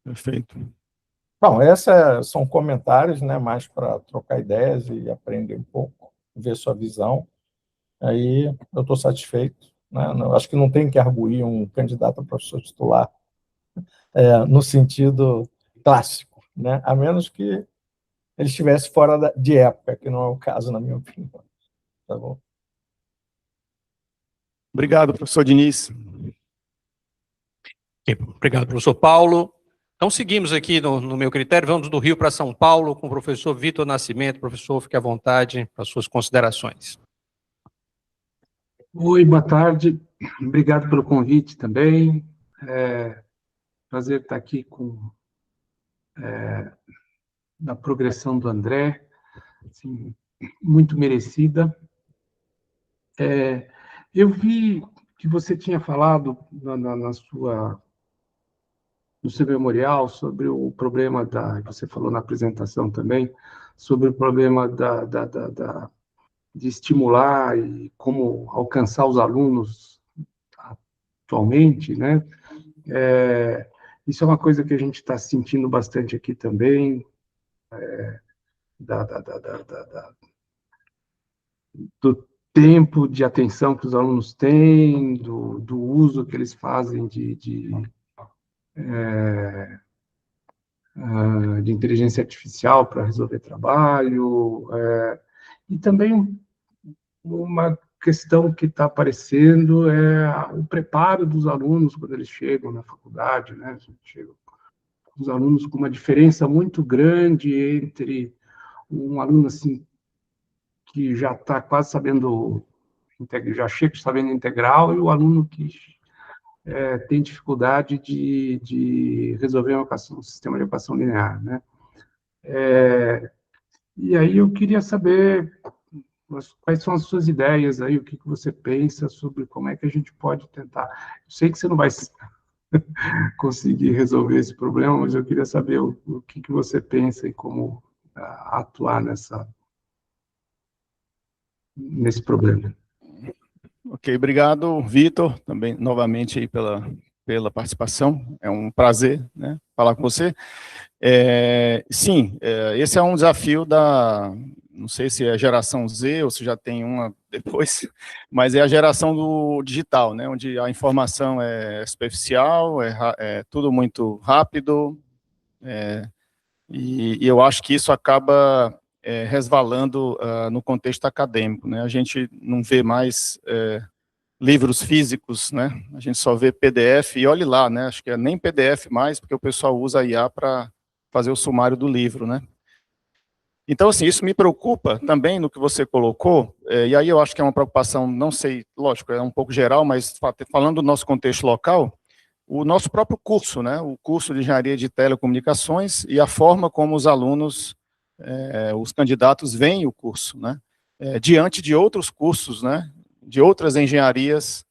Perfeito. Bom, são comentários, né, mais para trocar ideias e aprender um pouco, ver sua visão. Aí eu estou satisfeito, né? Acho que não tem que arguir um candidato a professor titular no sentido clássico, né? A menos que ele estivesse fora de época, que não é o caso, na minha opinião. Tá bom? Obrigado, professor Diniz. Obrigado, professor Paulo. Então, seguimos aqui no meu critério, vamos do Rio para São Paulo com o professor Vitor Nascimento. Professor, fique à vontade para suas considerações. Oi, boa tarde. Obrigado pelo convite também. Prazer estar aqui na progressão do André, assim, muito merecida. Eu vi que você tinha falado no seu memorial sobre o problema você falou na apresentação também, sobre o problema de estimular e como alcançar os alunos atualmente, né? Isso é uma coisa que a gente está sentindo bastante aqui também, do tempo de atenção que os alunos têm, do uso que eles fazem de inteligência artificial para resolver trabalho, e também uma questão que está aparecendo é o preparo dos alunos quando eles chegam na faculdade, né? Chegam os alunos com uma diferença muito grande entre um aluno assim que já está quase sabendo, já chega sabendo integral, e o aluno que tem dificuldade de resolver um sistema de equação linear, né? E aí eu queria saber quais são as suas ideias aí, o que você pensa sobre como é que a gente pode tentar. Eu sei que você não vai conseguir resolver esse problema, mas eu queria saber o que você pensa e como atuar nesse problema. Ok, obrigado, Vitor, também novamente aí pela participação. É um prazer, né, falar com você. Sim, esse é um desafio não sei se é a geração Z ou se já tem uma depois, mas é a geração do digital, né, onde a informação é superficial, é tudo muito rápido, e eu acho que isso acaba resvalando no contexto acadêmico, né? A gente não vê mais livros físicos, né? A gente só vê PDF, e olhe lá, né? Acho que é nem PDF mais, porque o pessoal usa a IA para fazer o sumário do livro, né? Então, assim, isso me preocupa também no que você colocou, e aí eu acho que é uma preocupação, não sei, lógico, é um pouco geral, mas falando do nosso contexto local, o nosso próprio curso, né? O curso de Engenharia de Telecomunicações e a forma como os alunos, os candidatos veem o curso, né? Diante de outros cursos, né? De outras engenharias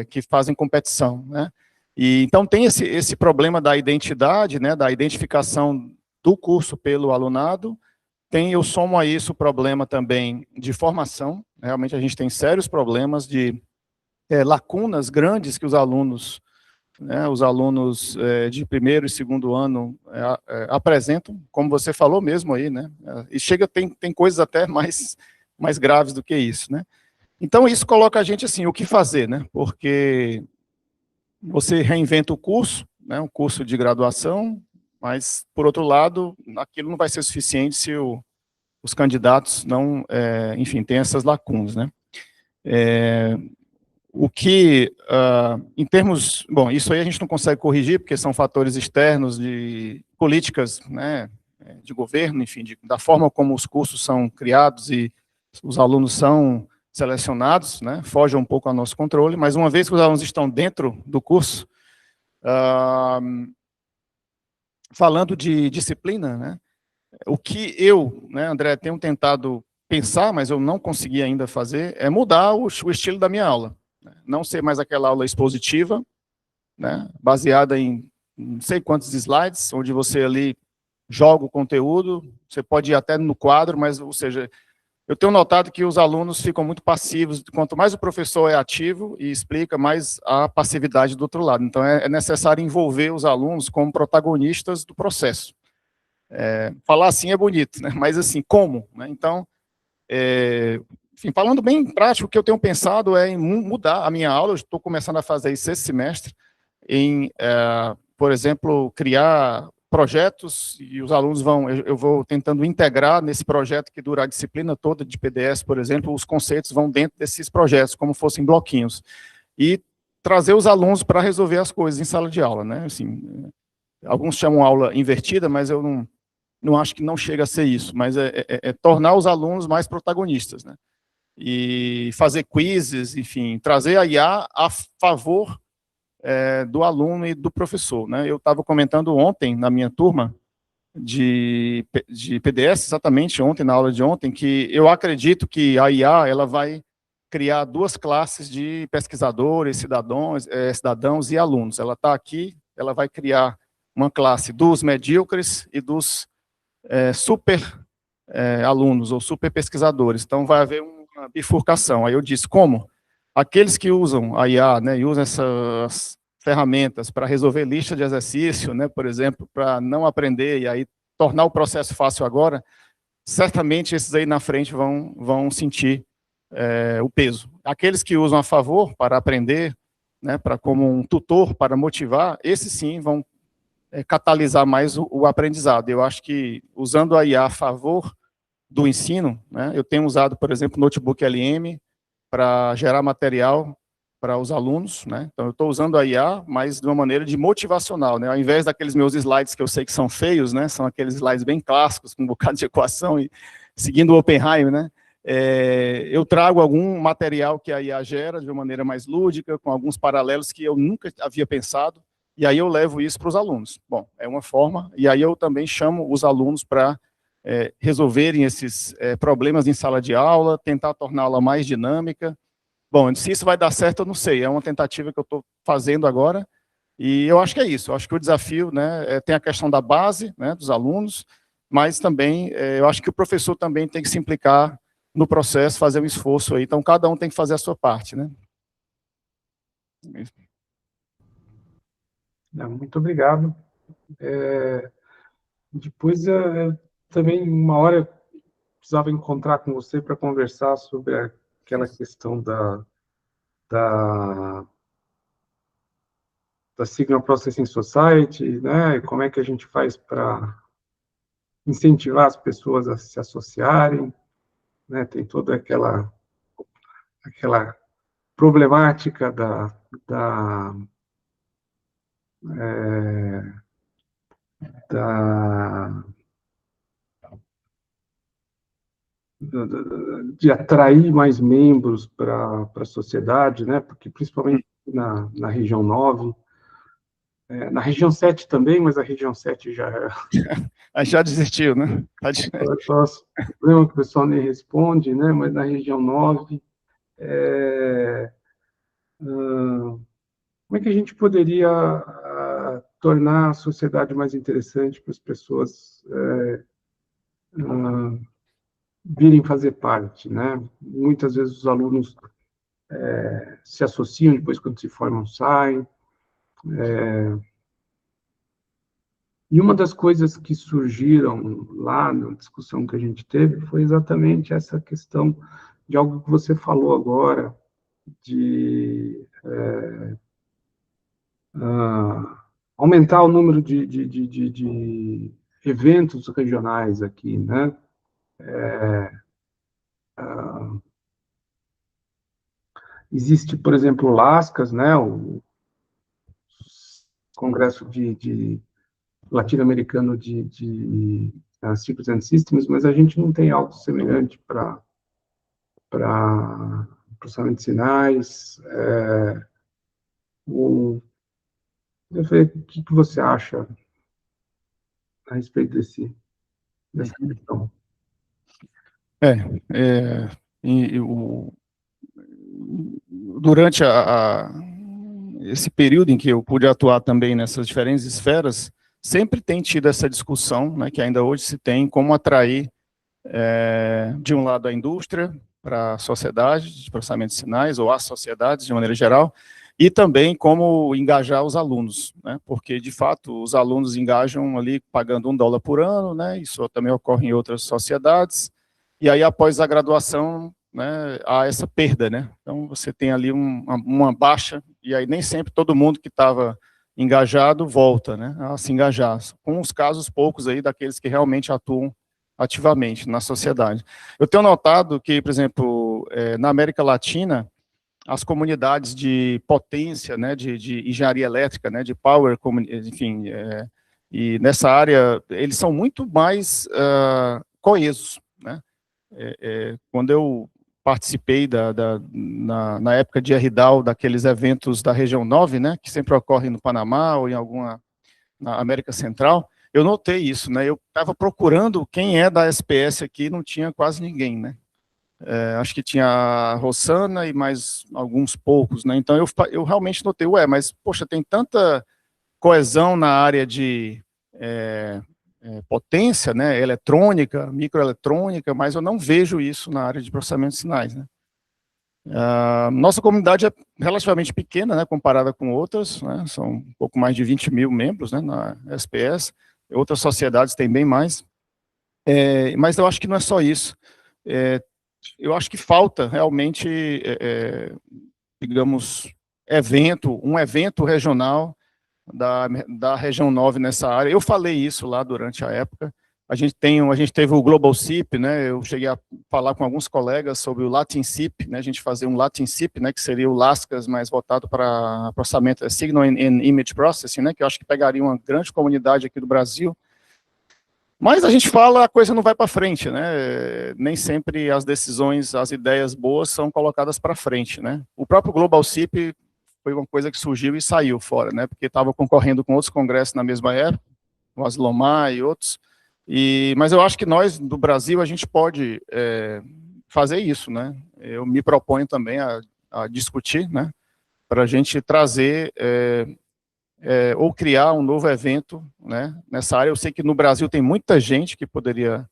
que fazem competição, né? E então tem esse problema da identidade, né? Da identificação do curso pelo alunado. Eu somo a isso o problema também de formação. Realmente a gente tem sérios problemas de lacunas grandes que os alunos, né, de primeiro e segundo ano apresentam, como você falou mesmo aí, né? E tem coisas até mais graves do que isso, né? Então isso coloca a gente assim, o que fazer, né? Porque você reinventa o curso, né? Um curso de graduação, mas por outro lado, aquilo não vai ser suficiente se os candidatos não, enfim, tem essas lacunas, né? Em termos, bom, isso aí a gente não consegue corrigir, porque são fatores externos de políticas, né, de governo, enfim, da forma como os cursos são criados e os alunos são selecionados, né, foge um pouco ao nosso controle, mas uma vez que os alunos estão dentro do curso, falando de disciplina, né, o que eu, né, André, tenho tentado pensar, mas eu não consegui ainda fazer, é mudar o estilo da minha aula. Não ser mais aquela aula expositiva, né, baseada em não sei quantos slides, onde você ali joga o conteúdo, você pode ir até no quadro, mas, ou seja, eu tenho notado que os alunos ficam muito passivos, quanto mais o professor é ativo e explica, mais a passividade do outro lado. Então, é necessário envolver os alunos como protagonistas do processo. Falar assim é bonito, né? Mas assim, como? Né? Então, enfim, falando bem prático, o que eu tenho pensado é em mudar a minha aula. Eu estou começando a fazer isso esse semestre, em, por exemplo, criar projetos, e os alunos eu vou tentando integrar nesse projeto que dura a disciplina toda de PDS, por exemplo, os conceitos vão dentro desses projetos, como fossem bloquinhos, e trazer os alunos para resolver as coisas em sala de aula, né? Assim, alguns chamam aula invertida, mas eu não acho que não chega a ser isso, mas é tornar os alunos mais protagonistas, né? E fazer quizzes, enfim, trazer a IA a favor do aluno e do professor, né? Eu estava comentando ontem na minha turma de PDS, exatamente ontem, na aula de ontem, que eu acredito que a IA ela vai criar duas classes de pesquisadores, cidadãos e alunos. Ela está aqui, ela vai criar uma classe dos medíocres e dos super alunos ou super pesquisadores. Então, vai haver uma bifurcação. Aí eu disse, como? Aqueles que usam a IA, né, e usam essas ferramentas para resolver lista de exercício, né, por exemplo, para não aprender e aí tornar o processo fácil agora, certamente esses aí na frente vão sentir o peso. Aqueles que usam a favor para aprender, né, como um tutor para motivar, esses sim vão catalisar mais o aprendizado. Eu acho que usando a IA a favor do ensino, né, eu tenho usado, por exemplo, o Notebook LM para gerar material para os alunos, né? Então eu estou usando a IA, mas de uma maneira de motivacional, né? Ao invés daqueles meus slides que eu sei que são feios, né? São aqueles slides bem clássicos, com um bocado de equação e seguindo o Oppenheim, né? Eu trago algum material que a IA gera de uma maneira mais lúdica, com alguns paralelos que eu nunca havia pensado, e aí eu levo isso para os alunos. Bom, é uma forma, e aí eu também chamo os alunos para resolverem esses problemas em sala de aula, tentar torná-la mais dinâmica. Bom, se isso vai dar certo, eu não sei, é uma tentativa que eu estou fazendo agora, e eu acho que é isso, eu acho que o desafio, né, tem a questão da base, né, dos alunos, mas também, eu acho que o professor também tem que se implicar no processo, fazer um esforço aí, então cada um tem que fazer a sua parte, né. Muito obrigado. Depois, também, uma hora, eu precisava encontrar com você para conversar sobre aquela questão da Signal Processing Society, né? E como é que a gente faz para incentivar as pessoas a se associarem, né? Tem toda aquela problemática de atrair mais membros para a sociedade, né? Porque principalmente na região 9, na região 7 também, mas a região 7 Já desistiu, né? Problema que o pessoal nem responde, né? Mas na região 9, como é que a gente poderia tornar a sociedade mais interessante para as pessoas virem fazer parte, né? Muitas vezes os alunos se associam, depois quando se formam saem. E uma das coisas que surgiram lá na discussão que a gente teve foi exatamente essa questão de algo que você falou agora, de aumentar o número de eventos regionais aqui, né? Existe, por exemplo, o LASCAS, né? O Congresso Latino-Americano de Chips and Systems, mas a gente não tem algo semelhante para processamento de sinais. O que você acha a respeito dessa questão? Durante esse período em que eu pude atuar também nessas diferentes esferas, sempre tem tido essa discussão, né, que ainda hoje se tem, como atrair De um lado a indústria, para a sociedade de processamento de sinais, ou as sociedades de maneira geral, e também como engajar os alunos, né? Porque, de fato, os alunos engajam ali pagando $1 por ano, né? Isso também ocorre em outras sociedades, e aí, após a graduação, né, há essa perda, né? Então, você tem ali uma baixa, e aí nem sempre todo mundo que estava engajado volta, né, a se engajar, com os casos poucos aí daqueles que realmente atuam ativamente na sociedade. Eu tenho notado que, por exemplo, na América Latina, as comunidades de potência, né, de engenharia elétrica, né, de power, enfim, e nessa área, eles são muito mais coesos, né? Quando eu participei na época de RDAO, daqueles eventos da região 9, né, que sempre ocorrem no Panamá ou em alguma, na América Central, eu notei isso, né, eu estava procurando quem é da SPS aqui, não tinha quase ninguém, né, acho que tinha a Rossana e mais alguns poucos, né, então eu realmente notei, mas, poxa, tem tanta coesão na área de potência, né, eletrônica, microeletrônica, mas eu não vejo isso na área de processamento de sinais, né. Nossa comunidade é relativamente pequena, né, comparada com outras, né, são um pouco mais de 20 mil membros, né, na SPS, outras sociedades têm bem mais, mas eu acho que não é só isso, eu acho que falta realmente, digamos, um evento regional da região 9 nessa área. Eu falei isso lá durante a época. A gente teve o Global SIP, né? Eu cheguei a falar com alguns colegas sobre o Latin SIP, né? A gente fazer um Latin SIP, né? Que seria o LASCAS, mais voltado para processamento, Signal and Image Processing, né? Que eu acho que pegaria uma grande comunidade aqui do Brasil. Mas a gente fala, a coisa não vai para frente, né? Nem sempre as decisões, as ideias boas são colocadas para frente, né? O próprio Global SIP foi uma coisa que surgiu e saiu fora, né? Porque estava concorrendo com outros congressos na mesma época, o Aslomar e outros. Mas eu acho que nós, do Brasil, a gente pode fazer isso, né? Eu me proponho também a discutir, né? Para a gente trazer ou criar um novo evento, né? Nessa área. Eu sei que no Brasil tem muita gente que poderia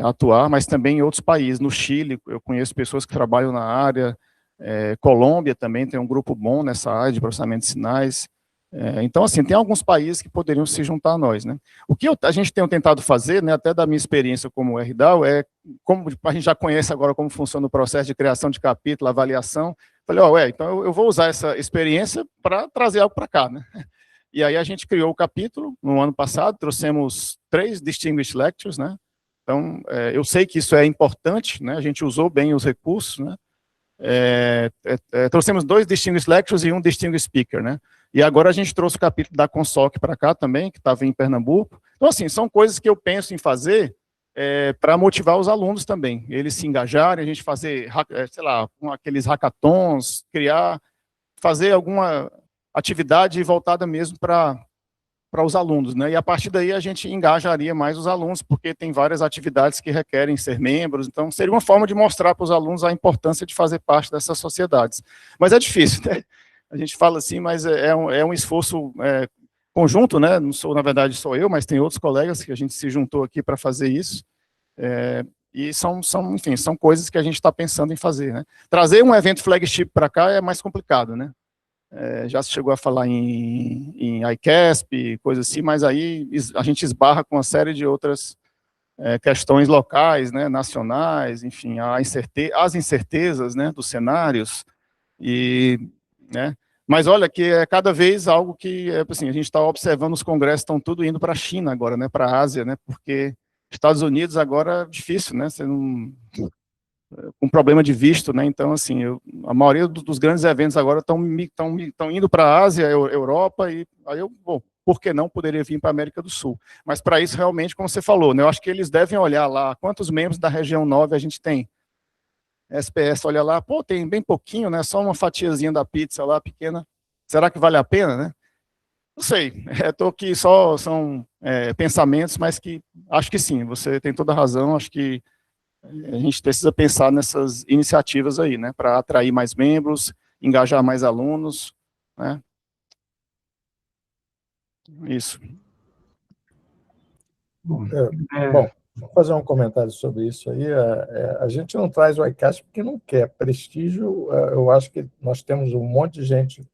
atuar, mas também em outros países. No Chile, eu conheço pessoas que trabalham na área. Colômbia também tem um grupo bom nessa área de processamento de sinais. Então, assim, tem alguns países que poderiam se juntar a nós, né? O que a gente tem tentado fazer, né, até da minha experiência como RDAO, como a gente já conhece agora como funciona o processo de criação de capítulo, avaliação, falei, então eu vou usar essa experiência para trazer algo para cá, né? E aí a gente criou o capítulo no ano passado, trouxemos 3 Distinguished Lectures, né? Então, eu sei que isso é importante, né? A gente usou bem os recursos, né? Trouxemos 2 Distinguished Lectures e um Distinguished Speaker, né? E agora a gente trouxe o capítulo da Consoc para cá também, que estava em Pernambuco. Então, assim, são coisas que eu penso em fazer para motivar os alunos também, eles se engajarem, a gente fazer, sei lá, aqueles hackathons, fazer alguma atividade voltada mesmo para os alunos, né? E a partir daí a gente engajaria mais os alunos, porque tem várias atividades que requerem ser membros, então seria uma forma de mostrar para os alunos a importância de fazer parte dessas sociedades. Mas é difícil, né? A gente fala assim, mas é um esforço conjunto, né? Não sou, na verdade, sou eu, mas tem outros colegas que a gente se juntou aqui para fazer isso, e enfim, são coisas que a gente está pensando em fazer, né? Trazer um evento flagship para cá é mais complicado, né? Já se chegou a falar em ICASP, coisa assim, mas aí a gente esbarra com uma série de outras questões locais, né, nacionais, enfim, as incertezas, né, dos cenários, né, mas olha que é cada vez algo que, assim, a gente está observando, os congressos estão tudo indo para a China agora, né, para a Ásia, né, porque Estados Unidos agora é difícil, né, você não... com problema de visto, né? Então, assim, a maioria dos grandes eventos agora estão indo para a Ásia, Europa, e aí por que não poderia vir para a América do Sul? Mas para isso, realmente, como você falou, né? Eu acho que eles devem olhar lá quantos membros da região 9 a gente tem. SPS, olha lá, tem bem pouquinho, né? Só uma fatiazinha da pizza lá, pequena. Será que vale a pena, né? Não sei, estou aqui são pensamentos, mas que acho que sim, você tem toda a razão, acho que a gente precisa pensar nessas iniciativas aí, né, para atrair mais membros, engajar mais alunos, né? Isso. Bom, Bom, Vou fazer um comentário sobre isso aí. A gente não traz o ICASP porque não quer. Prestígio, eu acho que nós temos um monte de gente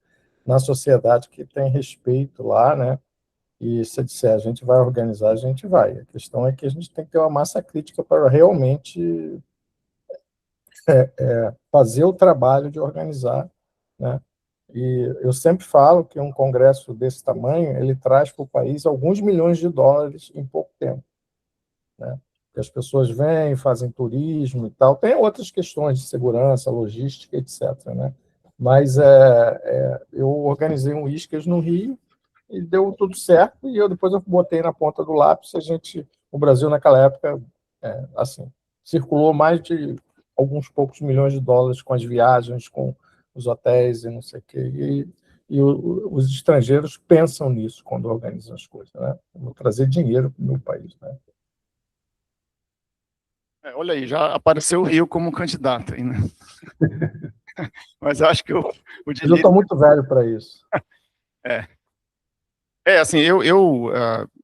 na sociedade que tem respeito lá, né? E se disser a gente vai organizar, a gente vai. A questão é que a gente tem que ter uma massa crítica para realmente fazer o trabalho de organizar, né? E eu sempre falo que um congresso desse tamanho, ele traz para o país alguns milhões de dólares em pouco tempo, né? Que as pessoas vêm, fazem turismo e tal. Tem outras questões de segurança, logística, etc., né? Mas eu organizei um Whiskas no Rio e deu tudo certo, e depois eu botei na ponta do lápis. O Brasil naquela época, assim, circulou mais de alguns poucos milhões de dólares com as viagens, com os hotéis e não sei o quê. Os estrangeiros pensam nisso quando organizam as coisas, né? Eu vou trazer dinheiro para o meu país, né? Olha aí, já apareceu o Rio como candidato aí, né? Mas eu acho que o Mas eu estou muito velho para isso. Assim, eu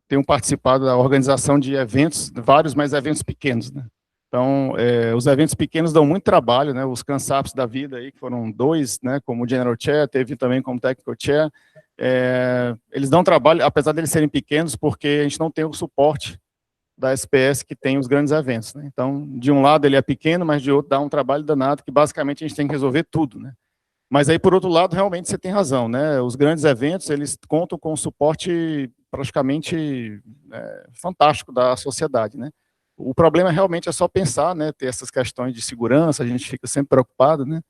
tenho participado da organização de eventos, vários, mas eventos pequenos, né? Então, os eventos pequenos dão muito trabalho, né? Os Cansaps da vida aí, que foram 2, né? Como General Chair, teve também como Technical Chair. Eles dão trabalho, apesar de eles serem pequenos, porque a gente não tem o suporte da SPS que tem os grandes eventos, né? Então, de um lado ele é pequeno, mas de outro dá um trabalho danado, que basicamente a gente tem que resolver tudo, né? Mas aí, por outro lado, realmente você tem razão, né? Os grandes eventos, eles contam com um suporte praticamente fantástico da sociedade, né? O problema realmente é só pensar, né? Ter essas questões de segurança, a gente fica sempre preocupado, né?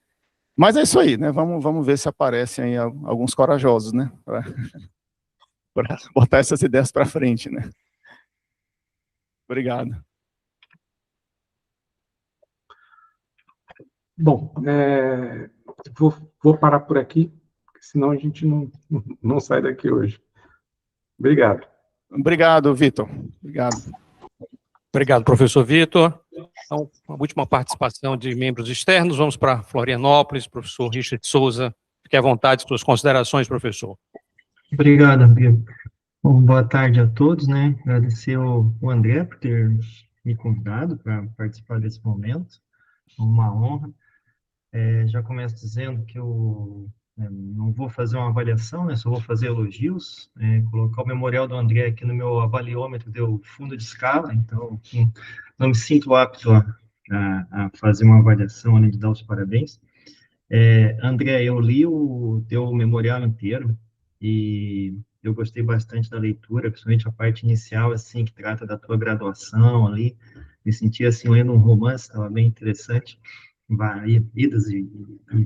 Mas é isso aí, né? Vamos ver se aparecem aí alguns corajosos, né? Para botar essas ideias para frente, né? Obrigado. Bom, vou parar por aqui, senão a gente não sai daqui hoje. Obrigado. Obrigado, Vitor. Obrigado. Obrigado, professor Vitor. Então, a última participação de membros externos, vamos para Florianópolis, professor Richard Souza. Fique à vontade, suas considerações, professor. Obrigado, Bia. Bom, boa tarde a todos, né? Agradecer o André por ter me convidado para participar desse momento. Uma honra. Já começo dizendo que eu não vou fazer uma avaliação, né? Só vou fazer elogios. Colocar o memorial do André aqui no meu avaliômetro deu fundo de escala, então não me sinto apto a fazer uma avaliação, além de dar os parabéns. André, eu li o teu memorial inteiro e eu gostei bastante da leitura, principalmente a parte inicial, assim, que trata da tua graduação ali. Me senti, assim, lendo um romance, estava bem interessante, idas e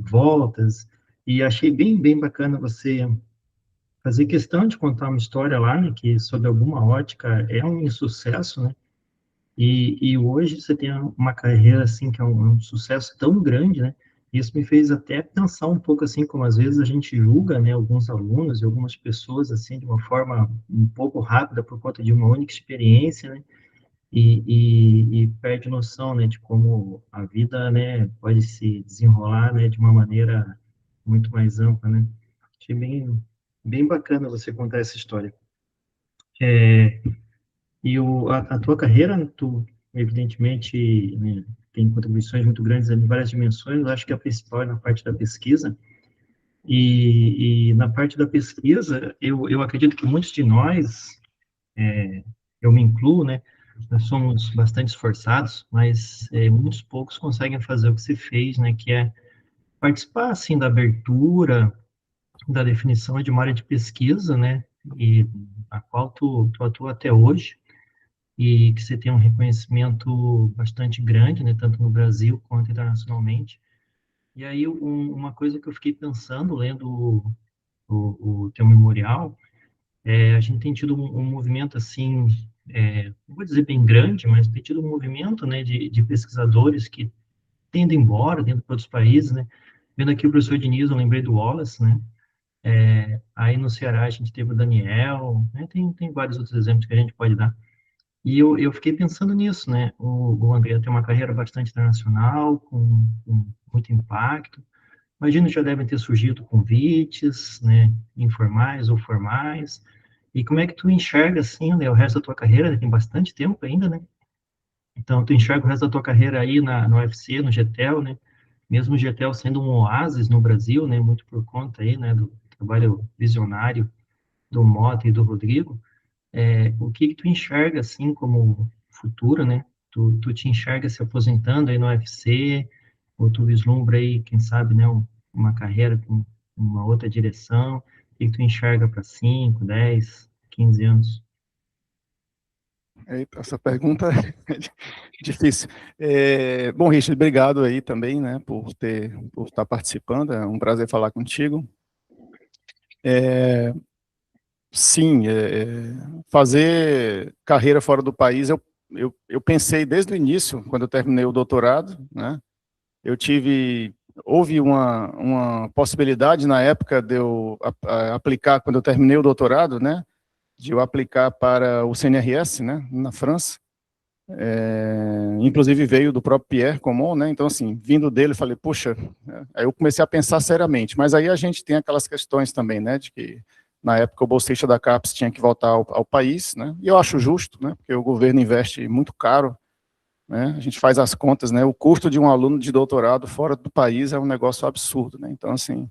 voltas, e achei bem bacana você fazer questão de contar uma história lá, né, que, sob alguma ótica, é um insucesso, né, e hoje você tem uma carreira, assim, que é um sucesso tão grande, né? Isso me fez até pensar um pouco, assim, como às vezes a gente julga, né, alguns alunos e algumas pessoas, assim, de uma forma um pouco rápida por conta de uma única experiência, né? E perde noção, né, de como a vida, né, pode se desenrolar, né, de uma maneira muito mais ampla, né? Achei bem bacana você contar essa história. A tua carreira, tu, evidentemente, né, tem contribuições muito grandes em várias dimensões. Eu acho que a principal é na parte da pesquisa. E na parte da pesquisa, eu acredito que muitos de nós, eu me incluo, né, nós somos bastante esforçados, mas muitos poucos conseguem fazer o que você fez, né, que é participar, assim, da abertura, da definição de uma área de pesquisa, né, e a qual tu atua até hoje, e que você tem um reconhecimento bastante grande, né, tanto no Brasil quanto internacionalmente. E aí, uma coisa que eu fiquei pensando, lendo o teu memorial, a gente tem tido um movimento, assim, não vou dizer bem grande, mas tem tido um movimento, né, de pesquisadores que têm ido embora dentro de outros países, né. Vendo aqui o professor Diniz, eu lembrei do Wallace, né. Aí no Ceará a gente teve o Daniel, né, tem vários outros exemplos que a gente pode dar. E eu fiquei pensando nisso, né? O André tem uma carreira bastante internacional, com muito impacto. Imagino que já devem ter surgido convites, né? Informais ou formais. E como é que tu enxerga, assim, né, o resto da tua carreira? Tem bastante tempo ainda, né? Então, tu enxerga o resto da tua carreira aí no UFC, no GTEL, né? Mesmo o GTEL sendo um oásis no Brasil, né? Muito por conta aí, né? Do trabalho visionário do Mota e do Rodrigo. O que tu enxerga, assim, como futuro, né? Tu te enxerga se aposentando aí no UFC, ou tu vislumbra aí, quem sabe, né? Uma carreira com uma outra direção. O que tu enxerga para 5, 10, 15 anos? Eita, essa pergunta é difícil. Bom, Richard, obrigado aí também, né, por estar participando. É um prazer falar contigo. Sim, fazer carreira fora do país, eu pensei desde o início, quando eu terminei o doutorado, né, houve uma possibilidade na época de eu aplicar, quando eu terminei o doutorado, né, de eu aplicar para o CNRS, né, na França. Inclusive veio do próprio Pierre Comon, né, então assim, vindo dele, falei, puxa, aí eu comecei a pensar seriamente, mas aí a gente tem aquelas questões também, né, de que na época o bolsista da CAPES tinha que voltar ao país, né, e eu acho justo, né, porque o governo investe muito caro, né, a gente faz as contas, né, o custo de um aluno de doutorado fora do país é um negócio absurdo, né, então assim,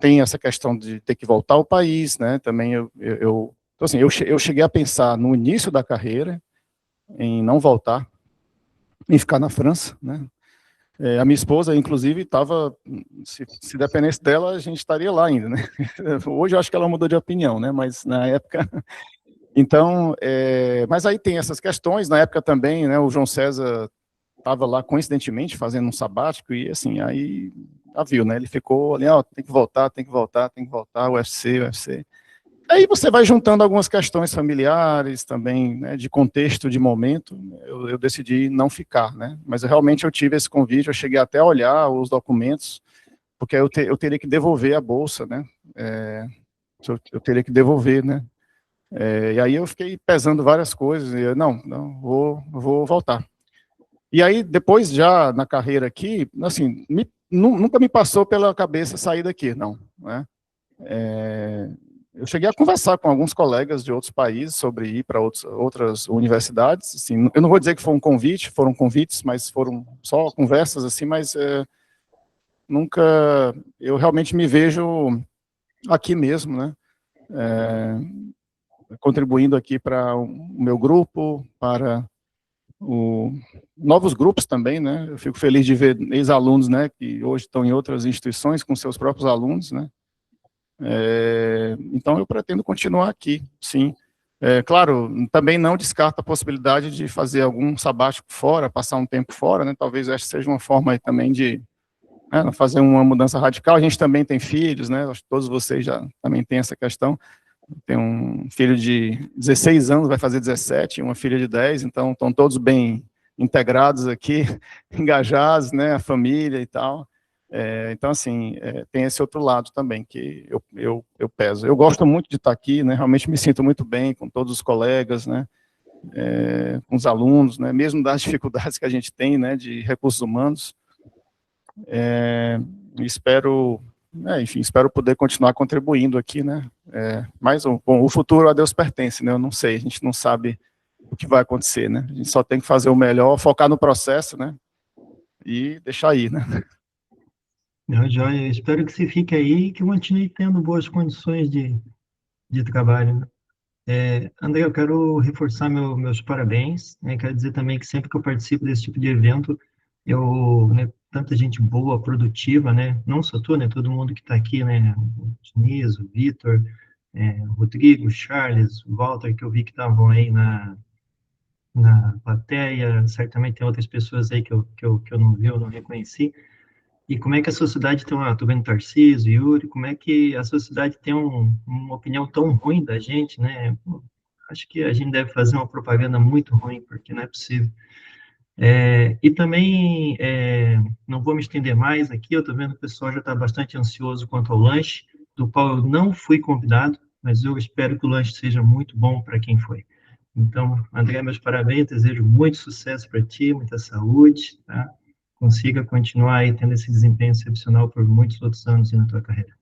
tem essa questão de ter que voltar ao país, né, também então, assim, eu cheguei a pensar no início da carreira em não voltar, em ficar na França, né, a minha esposa, inclusive, estava, se dependesse dela, a gente estaria lá ainda, né, hoje eu acho que ela mudou de opinião, né, mas na época, então, mas aí tem essas questões, na época também, né, o João César estava lá coincidentemente fazendo um sabático e assim, aí viu, né, ele ficou ali, ó, tem que voltar, UFC, UFC. Aí você vai juntando algumas questões familiares também, né, de contexto, de momento, eu decidi não ficar, né, mas realmente eu tive esse convite, eu cheguei até a olhar os documentos, porque eu teria que devolver a bolsa, né, eu teria que devolver, né, e aí eu fiquei pesando várias coisas, e eu, não, vou voltar. E aí, depois, já na carreira aqui, assim, nunca me passou pela cabeça sair daqui, não, né? Eu cheguei a conversar com alguns colegas de outros países sobre ir para outras universidades, assim, eu não vou dizer que foi um convite, foram convites, mas foram só conversas, assim, mas nunca, eu realmente me vejo aqui mesmo, né? Contribuindo aqui para o meu grupo, para novos grupos também, né? Eu fico feliz de ver ex-alunos, né, que hoje estão em outras instituições com seus próprios alunos, né? Então eu pretendo continuar aqui, sim. Claro, também não descarto a possibilidade de fazer algum sabático fora, passar um tempo fora, né? Talvez essa seja uma forma aí também de fazer uma mudança radical. A gente também tem filhos, né? Acho que todos vocês já também têm essa questão. Tem um filho de 16 anos, vai fazer 17, uma filha de 10, então estão todos bem integrados aqui, engajados, né, a família e tal. Então, assim, tem esse outro lado também, que eu peso. Eu gosto muito de estar aqui, né, realmente me sinto muito bem com todos os colegas, né, com os alunos, né, mesmo das dificuldades que a gente tem, né, de recursos humanos. Espero... enfim, espero poder continuar contribuindo aqui, né, mas o futuro a Deus pertence, né, eu não sei, a gente não sabe o que vai acontecer, né, a gente só tem que fazer o melhor, focar no processo, né, e deixar aí, né. Não, joia, eu espero que você fique aí e que continue tendo boas condições de trabalho, né? André, eu quero reforçar meus parabéns, né? Quero dizer também que sempre que eu participo desse tipo de evento, né, tanta gente boa, produtiva, né? Não só tu, né? Todo mundo que está aqui, né? O Diniz, o Vitor, o Rodrigo, o Charles, o Walter, que eu vi que estavam aí na plateia, certamente tem outras pessoas aí que eu não vi, eu não reconheci. E como é que a sociedade tem tô vendo Tarcísio, Yuri, como é que a sociedade tem uma opinião tão ruim da gente, né? Pô, acho que a gente deve fazer uma propaganda muito ruim, porque não é possível. E também, não vou me estender mais aqui, eu estou vendo que o pessoal já está bastante ansioso quanto ao lanche, do qual eu não fui convidado, mas eu espero que o lanche seja muito bom para quem foi. Então, André, meus parabéns, desejo muito sucesso para ti, muita saúde, tá? Consiga continuar aí tendo esse desempenho excepcional por muitos outros anos na tua carreira.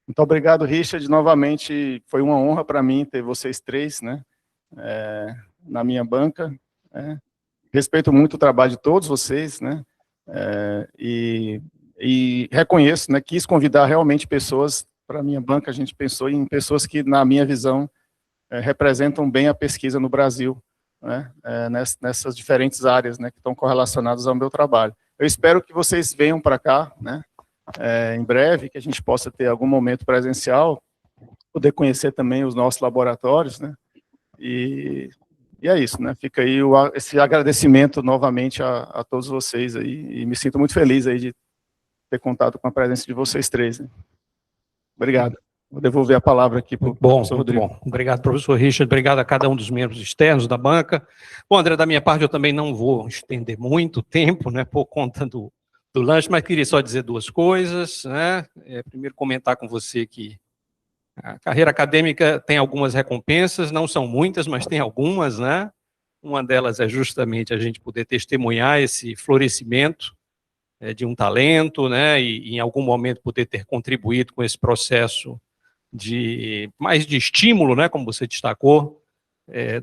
Muito obrigado, Richard, novamente, foi uma honra para mim ter vocês três, né, na minha banca, né? Respeito muito o trabalho de todos vocês, né? E reconheço, né, quis convidar realmente pessoas para a minha banca. A gente pensou em pessoas que, na minha visão, representam bem a pesquisa no Brasil, né, nessas diferentes áreas, né, que estão correlacionadas ao meu trabalho. Eu espero que vocês venham para cá, né, em breve, que a gente possa ter algum momento presencial, poder conhecer também os nossos laboratórios, né, e é isso, né, fica aí esse agradecimento novamente a todos vocês aí, e me sinto muito feliz aí de ter contado com a presença de vocês três, né. Obrigado. Vou devolver a palavra aqui para o professor Rodrigo. Muito bom. Obrigado, professor Richard. Obrigado a cada um dos membros externos da banca. Bom, André, da minha parte, eu também não vou estender muito tempo, né, por conta do lanche, mas queria só dizer duas coisas, né. Primeiro, comentar com você que a carreira acadêmica tem algumas recompensas, não são muitas, mas tem algumas, né. Uma delas é justamente a gente poder testemunhar esse florescimento de um talento, né, e em algum momento poder ter contribuído com esse processo mais de estímulo, né, como você destacou,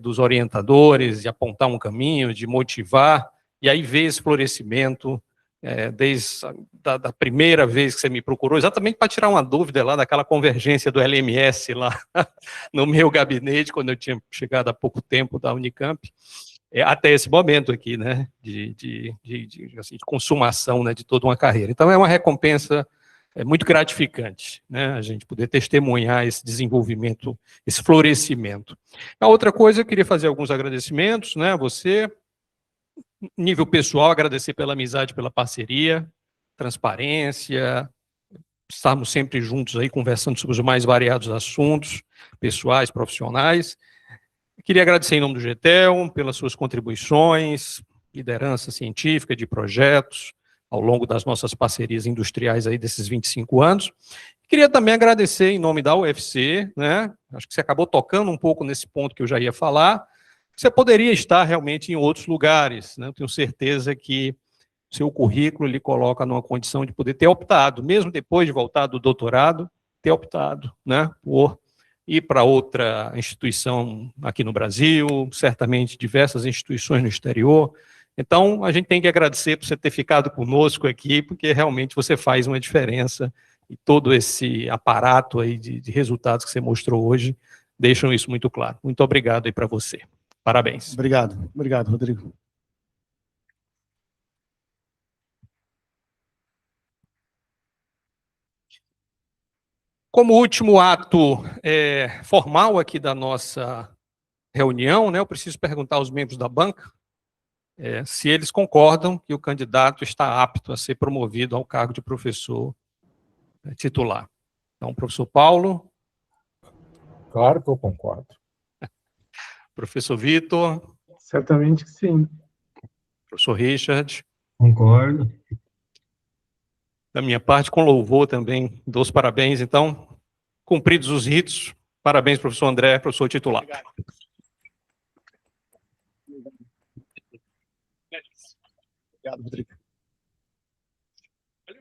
dos orientadores, de apontar um caminho, de motivar, e aí ver esse florescimento desde da primeira vez que você me procurou, exatamente para tirar uma dúvida lá daquela convergência do LMS lá no meu gabinete, quando eu tinha chegado há pouco tempo da Unicamp, até esse momento aqui, né, de consumação, né, de toda uma carreira. Então, é uma recompensa muito gratificante, né, a gente poder testemunhar esse desenvolvimento, esse florescimento. A outra coisa, eu queria fazer alguns agradecimentos, né, a você, nível pessoal, agradecer pela amizade, pela parceria, transparência, estarmos sempre juntos aí, conversando sobre os mais variados assuntos, pessoais, profissionais. Queria agradecer em nome do GTEL pelas suas contribuições, liderança científica de projetos, ao longo das nossas parcerias industriais aí desses 25 anos. Queria também agradecer em nome da UFC, né? Acho que você acabou tocando um pouco nesse ponto que eu já ia falar. Você poderia estar realmente em outros lugares, né? Eu tenho certeza que o seu currículo lhe coloca numa condição de poder ter optado, mesmo depois de voltar do doutorado, ter optado, né, por ir para outra instituição aqui no Brasil, certamente diversas instituições no exterior. Então, a gente tem que agradecer por você ter ficado conosco aqui, porque realmente você faz uma diferença, e todo esse aparato aí de resultados que você mostrou hoje deixam isso muito claro. Muito obrigado aí para você. Parabéns. Obrigado, Rodrigo. Como último ato formal aqui da nossa reunião, né, eu preciso perguntar aos membros da banca se eles concordam que o candidato está apto a ser promovido ao cargo de professor titular. Então, professor Paulo. Claro que eu concordo. Professor Vitor. Certamente que sim. Professor Richard. Concordo. Da minha parte, com louvor também, dou os parabéns. Então, cumpridos os ritos, parabéns, professor André, professor titular. Obrigado, Rodrigo.